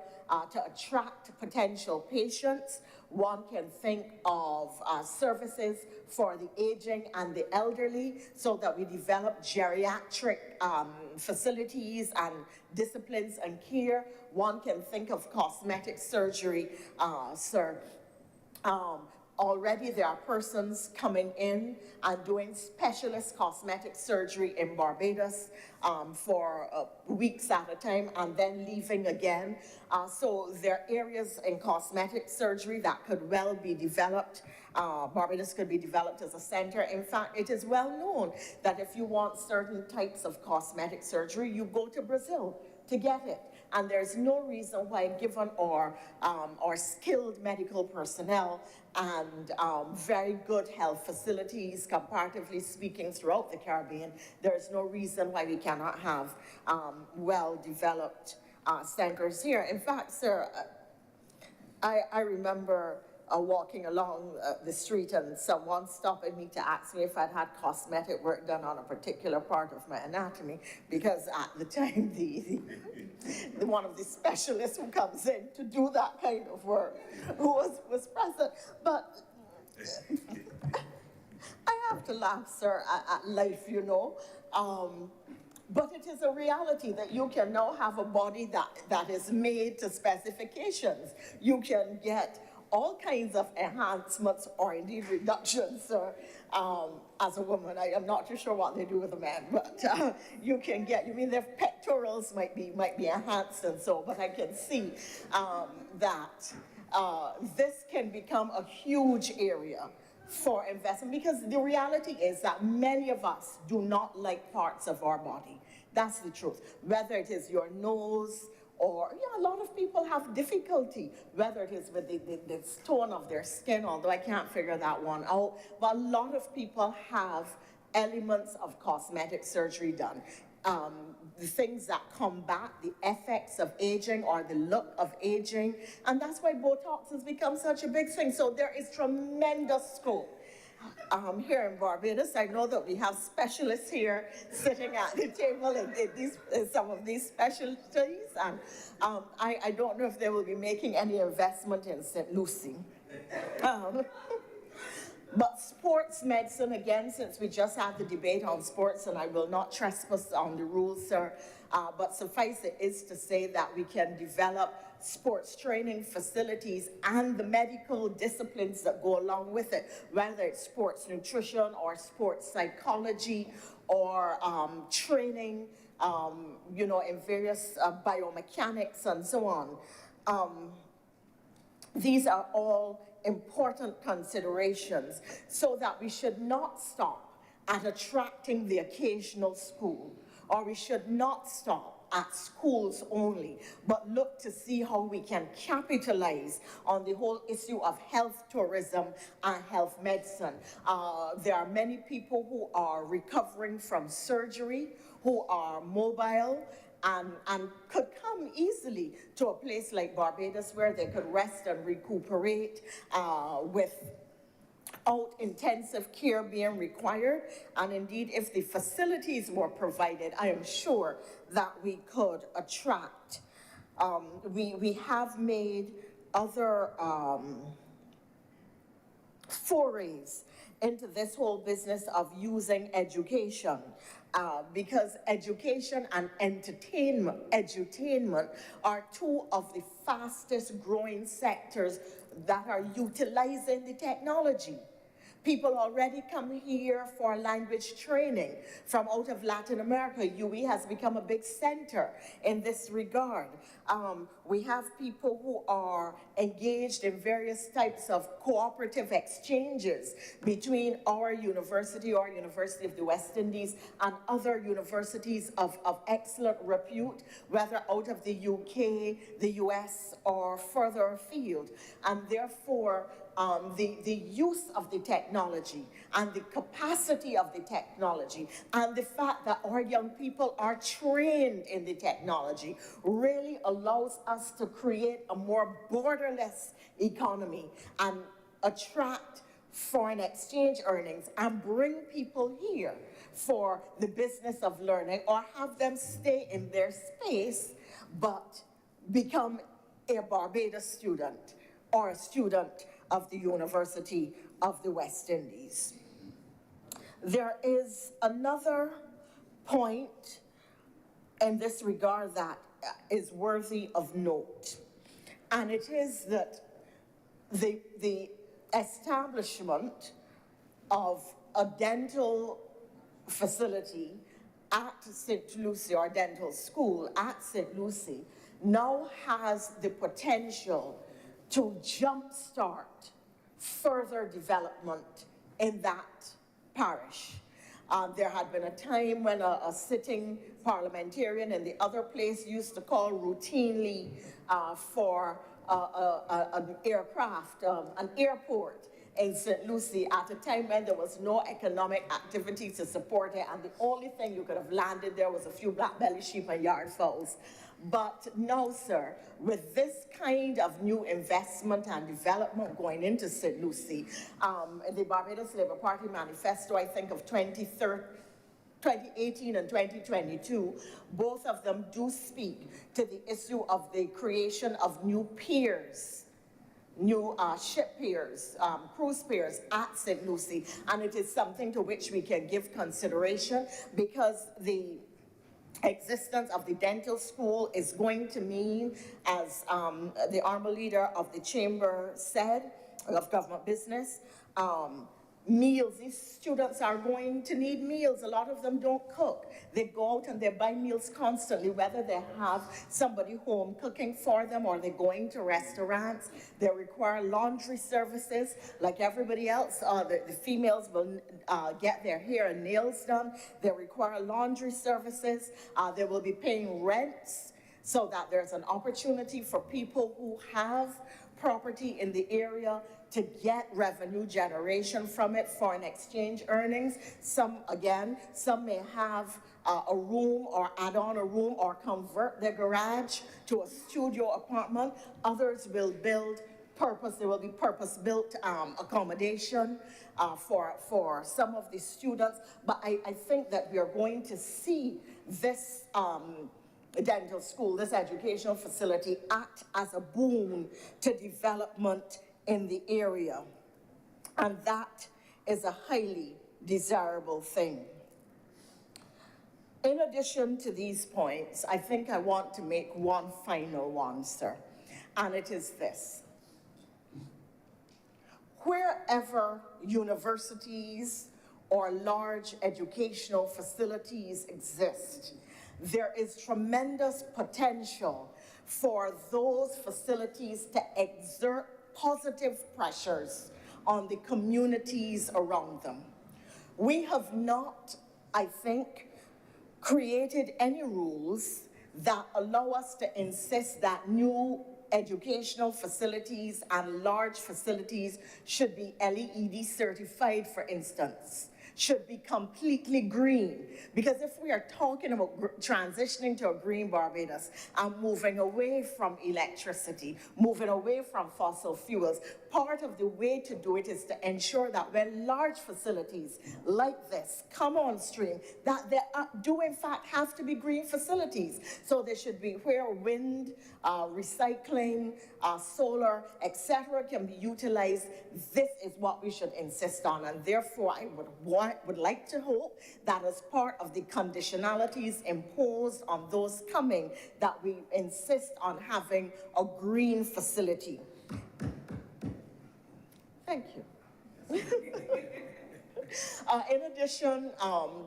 to attract potential patients. One can think of services for the aging and the elderly, so that we develop geriatric facilities and disciplines and care. One can think of cosmetic surgery, sir. Already there are persons coming in and doing specialist cosmetic surgery in Barbados for weeks at a time and then leaving again. So there are areas in cosmetic surgery that could well be developed. Barbados could be developed as a center. In fact, it is well known that if you want certain types of cosmetic surgery, you go to Brazil to get it. And there's no reason why, given our skilled medical personnel and very good health facilities, comparatively speaking, throughout the Caribbean, there's no reason why we cannot have well-developed centers here. In fact, sir, I remember walking along the street and someone stopping me to ask me if I'd had cosmetic work done on a particular part of my anatomy, because at the time the one of the specialists who comes in to do that kind of work was present. But I have to laugh, sir, at life, you know. But it is a reality that you can now have a body that is made to specifications. You can get all kinds of enhancements or indeed reductions, sir. As a woman, I am not too sure what they do with a man, but you can get, you mean their pectorals might be enhanced and so, but I can see that this can become a huge area for investment, because the reality is that many of us do not like parts of our body. That's the truth. Whether it is your nose, or, yeah, a lot of people have difficulty, whether it is with the tone of their skin, although I can't figure that one out, but a lot of people have elements of cosmetic surgery done. The things that combat the effects of aging or the look of aging, and that's why Botox has become such a big thing. So there is tremendous scope. Here in Barbados, I know that we have specialists here sitting at the table in some of these specialties, and I don't know if they will be making any investment in St. Lucie. But sports medicine, again, since we just had the debate on sports, and I will not trespass on the rules, sir, but suffice it is to say that we can develop sports training facilities and the medical disciplines that go along with it, whether it's sports nutrition or sports psychology or training, you know, in various biomechanics and so on. These are all important considerations, so that we should not stop at attracting the occasional school, or we should not stop at schools only, but look to see how we can capitalize on the whole issue of health tourism and health medicine. There are many people who are recovering from surgery, who are mobile, and could come easily to a place like Barbados where they could rest and recuperate without intensive care being required. And indeed, if the facilities were provided, I am sure that we could attract. We have made other forays into this whole business of using education, because education and edutainment are two of the fastest growing sectors that are utilizing the technology. People already come here for language training from out of Latin America. UE has become a big center in this regard. We have people who are engaged in various types of cooperative exchanges between our University of the West Indies, and other universities of excellent repute, whether out of the UK, the US, or further afield. And therefore, the use of the technology and the capacity of the technology and the fact that our young people are trained in the technology really allows us to create a more borderless economy and attract foreign exchange earnings and bring people here for the business of learning, or have them stay in their space but become a Barbados student or a student of the University of the West Indies. There is another point in this regard that is worthy of note, and it is that the establishment of a dental facility at St. Lucie, or dental school at St. Lucie, now has the potential to jumpstart further development in that parish. There had been a time when a sitting parliamentarian in the other place used to call routinely for an aircraft, an airport in St. Lucie at a time when there was no economic activity to support it, and the only thing you could have landed there was a few black belly sheep and yard fowls. But no, sir, with this kind of new investment and development going into St. Lucie, the Barbados Labour Party manifesto, I think, of 2018 and 2022, both of them do speak to the issue of the creation of new piers, new ship piers, cruise piers at St. Lucie, and it is something to which we can give consideration, because the existence of the dental school is going to mean, as the Honourable Leader of the Chamber said, of Government Business, meals. These students are going to need meals. A lot of them don't cook. They go out and they buy meals constantly, whether they have somebody home cooking for them or they're going to restaurants. They require laundry services like everybody else. The females will get their hair and nails done. They require laundry services. They will be paying rents, so that there's an opportunity for people who have property in the area to get revenue generation from it, foreign exchange earnings. Some may have a room or add on a room or convert their garage to a studio apartment. Others will build there will be purpose-built accommodation for some of the students. But I think that we are going to see this dental school, this educational facility, act as a boon to development in the area. And that is a highly desirable thing. In addition to these points, I think I want to make one final one, sir, and it is this. Wherever universities or large educational facilities exist, there is tremendous potential for those facilities to exert positive pressures on the communities around them. We have not, I think, created any rules that allow us to insist that new educational facilities and large facilities should be LED certified, for instance, should be completely green. Because if we are talking about transitioning to a green Barbados and moving away from electricity, moving away from fossil fuels, part of the way to do it is to ensure that when large facilities like this come on stream, that they do in fact have to be green facilities. So they should be where wind, recycling, solar, etc. can be utilized. This is what we should insist on, and therefore I would like to hope that as part of the conditionalities imposed on those coming, that we insist on having a green facility. Thank you. In addition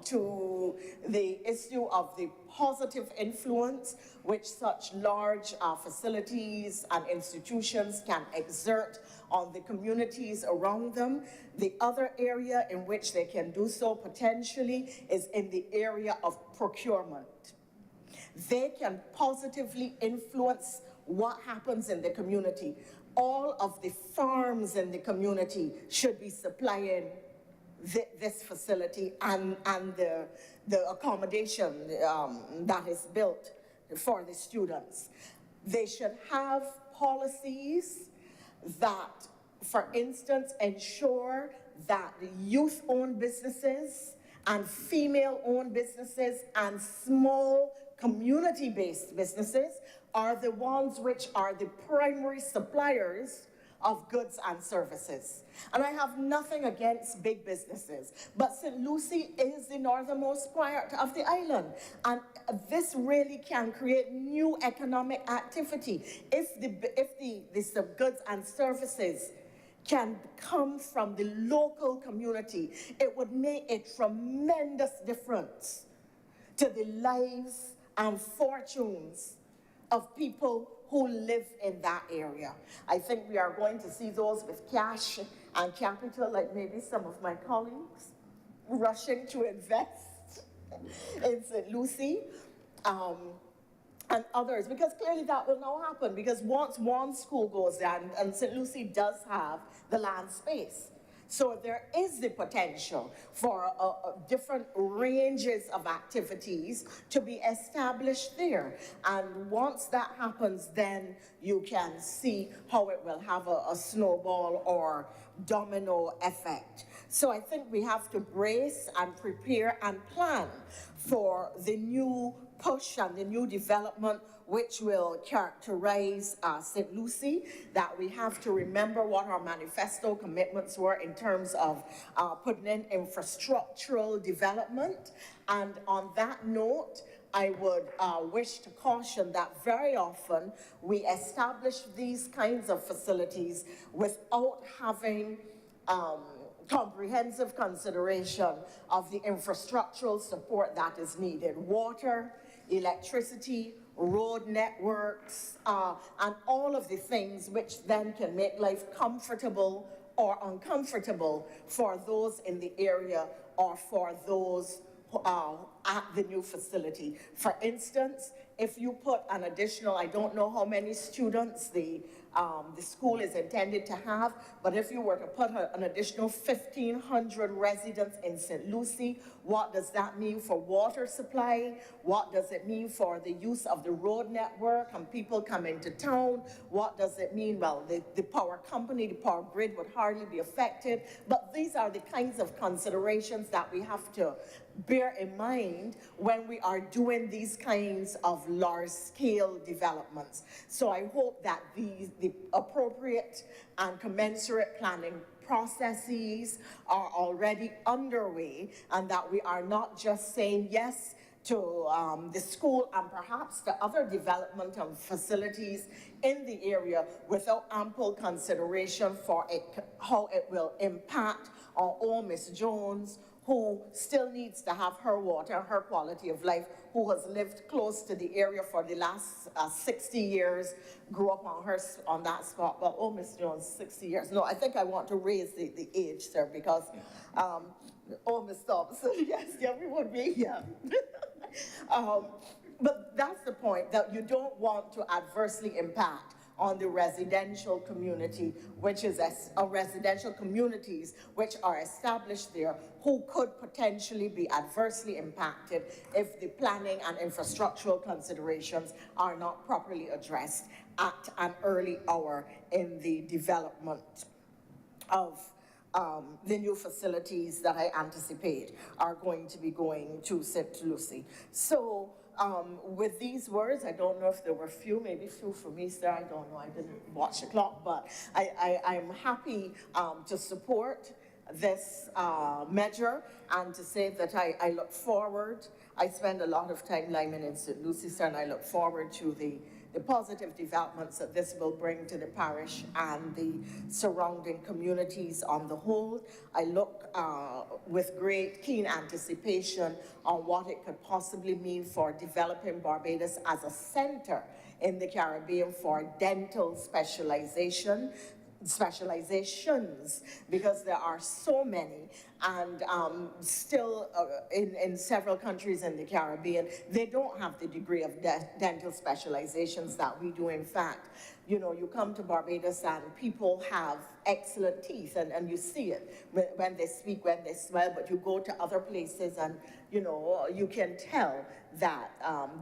to the issue of the positive influence which such large facilities and institutions can exert on the communities around them, the other area in which they can do so potentially is in the area of procurement. They can positively influence what happens in the community. All of the farms in the community should be supplying this facility and the accommodation that is built for the students. They should have policies that, for instance, ensure that youth-owned businesses and female-owned businesses and small community-based businesses are the ones which are the primary suppliers of goods and services. And I have nothing against big businesses, but St. Lucie is the northernmost part of the island, and this really can create new economic activity. If the goods and services can come from the local community, it would make a tremendous difference to the lives and fortunes of people who live in that area. I think we are going to see those with cash and capital, like maybe some of my colleagues, rushing to invest in St. Lucie, and others, because clearly that will now happen, because once one school goes there, and St. Lucie does have the land space. So there is the potential for different ranges of activities to be established there. And once that happens, then you can see how it will have a snowball or domino effect. So I think we have to brace and prepare and plan for the new push and the new development which will characterize St. Lucie, that we have to remember what our manifesto commitments were in terms of putting in infrastructural development. And on that note, I would wish to caution that very often we establish these kinds of facilities without having comprehensive consideration of the infrastructural support that is needed. Water, electricity, road networks, and all of the things which then can make life comfortable or uncomfortable for those in the area or for those at the new facility. For instance, if you put an additional, I don't know how many students the school is intended to have, but if you were to put an additional 1,500 residents in St. Lucie, what does that mean for water supply? What does it mean for the use of the road network and people coming to town? What does it mean? Well, the power company, the power grid would hardly be affected, but these are the kinds of considerations that we have to bear in mind when we are doing these kinds of large-scale developments. So I hope that the appropriate and commensurate planning processes are already underway, and that we are not just saying yes to the school and perhaps to other development of facilities in the area without ample consideration for how it will impact on old Miss Jones, who still needs to have her water, her quality of life, who has lived close to the area for the last 60 years, grew up on that spot. Well, oh, Miss Jones, 60 years. No, I think I want to raise the age, sir, because, oh, Miss Thompson, yes, everyone be here. But that's the point, that you don't want to adversely impact on the residential community, which is residential communities which are established there, who could potentially be adversely impacted if the planning and infrastructural considerations are not properly addressed at an early hour in the development of the new facilities that I anticipate are going to be going to St. Lucie. So with these words, I don't know if there were few, maybe few for me, sir, I don't know, I didn't watch the clock, but I'm happy to support this measure and to say that I look forward. I spend a lot of time living in St. Lucie, sir, and I look forward to the positive developments that this will bring to the parish and the surrounding communities on the whole. I look with great keen anticipation on what it could possibly mean for developing Barbados as a center in the Caribbean for dental specializations, because there are so many, and still in several countries in the Caribbean, they don't have the degree of dental specializations that we do. In fact, you know, you come to Barbados and people have excellent teeth, and you see it when they speak, when they smell, but you go to other places and, you know, you can tell that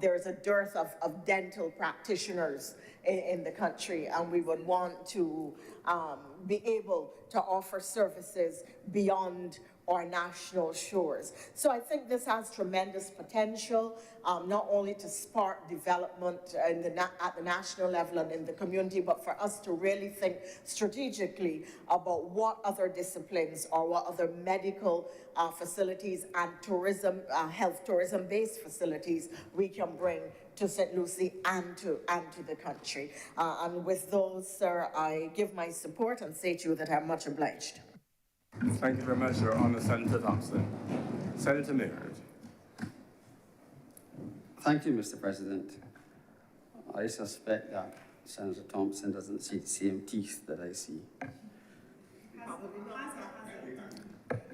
there's a dearth of dental practitioners in the country, and we would want to be able to offer services beyond our national shores. So I think this has tremendous potential, not only to spark development at the national level and in the community, but for us to really think strategically about what other disciplines or what other medical facilities and tourism, health tourism-based facilities we can bring to St. Lucie and to the country. And with those, sir, I give my support and say to you that I'm much obliged. Thank you very much, Your Honor, Senator Thompson. Senator Maynard. Thank you, Mr. President. I suspect that Senator Thompson doesn't see the same teeth that I see.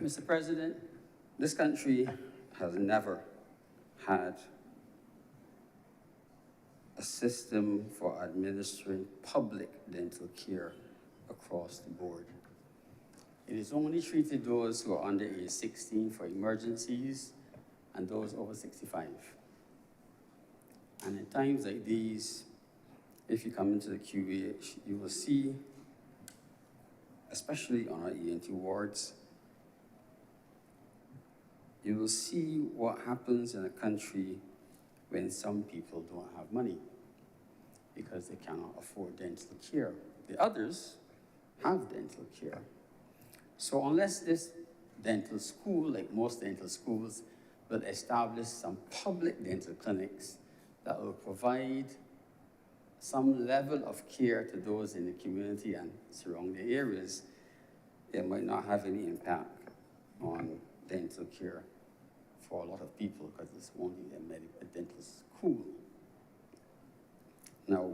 Mr. President, this country has never had a system for administering public dental care across the board. It is only treated those who are under age 16 for emergencies and those over 65. And in times like these, if you come into the QVH, you will see, especially on our ENT wards, you will see what happens in a country when some people don't have money because they cannot afford dental care. The others have dental care. So unless this dental school, like most dental schools, will establish some public dental clinics that will provide some level of care to those in the community and surrounding areas, it might not have any impact on dental care for a lot of people because it's only a dental school. Now,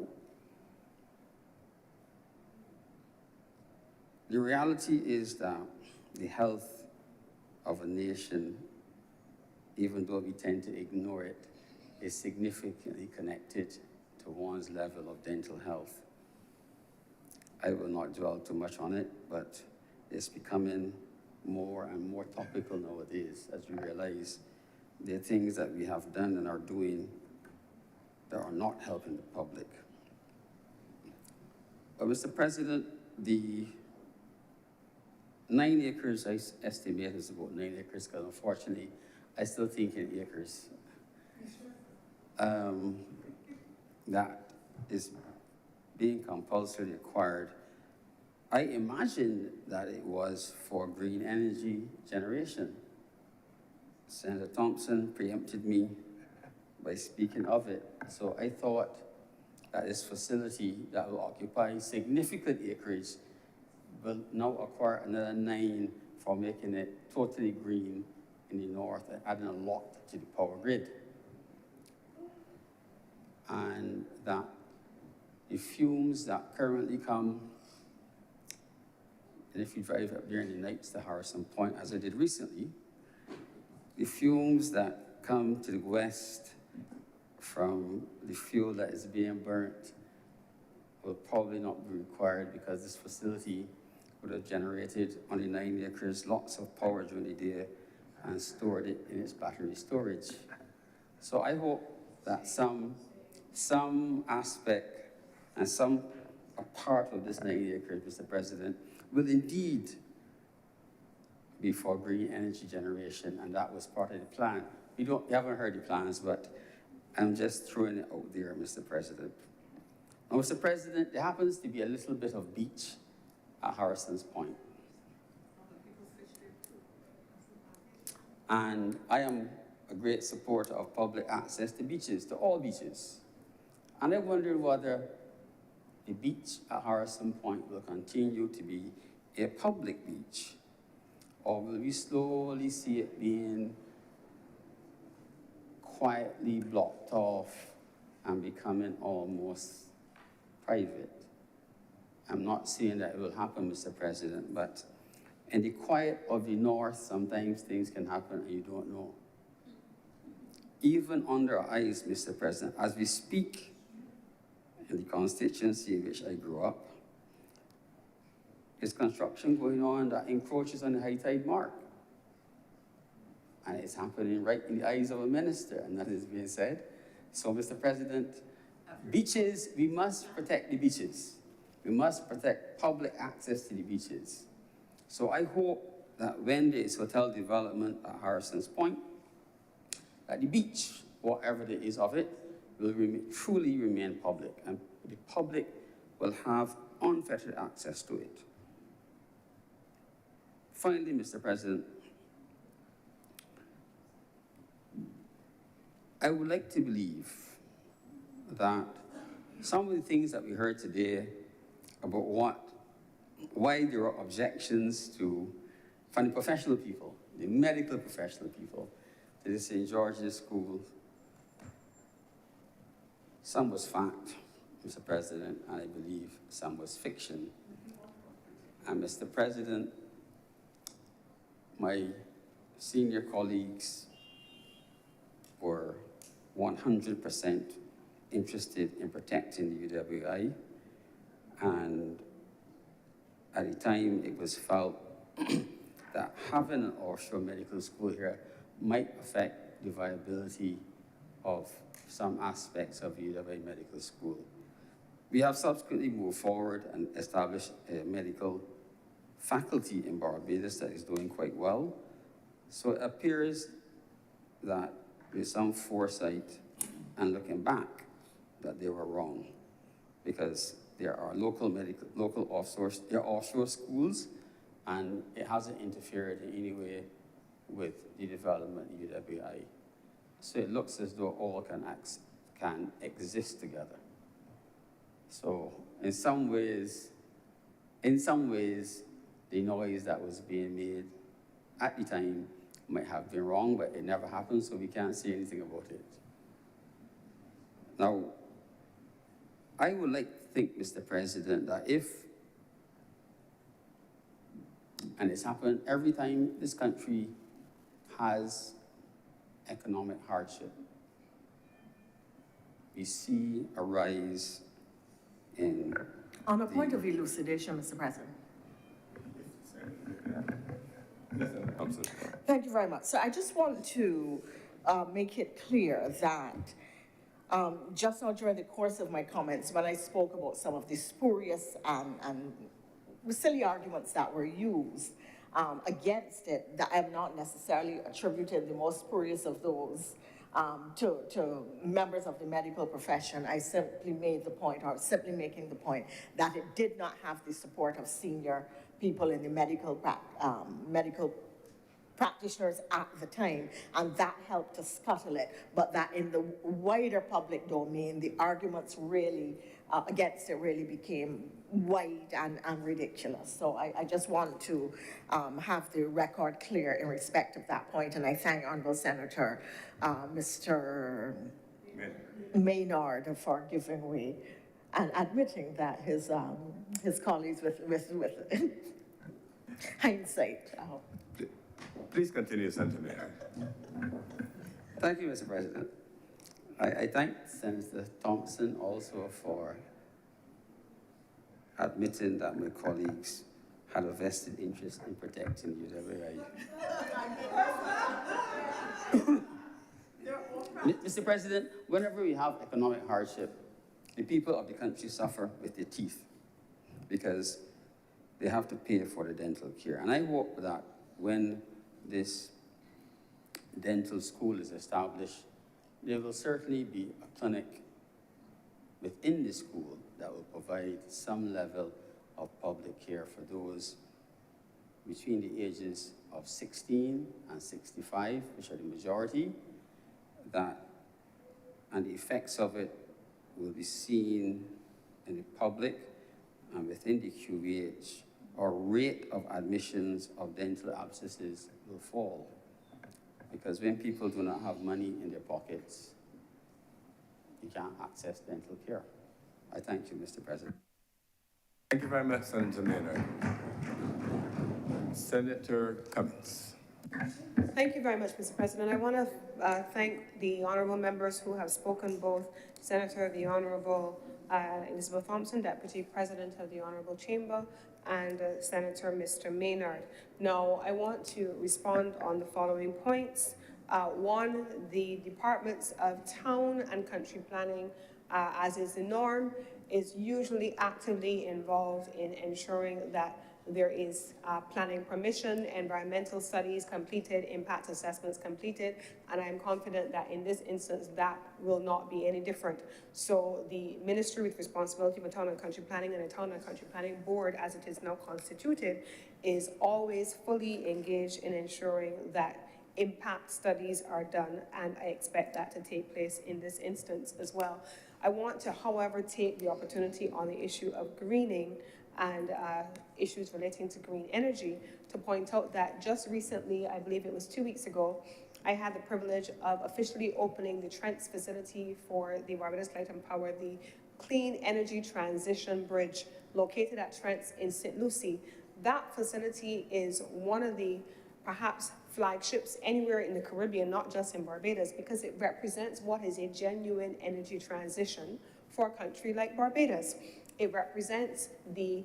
the reality is that the health of a nation, even though we tend to ignore it, is significantly connected to one's level of dental health. I will not dwell too much on it, but it's becoming more and more topical nowadays as we realize there are things that we have done and are doing that are not helping the public. But Mr. President, the 9 acres, I estimate is about 9 acres, because unfortunately, I still think in acres. That is being compulsorily acquired. I imagine that it was for green energy generation. Senator Thompson preempted me by speaking of it. So I thought that this facility that will occupy significant acreage will now acquire another 9 for making it totally green in the north and adding a lot to the power grid. And that the fumes that currently come, and if you drive up there in the nights to Harrison Point, as I did recently, the fumes that come to the west from the fuel that is being burnt will probably not be required because this facility would have generated on the 9 acres lots of power during the day and stored it in its battery storage. So I hope that some aspect and a part of this 9 acres, Mr. President, will indeed be for green energy generation, and that was part of the plan. You haven't heard the plans, but I'm just throwing it out there, Mr. President. Now, Mr. President, there happens to be a little bit of beach at Harrison's Point. And I am a great supporter of public access to beaches, to all beaches. And I wonder whether the beach at Harrison Point will continue to be a public beach, or will we slowly see it being quietly blocked off and becoming almost private? I'm not saying that it will happen, Mr. President, but in the quiet of the North, sometimes things can happen and you don't know. Even under our eyes, Mr. President, as we speak in the constituency in which I grew up, there's construction going on that encroaches on the high tide mark. And it's happening right in the eyes of a minister, and that is being said. So, Mr. President, beaches, we must protect the beaches. We must protect public access to the beaches. So I hope that when there is hotel development at Harrison's Point, that the beach, whatever there is of it, will truly remain public, and the public will have unfettered access to it. Finally, Mr. President, I would like to believe that some of the things that we heard today about why there are objections from the professional people, the medical professional people, to the St. George's School, some was fact, Mr. President, and I believe some was fiction. And Mr. President, my senior colleagues were 100% interested in protecting the UWI, and at the time it was felt that having an offshore medical school here might affect the viability of some aspects of the UWI Medical School. We have subsequently moved forward and established a medical faculty in Barbados that is doing quite well. So it appears that with some foresight and looking back, that they were wrong, because there are offshore schools, and it hasn't interfered in any way with the development of UWI. So it looks as though all can exist together. So in some ways, the noise that was being made at the time might have been wrong, but it never happened, so we can't say anything about it. Now, I would like to think, Mr. President, that and it's happened every time this country has economic hardship, we see a rise in... On a point of elucidation, Mr. President. Thank you very much. So I just want to make it clear that just now during the course of my comments, when I spoke about some of the spurious and silly arguments that were used against it, that I have not necessarily attributed the most spurious of those to members of the medical profession. I simply made the point, or simply making the point, that it did not have the support of senior people in the medical practitioners at the time, and that helped to scuttle it. But that in the wider public domain, the arguments really against it really became wide and ridiculous. So I just want to have the record clear in respect of that point, and I thank Honourable Senator Mr. Maynard for giving way and admitting that his colleagues with hindsight. Please continue, Senator Maynard. Thank you, Mr. President. I thank Senator Thompson also for admitting that my colleagues had a vested interest in protecting you. They're very Mr. President, whenever we have economic hardship, the people of the country suffer with their teeth because they have to pay for the dental care. And I hope that when this dental school is established, there will certainly be a clinic within the school that will provide some level of public care for those between the ages of 16 and 65, which are the majority, and the effects of it will be seen in the public and within the QVH. Our rate of admissions of dental abscesses will fall. Because when people do not have money in their pockets, you can't access dental care. I thank you, Mr. President. Thank you very much, Senator Maynard. Senator Cummings. Thank you very much, Mr. President. I want to thank the honourable members who have spoken, both Senator the Honourable Elizabeth Thompson, Deputy President of the Honourable Chamber, and Senator Mr. Maynard. Now, I want to respond on the following points. One, the Departments of Town and Country Planning, as is the norm, is usually actively involved in ensuring that there is planning permission, environmental studies completed, impact assessments completed, and I'm confident that in this instance that will not be any different. So the ministry with responsibility for town and country planning and the town and country planning board, as it is now constituted, is always fully engaged in ensuring that impact studies are done, and I expect that to take place in this instance as well. I want to, however, take the opportunity on the issue of greening and issues relating to green energy to point out that just recently, I believe it was 2 weeks ago, I had the privilege of officially opening the Trent's facility for the Barbados Light and Power, the Clean Energy Transition Bridge located at Trent's in St. Lucie. That facility is one of the perhaps flagships anywhere in the Caribbean, not just in Barbados, because it represents what is a genuine energy transition for a country like Barbados. It represents the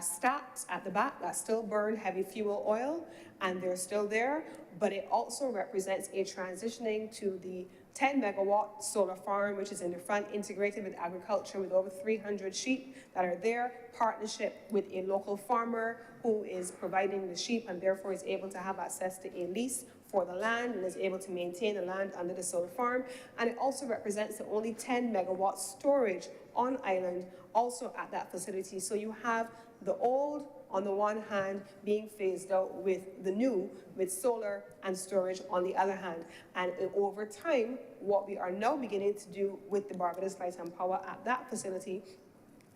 stacks at the back that still burn heavy fuel oil, and they're still there, but it also represents a transitioning to the 10 megawatt solar farm, which is in the front, integrated with agriculture with over 300 sheep that are there, partnership with a local farmer who is providing the sheep and therefore is able to have access to a lease for the land and is able to maintain the land under the solar farm. And it also represents the only 10 megawatt storage on island also at that facility. So you have the old on the one hand being phased out with the new, with solar and storage on the other hand. And over time, what we are now beginning to do with the Barbados Light and Power at that facility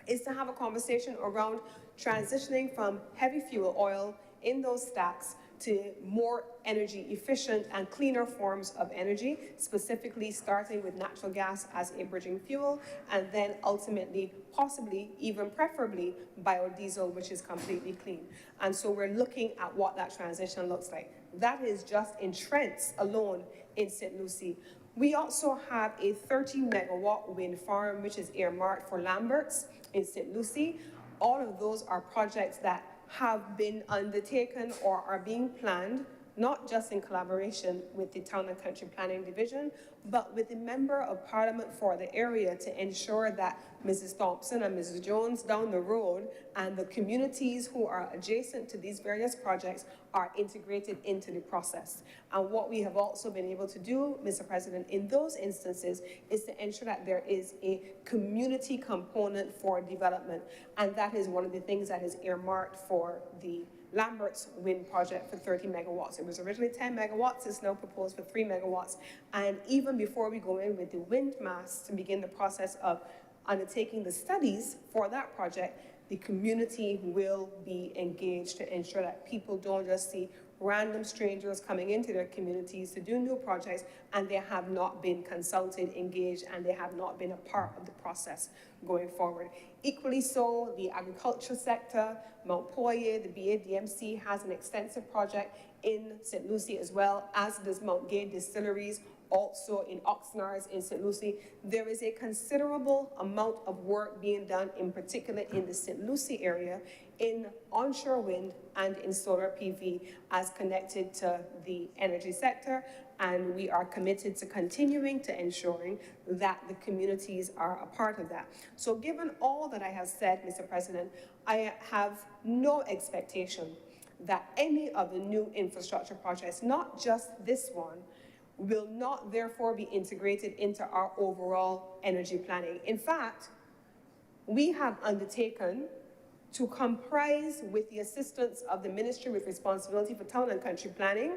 is to have a conversation around transitioning from heavy fuel oil in those stacks to more energy efficient and cleaner forms of energy, specifically starting with natural gas as a bridging fuel, and then ultimately, possibly, even preferably, biodiesel, which is completely clean. And so we're looking at what that transition looks like. That is just in Trent's alone in St. Lucie. We also have a 30 megawatt wind farm, which is earmarked for Lambert's in St. Lucie. All of those are projects that have been undertaken or are being planned, not just in collaboration with the Town and Country Planning Division, but with the Member of Parliament for the area to ensure that Mrs. Thompson and Mrs. Jones down the road and the communities who are adjacent to these various projects are integrated into the process. And what we have also been able to do, Mr. President, in those instances is to ensure that there is a community component for development. And that is one of the things that is earmarked for the Lambert's wind project for 30 megawatts. It was originally 10 megawatts, it's now proposed for 3 megawatts. And even before we go in with the wind masts to begin the process of undertaking the studies for that project, the community will be engaged to ensure that people don't just see random strangers coming into their communities to do new projects and they have not been consulted, engaged, and they have not been a part of the process going forward. Equally so, the agriculture sector, Mount Poirier, the BADMC has an extensive project in St. Lucie as well, as does Mount Gay Distilleries. also in Oxnard, in St. Lucie. There is a considerable amount of work being done, in particular in the St. Lucie area, in onshore wind and in solar PV as connected to the energy sector. And we are committed to continuing to ensuring that the communities are a part of that. So given all that I have said, Mr. President, I have no expectation that any of the new infrastructure projects, not just this one, will not therefore be integrated into our overall energy planning. In fact, we have undertaken to comprise, with the assistance of the Ministry with responsibility for town and country planning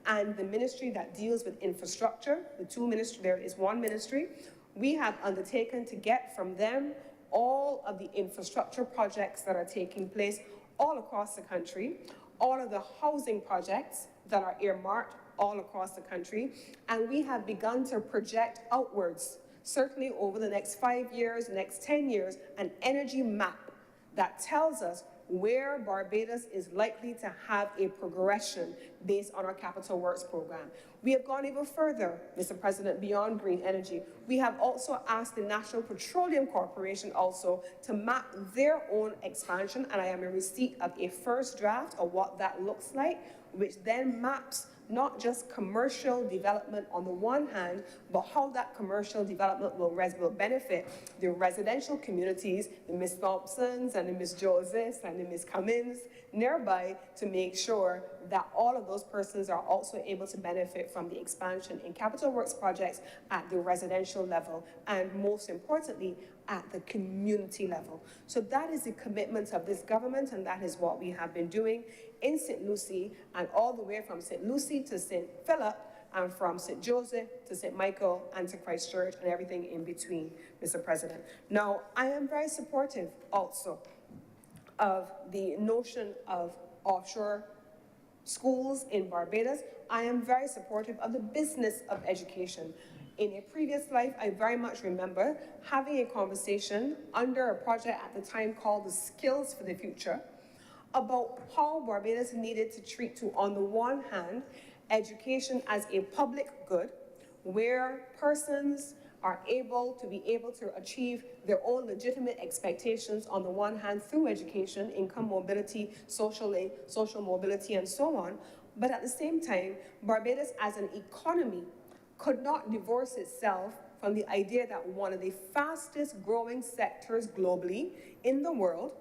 and the ministry that deals with infrastructure, the two ministries, there is one ministry, we have undertaken to get from them all of the infrastructure projects that are taking place all across the country, all of the housing projects that are earmarked all across the country, and we have begun to project outwards, certainly over the next 5 years, next 10 years, an energy map that tells us where Barbados is likely to have a progression based on our Capital Works program. We have gone even further, Mr. President, beyond green energy. We have also asked the National Petroleum Corporation also to map their own expansion, and I am in receipt of a first draft of what that looks like, which then maps not just commercial development on the one hand, but how that commercial development will benefit the residential communities, the Miss Thompsons and the Miss Josephs and the Miss Cummins nearby, to make sure that all of those persons are also able to benefit from the expansion in Capital Works projects at the residential level, and most importantly, at the community level. So that is the commitment of this government, and that is what we have been doing in St. Lucie, and all the way from St. Lucie to St. Philip, and from St. Joseph to St. Michael and to Christchurch and everything in between, Mr. President. Now, I am very supportive also of the notion of offshore schools in Barbados. I am very supportive of the business of education. In a previous life, I very much remember having a conversation under a project at the time called the Skills for the Future about how Barbados needed to treat, to, on the one hand, education as a public good, where persons are able to achieve their own legitimate expectations on the one hand through education, income mobility, social mobility, and so on. But at the same time, Barbados as an economy could not divorce itself from the idea that one of the fastest growing sectors globally in the world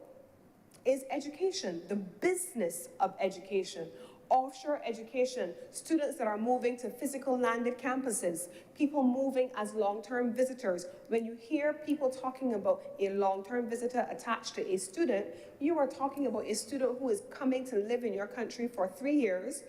is education, the business of education, offshore education, students that are moving to physical landed campuses, people moving as long-term visitors. When you hear people talking about a long-term visitor attached to a student, you are talking about a student who is coming to live in your country for 3 years.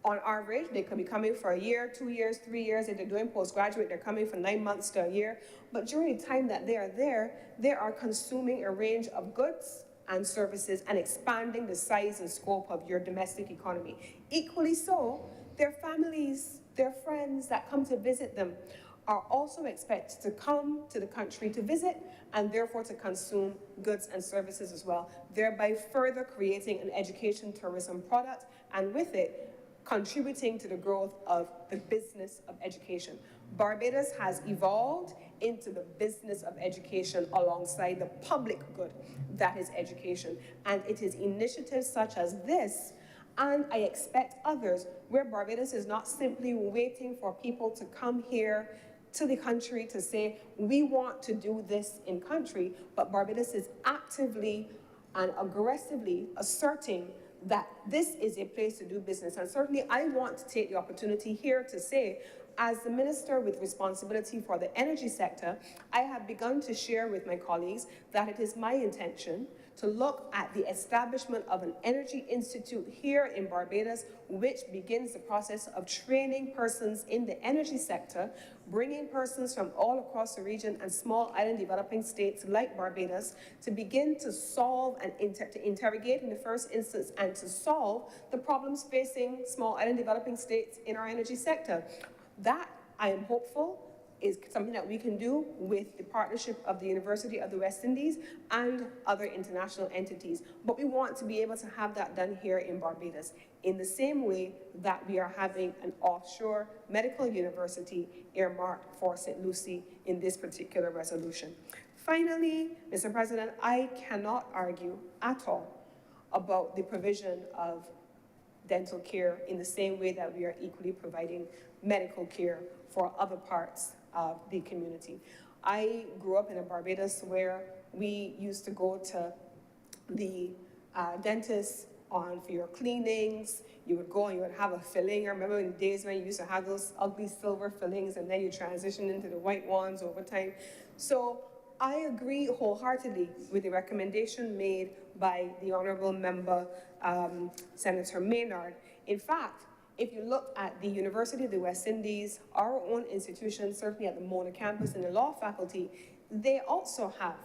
On average, they could be coming for a year, 2 years, 3 years. If they're doing postgraduate, they're coming for 9 months to a year. But during the time that they are there, they are consuming a range of goods and services and expanding the size and scope of your domestic economy. Equally so, their families, their friends that come to visit them are also expected to come to the country to visit and therefore to consume goods and services as well, thereby further creating an education tourism product, and with it, contributing to the growth of the business of education. Barbados has evolved into the business of education alongside the public good that is education. And it is initiatives such as this, and I expect others, where Barbados is not simply waiting for people to come here to the country to say, we want to do this in country, but Barbados is actively and aggressively asserting that this is a place to do business. And certainly I want to take the opportunity here to say, as the minister with responsibility for the energy sector, I have begun to share with my colleagues that it is my intention to look at the establishment of an energy institute here in Barbados, which begins the process of training persons in the energy sector, bringing persons from all across the region and small island developing states like Barbados to begin to solve and to interrogate in the first instance and to solve the problems facing small island developing states in our energy sector. That, I am hopeful, is something that we can do with the partnership of the University of the West Indies and other international entities. But we want to be able to have that done here in Barbados. in the same way that we are having an offshore medical university earmarked for St. Lucie in this particular resolution. Finally, Mr. President, I cannot argue at all about the provision of dental care in the same way that we are equally providing medical care for other parts of the community. I grew up in a Barbados where we used to go to the dentist for your cleanings. You would go and you would have a filling. I remember in the days when you used to have those ugly silver fillings and then you transitioned into the white ones over time. So I agree wholeheartedly with the recommendation made by the Honourable Member, Senator Maynard. In fact, if you look at the University of the West Indies, our own institution, certainly at the Mona campus in the law faculty, they also have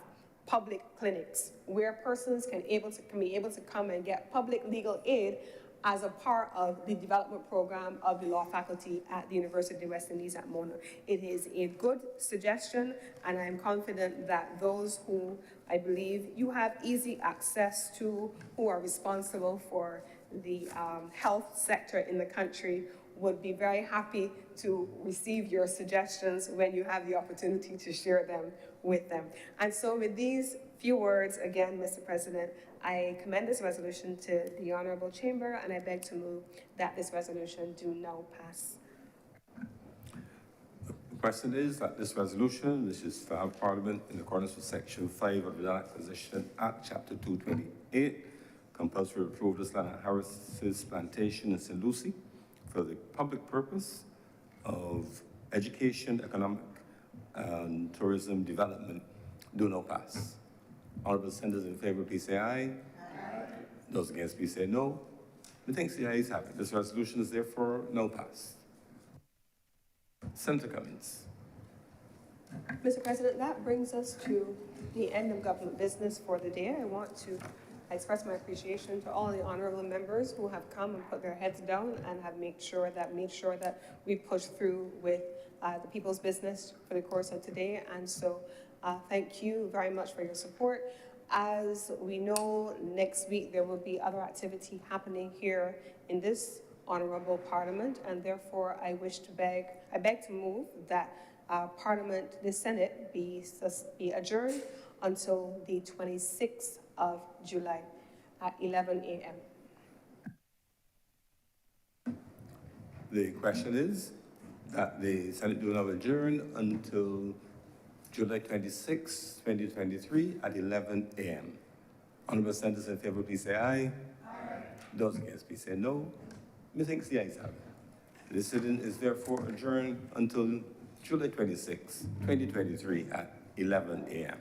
public clinics where persons can be able to come and get public legal aid as a part of the development program of the law faculty at the University of the West Indies at Mona. It is a good suggestion, and I am confident that those who I believe you have easy access to, who are responsible for the health sector in the country, would be very happy to receive your suggestions when you have the opportunity to share them with them. And so with these few words, again, Mr. President, I commend this resolution to the Honourable Chamber, and I beg to move that this resolution do now pass. The question is that this resolution, which is to have Parliament in accordance with Section 5 of the Land Acquisition Act, Chapter 228, compulsory approve this land at Harris's Plantation in St. Lucie for the public purpose of education, economic, and tourism development, do not pass. Honourable senators in favour, please say aye. Aye. Those against, please say no. Methinks the ayes have it. This resolution is therefore now passed. Senator Cummins. Mr. President, that brings us to the end of government business for the day. I want to express my appreciation to all the honourable members who have come and put their heads down and have made sure that we push through with the people's business for the course of today. And so thank you very much for your support. As we know, next week there will be other activity happening here in this honourable Parliament, and therefore I beg to move that Parliament, the Senate, be adjourned until the 26th of July at 11 a.m. The question is that the Senate do not adjourn until July 26, 2023 at 11 a.m. Honourable senators in favour, please say aye. Aye. Those against, please say no. Methinks the ayes have it. The sitting is therefore adjourned until July 26, 2023 at 11 a.m.